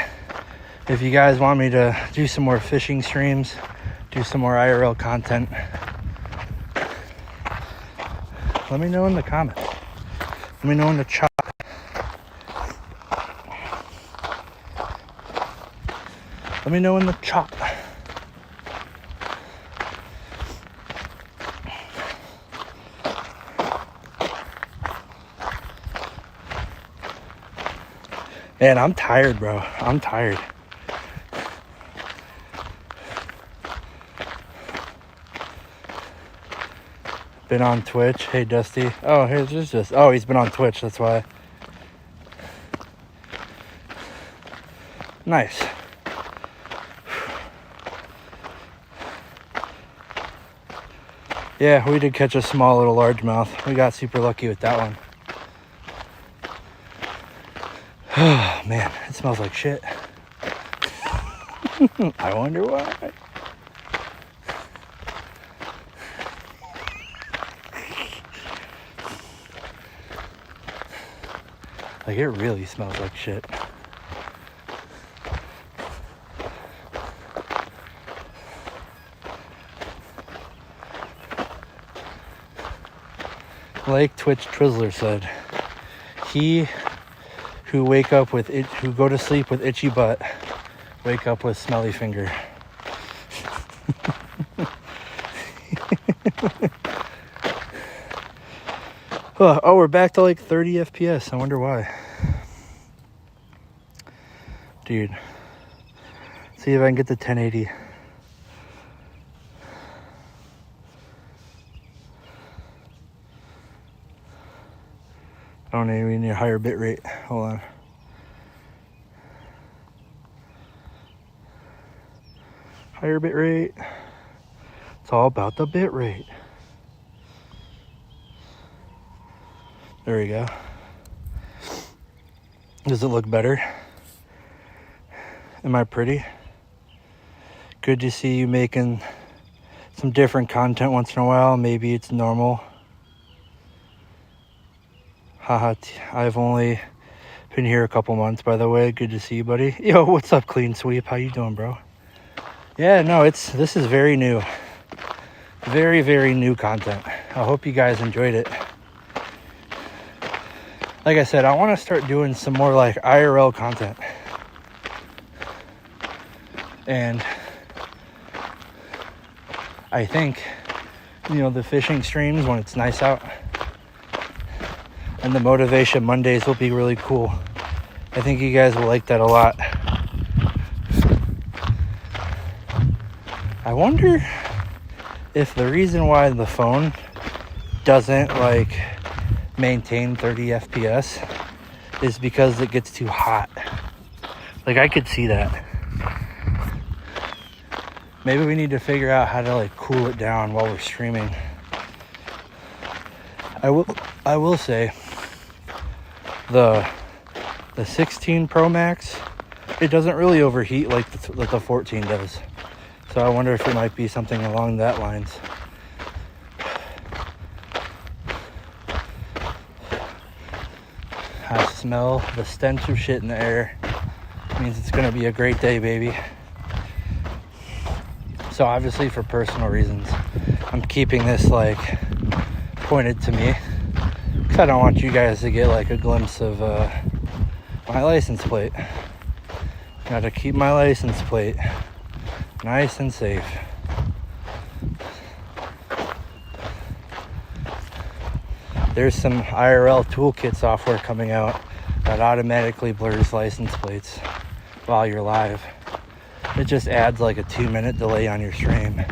if you guys want me to do some more fishing streams, do some more IRL content, let me know in the comments. Let me know in the chat. Let me know in the chat. Man, I'm tired, bro. I'm tired. Been on Twitch. Hey, Dusty. Oh, here's just. Oh, he's been on Twitch. That's why. Nice. Yeah, we did catch a small little largemouth. We got super lucky with that one. Oh, man, it smells like shit. I wonder why. Like, it really smells like shit. Like Twitch Twizzler said, he who go to sleep with itchy butt, wake up with smelly finger. Oh, we're back to like 30 FPS. I wonder why. Dude. See if I can get the 1080. I don't even need a higher bit rate. Hold on. Higher bit rate. It's all about the bit rate. There we go. Does it look better? Am I pretty? Good to see you making some different content once in a while. Maybe it's normal. Haha, I've only been here a couple months, by the way. Good to see you, buddy. Yo, what's up, Clean Sweep? How you doing, bro? Yeah, no, this is very new. Very, very new content. I hope you guys enjoyed it. Like I said, I want to start doing some more like IRL content. And I think, the fishing streams when it's nice out and the Motivation Mondays will be really cool. I think you guys will like that a lot. I wonder if the reason why the phone doesn't like maintain 30 FPS is because it gets too hot. Like, I could see that. Maybe we need to figure out how to like cool it down while we're streaming. I will say the 16 Pro Max, it doesn't really overheat like the 14 does. So I wonder if it might be something along that lines. I smell the stench of shit in the air. It means it's gonna be a great day, baby. So obviously for personal reasons, I'm keeping this like pointed to me, because I don't want you guys to get like a glimpse of my license plate. Gotta keep my license plate nice and safe. There's some IRL toolkit software coming out that automatically blurs license plates while you're live. It just adds like a 2-minute delay on your stream.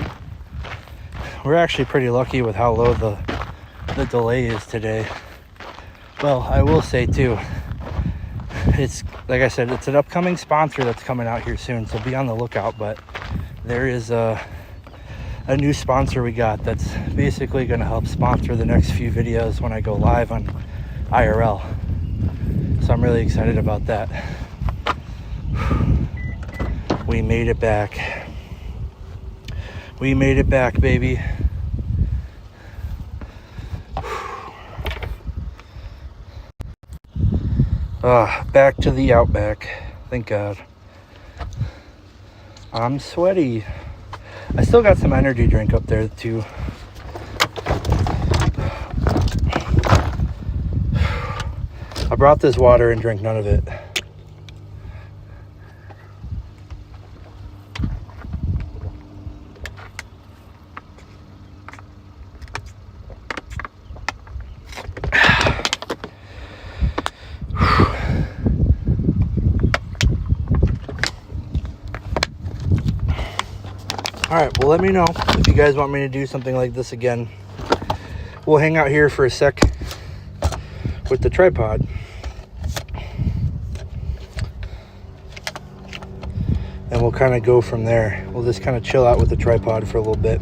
We're actually pretty lucky with how low the delay is today. Well, I will say too, it's like I said, it's an upcoming sponsor that's coming out here soon, so be on the lookout. But there is a new sponsor we got that's basically going to help sponsor the next few videos when I go live on IRL. So I'm really excited about that. We made it back. We made it back, baby. Back to the outback. Thank God. I'm sweaty. I still got some energy drink up there too. I brought this water and drank none of it. Alright, well let me know if you guys want me to do something like this again. We'll hang out here for a sec with the tripod. And we'll kind of go from there. We'll just kind of chill out with the tripod for a little bit.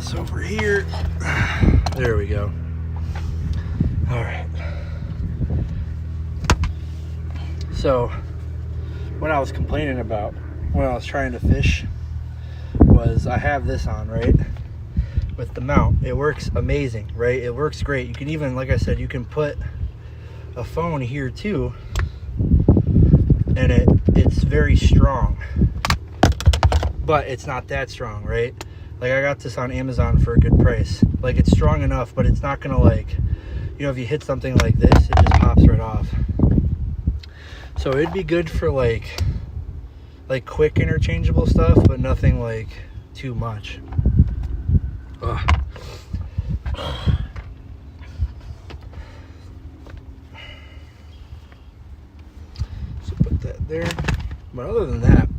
this over here. There we go. All right. So, what I was complaining about when I was trying to fish was I have this on, right? With the mount. It works amazing, right? It works great. You can even, like I said, you can put a phone here too, and it's very strong. But it's not that strong, right? Like, I got this on Amazon for a good price. Like, it's strong enough, but it's not gonna, like, you know, if you hit something like this, it just pops right off. So it'd be good for like quick interchangeable stuff, but nothing like too much. Ugh. So put that there. But other than that,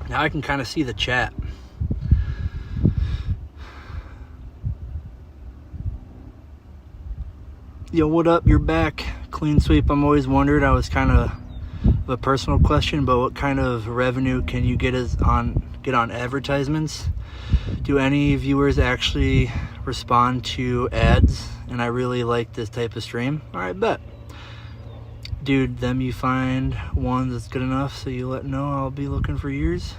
now I can kind of see the chat. Yo, what up? You're back. Clean Sweep. I'm always wondered. I was kind of a personal question, but what kind of revenue can you get on advertisements? Do any viewers actually respond to ads? And I really like this type of stream. All right, bet. Dude, them you find one that's good enough so you let know I'll be looking for years.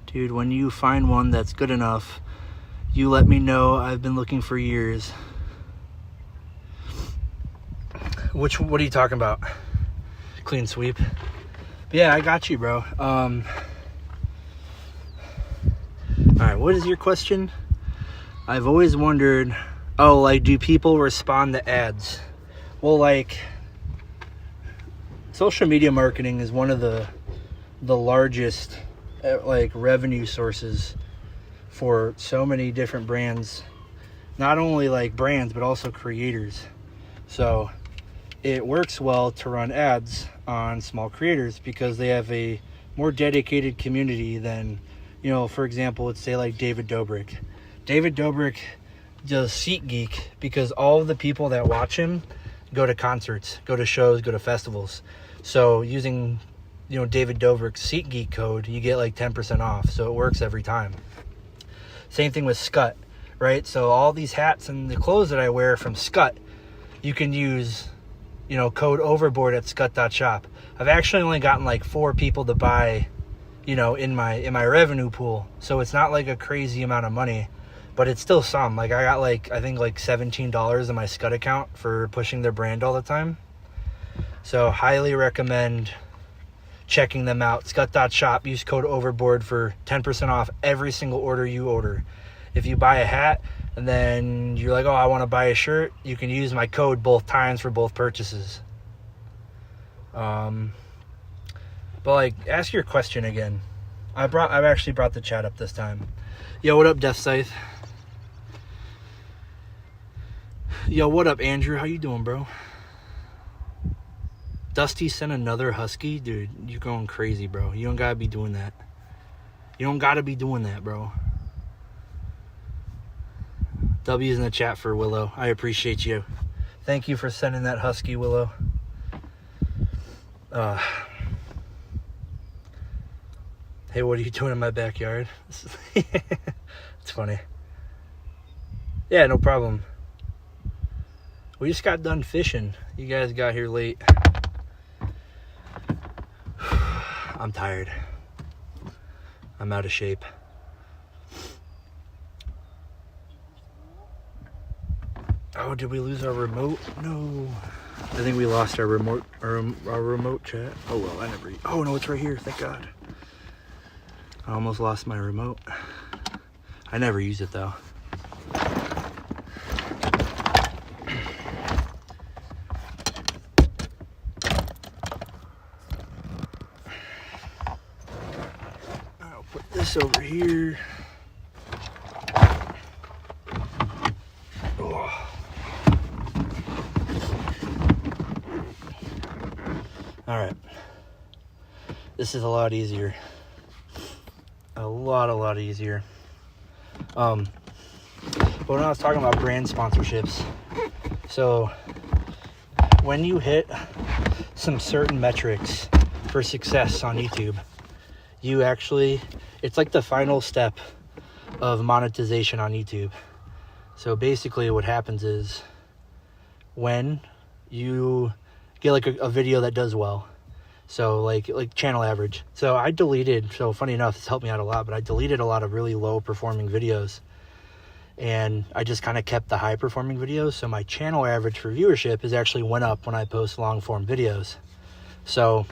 Dude, when you find one that's good enough, you let me know. I've been looking for years. What are you talking about? Clean Sweep. But yeah, I got you, bro. All right, what is your question? I've always wondered, oh, like, do people respond to ads? Well, like, social media marketing is one of the largest, like, revenue sources for so many different brands. Not only, like, brands, but also creators. So it works well to run ads on small creators because they have a more dedicated community than, you know, for example, let's say like David Dobrik. David Dobrik does SeatGeek because all of the people that watch him go to concerts, go to shows, go to festivals. So using, you know, David Dobrik's SeatGeek code, you get like 10% off. So it works every time. Same thing with Scut, right? So all these hats and the clothes that I wear from Scut, you can use, you know, code overboard at scut.shop. I've actually only gotten like 4 people to buy, you know, in my revenue pool. So it's not like a crazy amount of money, but it's still some. Like, I got like, I think like $17 in my Scut account for pushing their brand all the time. So highly recommend checking them out. Scut.shop, use code overboard for 10% off every single order you order. If you buy a hat and then you're like, oh, I want to buy a shirt, you can use my code both times for both purchases. But like, ask your question again. I've actually brought the chat up this time. Yo, what up, Death Scythe? Yo, what up, Andrew? How you doing, bro? Dusty sent another husky? Dude, you're going crazy, bro. You don't gotta be doing that. You don't gotta be doing that, bro. W's in the chat for Willow. I appreciate you. Thank you for sending that husky, Willow. Hey, what are you doing in my backyard? It's funny. Yeah, no problem. We just got done fishing. You guys got here late. I'm tired. I'm out of shape. Oh, did we lose our remote? No. I think we lost our remote, our remote chat. Oh well, I never. Oh no, it's right here. Thank God. I almost lost my remote. I never use it though. I'll put this over here. Oh. All right. This is a lot easier. A lot easier. But when I was talking about brand sponsorships, so when you hit some certain metrics for success on YouTube, you actually It's like the final step of monetization on YouTube. So basically what happens is when you get like a video that does well, so like channel average. So I deleted, so funny enough, this helped me out a lot, but I deleted a lot of really low performing videos. And I just kind of kept the high performing videos. So my channel average for viewership is actually went up when I post long form videos. So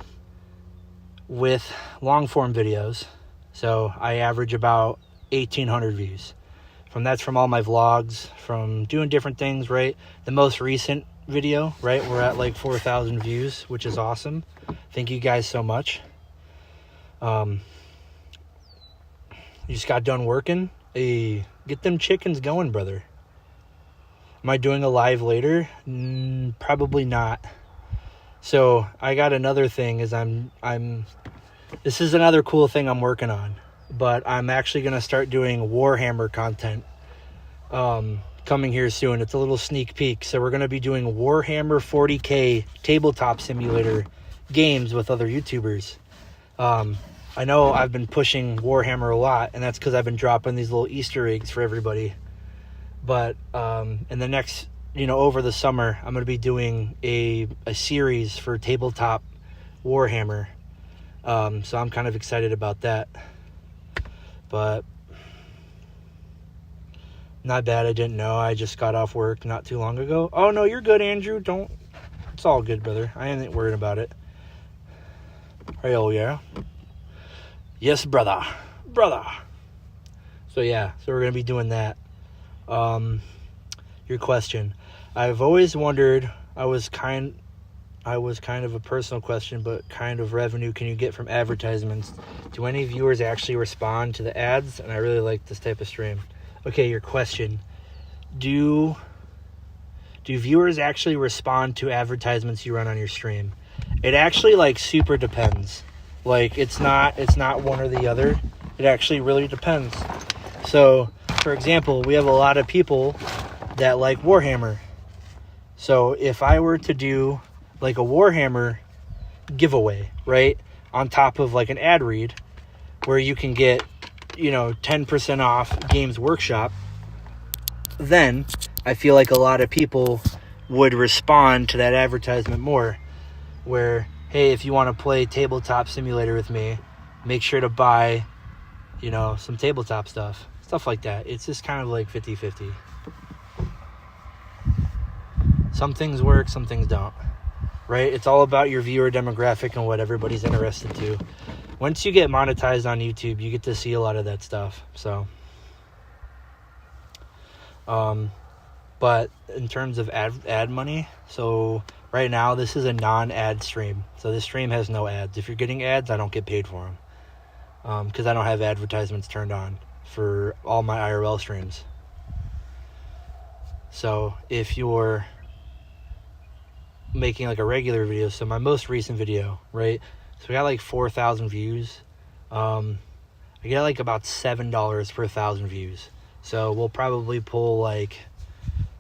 with long form videos, so I average about 1,800 views. That's from all my vlogs, from doing different things, right? The most recent video, right? We're at like 4,000 views, which is awesome. Thank you guys so much. You just got done working. Hey, get them chickens going, brother. Am I doing a live later? Probably not. So I got another thing is this is another cool thing I'm working on, but I'm actually going to start doing Warhammer content coming here soon. It's a little sneak peek. So we're going to be doing Warhammer 40K tabletop simulator games with other YouTubers. I know I've been pushing Warhammer a lot, and that's because I've been dropping these little Easter eggs for everybody. But in the next, over the summer, I'm going to be doing a series for tabletop Warhammer. So I'm kind of excited about that. But not bad. I didn't know. I just got off work not too long ago. Oh, no, you're good, Andrew. It's all good, brother. I ain't worried about it. Hell yeah. Yes, brother. So yeah, so we're going to be doing that. Your question. I've always wondered, I was kind of a personal question, but kind of revenue can you get from advertisements? Do any viewers actually respond to the ads? And I really like this type of stream. Okay, your question. Do viewers actually respond to advertisements you run on your stream? It actually super depends. It's not one or the other. It actually really depends. So, for example, we have a lot of people that like Warhammer. So if I were to do a Warhammer giveaway, right, on top of an ad read where you can get 10% off Games Workshop, then I feel like a lot of people would respond to that advertisement more, where, hey, if you want to play Tabletop Simulator with me, make sure to buy some tabletop stuff like that. It's just kind of 50-50. Some things work, some things don't. Right? It's all about your viewer demographic and what everybody's interested to. Once you get monetized on YouTube, you get to see a lot of that stuff. So, but in terms of ad money, so right now this is a non-ad stream. So this stream has no ads. If you're getting ads, I don't get paid for them. Because I don't have advertisements turned on for all my IRL streams. So if you're making a regular video, so my most recent video, right, so we got 4,000 views. I get about $7 per 1,000 views, so we'll probably pull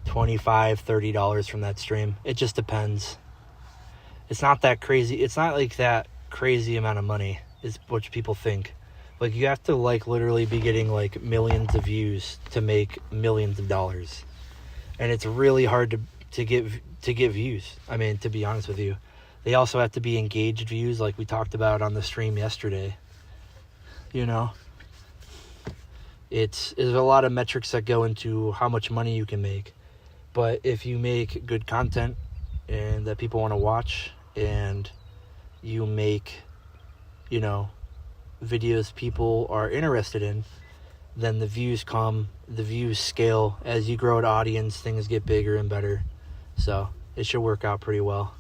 $25-30 from that stream. It just depends. It's not that crazy. It's not that crazy amount of money is what people think. You have to literally be getting millions of views to make millions of dollars, and it's really hard to get views. I mean, to be honest with you, they also have to be engaged views, like we talked about on the stream yesterday. There's a lot of metrics that go into how much money you can make. But if you make good content and that people want to watch, and you make videos people are interested in, then the views scale. As you grow an audience, things get bigger and better. So it should work out pretty well.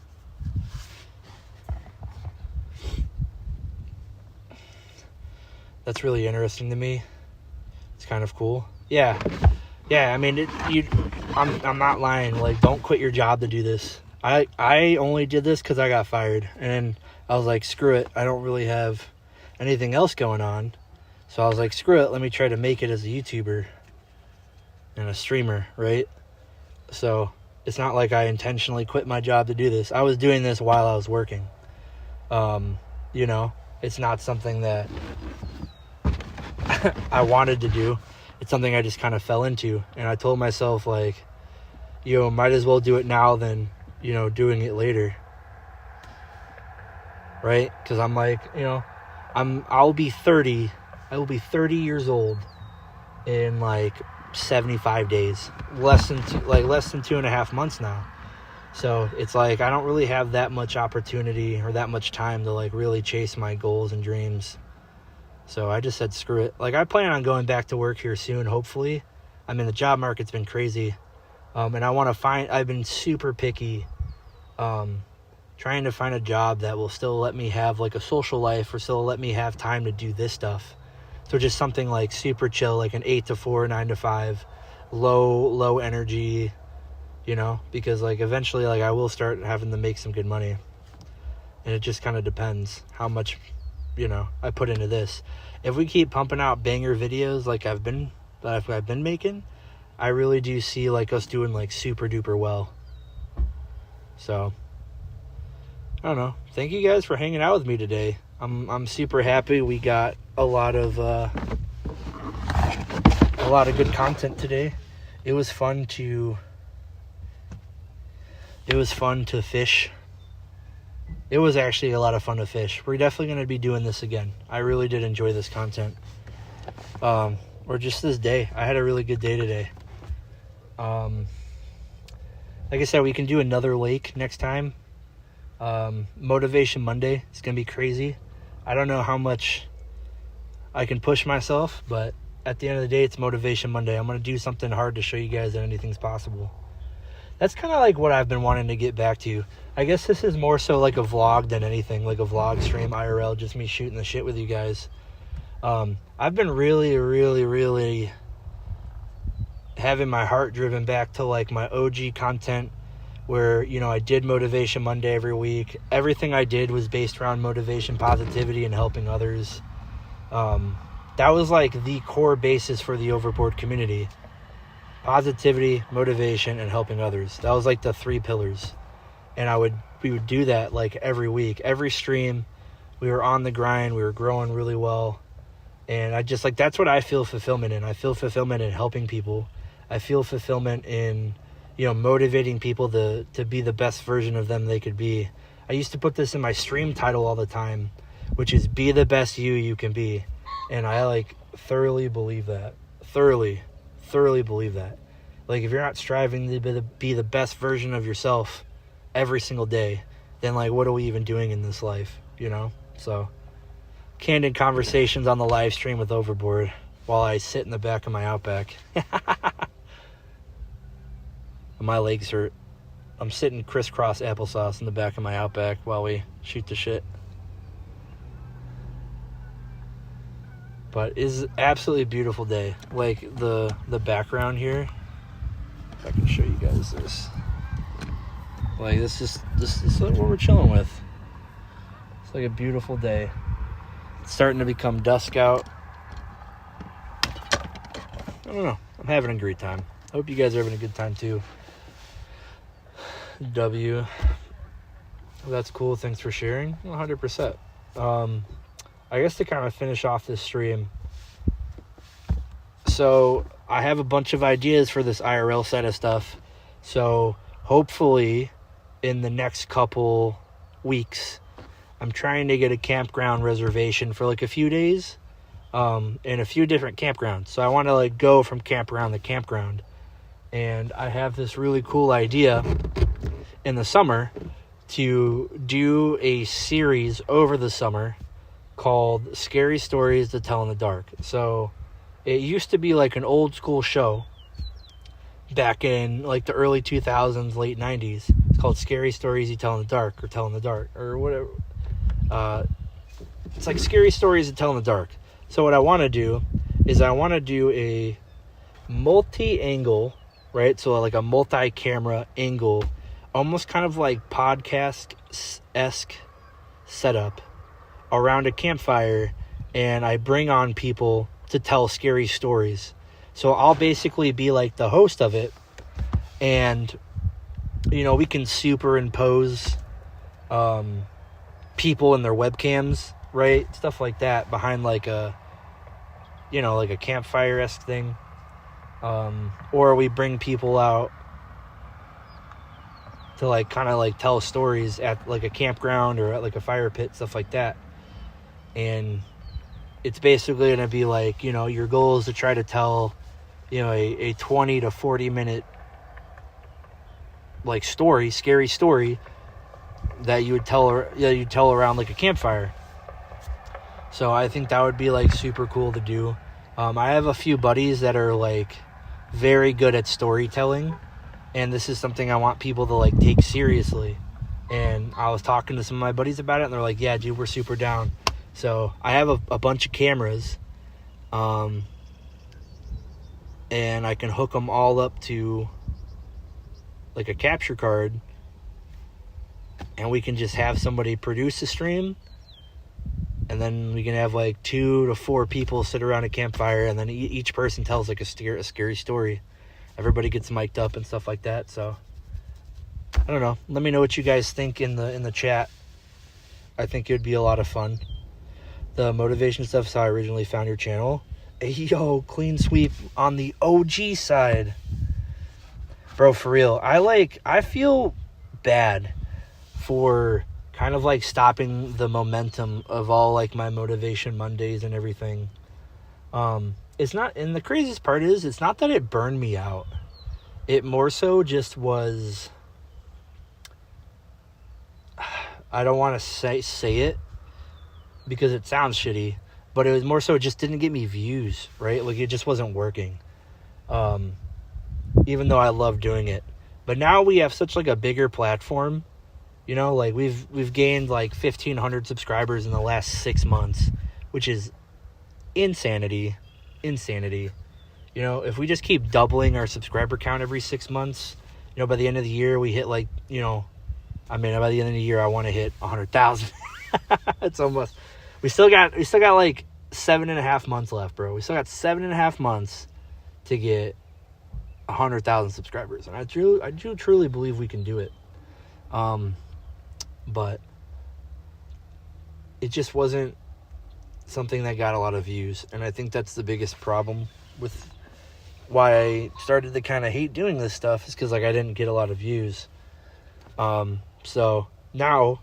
That's really interesting to me. It's kind of cool. Yeah. I mean, I'm not lying. Don't quit your job to do this. I only did this because I got fired, and I was like, screw it. I don't really have anything else going on, so I was like, screw it. Let me try to make it as a YouTuber and a streamer, right? So it's not like I intentionally quit my job to do this. I was doing this while I was working. It's not something that I wanted to do. It's something I just kind of fell into. And I told myself, like, might as well do it now than, doing it later. Right? Because I'm like, I'll be 30. I will be 30 years old in like 75 days. Less than 2.5 months now. So it's like I don't really have that much opportunity or that much time to like really chase my goals and dreams. So I just said screw it. Like I plan on going back to work here soon, hopefully. I mean, the job market's been crazy. And I've been super picky, trying to find a job that will still let me have like a social life or still let me have time to do this stuff. So just something like super chill, like an 8 to 4, 9 to 5, low energy, because like eventually like I will start having to make some good money. And it just kind of depends how much, I put into this. If we keep pumping out banger videos like I've been making, I really do see like us doing like super duper well. So I don't know. Thank you guys for hanging out with me today. I'm super happy we got a lot of good content today. It was fun to fish. It was actually a lot of fun to fish. We're definitely going to be doing this again. I really did enjoy this content. Or just this day. I had a really good day today. Like I said, we can do another lake next time. Motivation Monday. It's going to be crazy. I don't know how much I can push myself, but at the end of the day, it's Motivation Monday. I'm going to do something hard to show you guys that anything's possible. That's kind of like what I've been wanting to get back to. I guess this is more so like a vlog than anything, like a vlog stream, IRL, just me shooting the shit with you guys. I've been really, really, really having my heart driven back to like my OG content where, I did Motivation Monday every week. Everything I did was based around motivation, positivity, and helping others. That was like the core basis for the Overboard community. Positivity, motivation, and helping others. That was like the 3 pillars. And we would do that like every week. Every stream, we were on the grind. We were growing really well. And I just like, that's what I feel fulfillment in. I feel fulfillment in helping people. I feel fulfillment in, motivating people to be the best version of them they could be. I used to put this in my stream title all the time, which is be the best you can be. And I like thoroughly believe that. Thoroughly believe that. Like if you're not striving to be the best version of yourself every single day, then like what are we even doing in this life, So candid conversations on the live stream with Overboard while I sit in the back of my Outback. My legs hurt. I'm sitting crisscross applesauce in the back of my Outback while we shoot the shit. But it's an absolutely beautiful day. Like the background here. If I can show you guys this. Like this is what we're chilling with. It's like a beautiful day. It's starting to become dusk out. I don't know. I'm having a great time. I hope you guys are having a good time too. W. That's cool. Thanks for sharing. 100%. I guess to kind of finish off this stream. So I have a bunch of ideas for this IRL set of stuff. So hopefully in the next couple weeks, I'm trying to get a campground reservation for like a few days in a few different campgrounds. So I want to like go from campground to campground. And I have this really cool idea in the summer to do a series over the summer called Scary Stories to Tell in the Dark. So it used to be like an old school show back in like the early 2000s, late 90s. It's called Scary Stories You Tell in the Dark or Tell in the Dark or whatever. It's like Scary Stories to Tell in the Dark. So what I want to do is I want to do a multi-angle, right? So like a multi-camera angle, almost kind of like podcast-esque setup around a campfire, and I bring on people to tell scary stories. So I'll basically be like the host of it, and we can superimpose people and their webcams, right? Stuff like that behind like a you know, like a campfire-esque thing. Or we bring people out to like kind of like tell stories at like a campground or at like a fire pit, stuff like that. And it's basically going to be like, you know, your goal is to try to tell, you know, a 20 to 40 minute like story, scary story that you would tell around like a campfire. So I think that would be like super cool to do. I have a few buddies that are like very good at storytelling, and this is something I want people to like take seriously. And I was talking to some of my buddies about it, and they're like, yeah, dude, we're super down. So I have a bunch of cameras, and I can hook them all up to like a capture card, and we can just have somebody produce a stream, and then we can have like 2 to 4 people sit around a campfire, and then each person tells like a scary story. Everybody gets mic'd up and stuff like that. So I don't know. Let me know what you guys think in the chat. I think it would be a lot of fun. The motivation stuff is how I originally found your channel. Hey, yo, clean sweep on the OG side. Bro, for real. I feel bad for kind of like stopping the momentum of all like my motivation Mondays and everything. It's not, and the craziest part is, it's not that it burned me out. It more so just was, I don't want to say it because it sounds shitty, but it was more so it just didn't get me views, right? Like it just wasn't working. Even though I love doing it. But now we have such like a bigger platform, you know, like we've gained like 1,500 subscribers in the last 6 months, which is insanity. You know, if we just keep doubling our subscriber count every 6 months, you know, by the end of the year we hit like, you know, I mean, by the end of the year I want to hit 100,000. It's almost, we still got like 7.5 months left, bro. We still got 7.5 months to get 100,000 subscribers, and I do truly believe we can do it. But it just wasn't something that got a lot of views, and I think that's the biggest problem with why I started to kind of hate doing this stuff, is because like I didn't get a lot of views. So now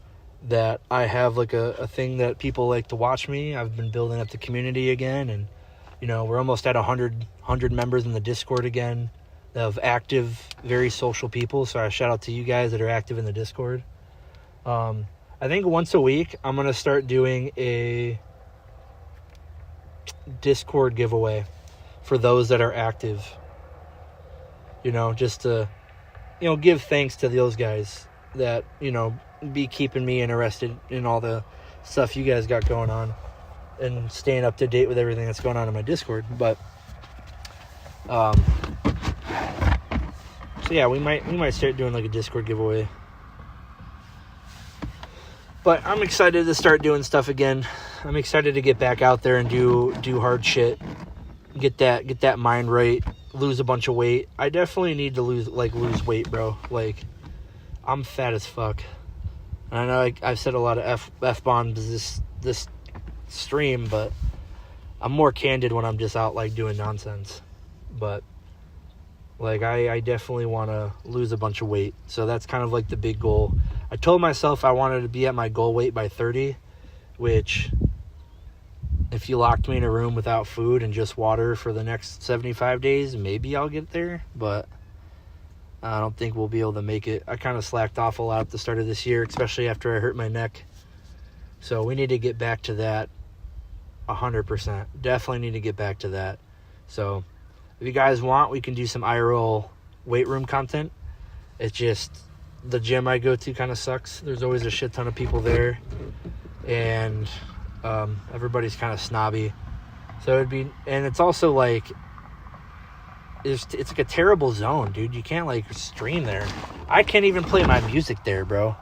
that I have like a thing that people like to watch me, I've been building up the community again, and you know, we're almost at 100 members in the Discord again, of active, very social people. So I shout out to you guys that are active in the Discord. I think once a week I'm going to start doing a Discord giveaway for those that are active, you know, just to, you know, give thanks to those guys that, you know, be keeping me interested in all the stuff you guys got going on and staying up to date with everything that's going on in my Discord. But so yeah, we might start doing like a Discord giveaway. But I'm excited to start doing stuff again. I'm excited to get back out there and do hard shit. Get that mind right. Lose a bunch of weight. I definitely need to lose weight, bro. Like, I'm fat as fuck. And I know I've said a lot of F-bombs this stream, but I'm more candid when I'm just out like doing nonsense. But like I definitely want to lose a bunch of weight. So that's kind of like the big goal. I told myself I wanted to be at my goal weight by 30, which if you locked me in a room without food and just water for the next 75 days, maybe I'll get there, but I don't think we'll be able to make it. I kind of slacked off a lot at the start of this year, especially after I hurt my neck. So we need to get back to that 100%. Definitely need to get back to that. So if you guys want, we can do some IRL weight room content. It's just the gym I go to kind of sucks. There's always a shit ton of people there, and everybody's kind of snobby. So it'd be, and it's also like, it's like a terrible zone, dude. You can't like stream there. I can't even play my music there, bro.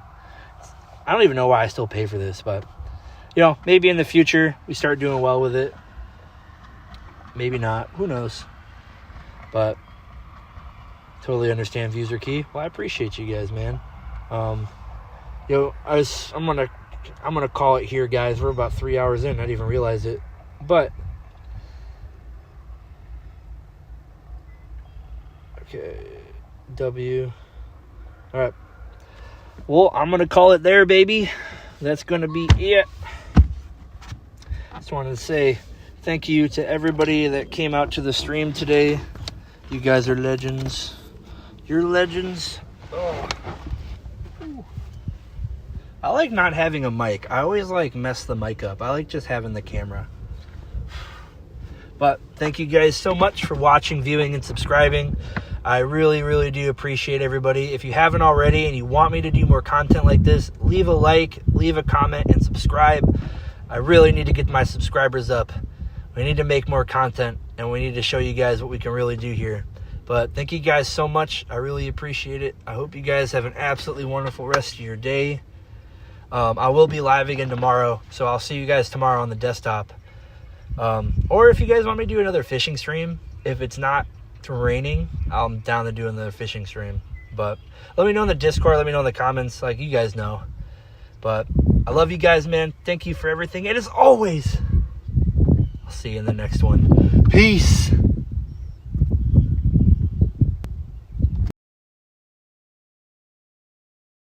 I don't even know why I still pay for this, but you know, maybe in the future we start doing well with it. Maybe not. Who knows? But totally understand views are key. Well, I appreciate you guys, man. I'm gonna call it here, guys. We're about 3 hours in. I didn't even realize it. But Okay. W. All right. Well, I'm going to call it there, baby. That's going to be it. Just wanted to say thank you to everybody that came out to the stream today. You guys are legends. You're legends. Oh. I like not having a mic. I always like mess the mic up. I like just having the camera. But thank you guys so much for watching, viewing, and subscribing. I really, really do appreciate everybody. If you haven't already and you want me to do more content like this, leave a like, leave a comment, and subscribe. I really need to get my subscribers up. We need to make more content, and we need to show you guys what we can really do here. But thank you guys so much. I really appreciate it. I hope you guys have an absolutely wonderful rest of your day. I will be live again tomorrow, so I'll see you guys tomorrow on the desktop. Or if you guys want me to do another fishing stream, if it's not raining, I'm down to doing the fishing stream. But let me know in the Discord, let me know in the comments, like you guys know. But I love you guys, man. Thank you for everything. And as always, I'll see you in the next one. Peace.